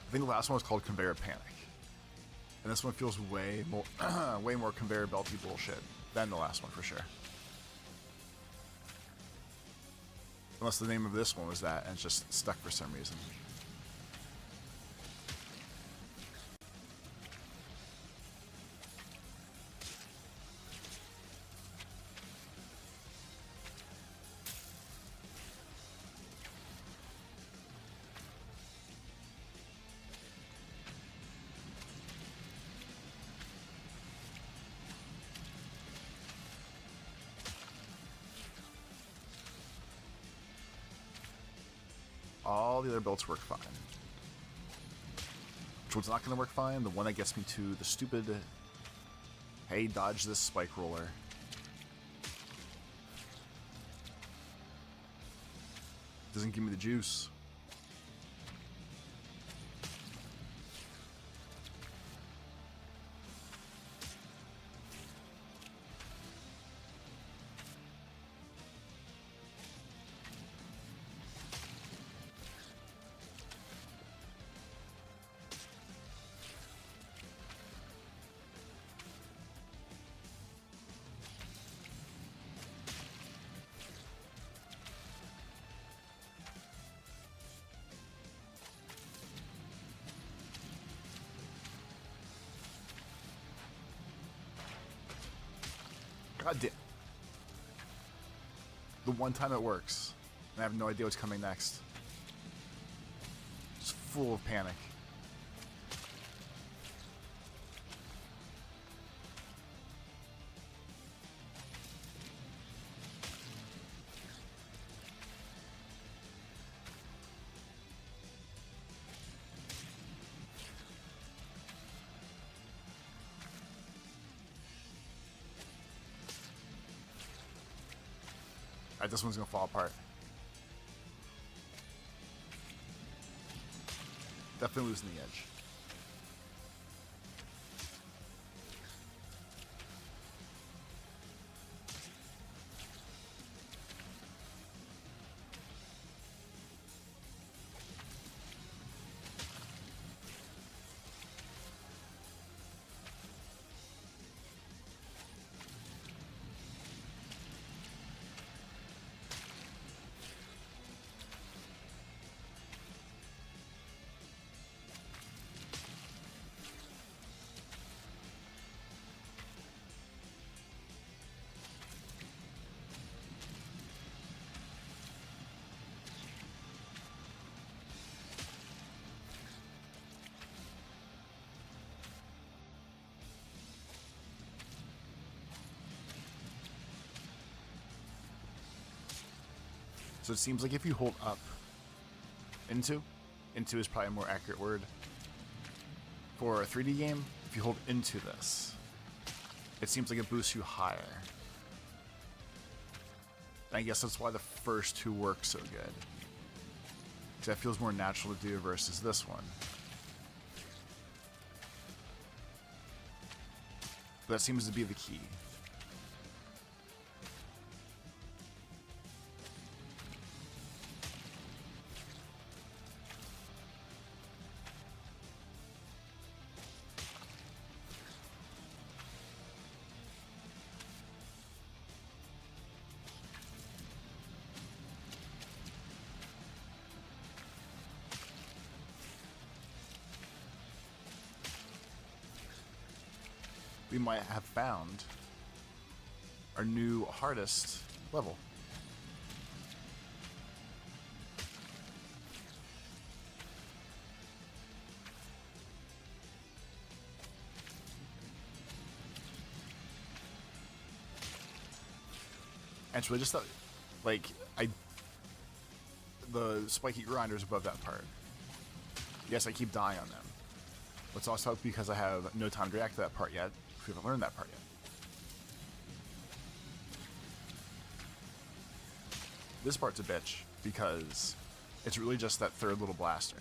A: I think the last one was called Conveyor Panic. And this one feels way more way more conveyor belty bullshit than the last one for sure. Unless the name of this one was that and it's just stuck for some reason. All the other builds work fine. Which one's not going to work fine? The one that gets me to the stupid, hey, dodge this spike roller. Doesn't give me the juice. God damn. The one time it works, and I have no idea what's coming next. Just full of panic. Alright, this one's gonna fall apart. Definitely losing the edge. So it seems like if you hold up into is probably a more accurate word. For a 3D game, if you hold into this, it seems like it boosts you higher. And I guess that's why the first two work so good. Because that feels more natural to do versus this one. But that seems to be the key. We might have found our new hardest level. Actually, just thought, like, I the spiky grinders above that part. Yes, I keep dying on them. But it's also because I have no time to react to that part yet. We haven't learned that part yet. This part's a bitch because it's really just that third little blaster.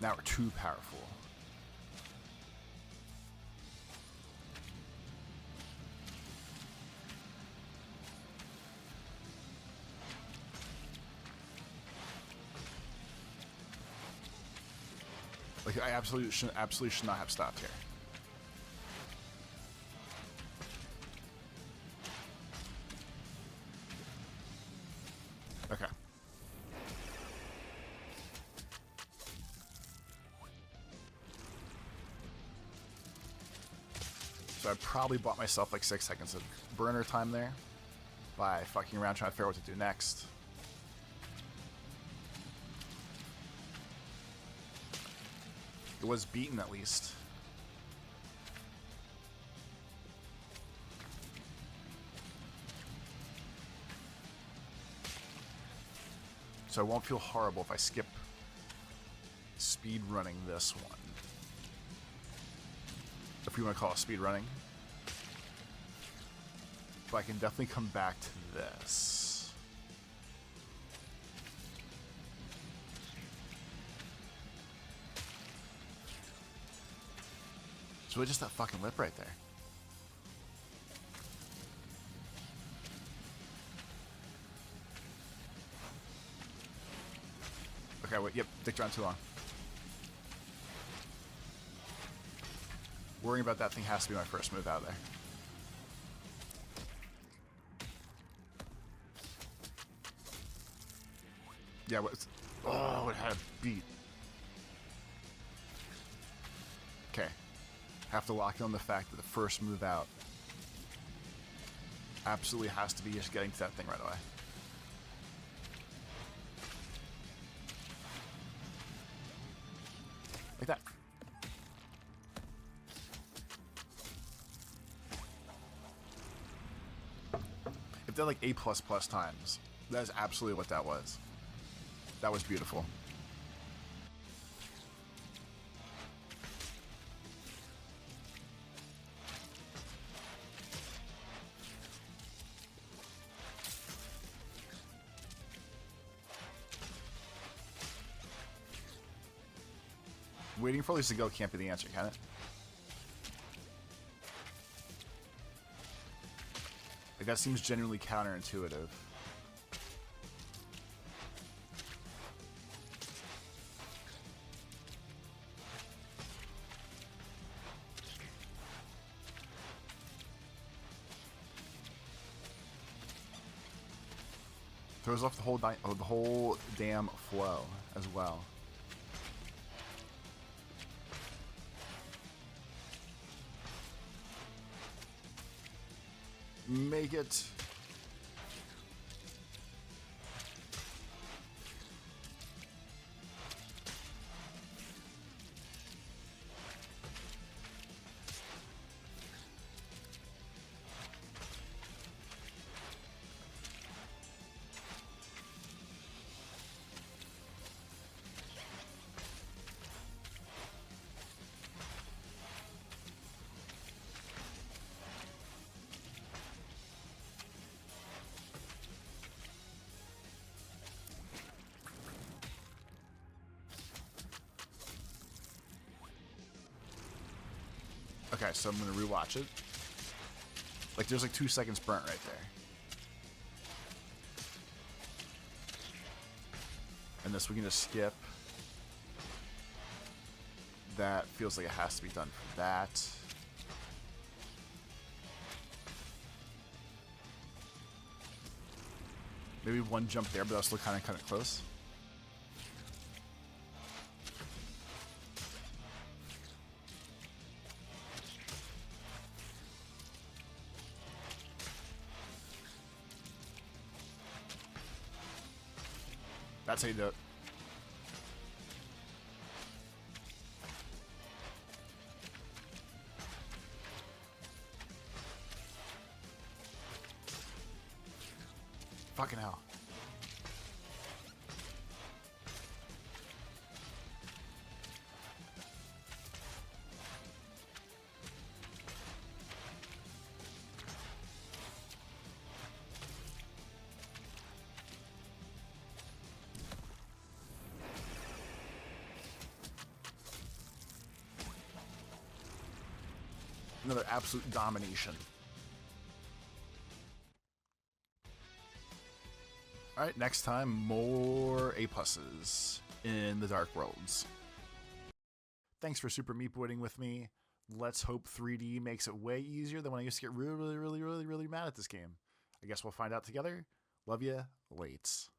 A: Now we're too powerful. Like, I absolutely should not have stopped here. Okay. So I probably bought myself like 6 seconds of burner time there by fucking around trying to figure out what to do next. It was beaten at least. So I won't feel horrible if I skip speed running this one. If we want to call it speed running. But I can definitely come back to this. It's really just that fucking lip right there. Okay, wait, yep, dicked around too long. Worrying about that thing has to be my first move out of there. Yeah, oh, it had a beat. Okay. Have to lock in on the fact that the first move out absolutely has to be just getting to that thing right away. Like that. If they're like A++ times, that is absolutely what that was. That was beautiful. Waiting for Lisa to go can't be the answer, can it? Like, that seems genuinely counterintuitive. Throws off the whole damn flow as well. Make it. Okay, so I'm gonna rewatch it. Like, there's like 2 seconds burnt right there. And this we can just skip. That feels like it has to be done for that. Maybe one jump there, but that's still kind of close. That's how you do it. Fucking hell. Another absolute domination. Alright, next time, more A+s in the Dark Worlds. Thanks for Super Meat Boying with me. Let's hope 3D makes it way easier than when I used to get really mad at this game. I guess we'll find out together. Love ya, lates.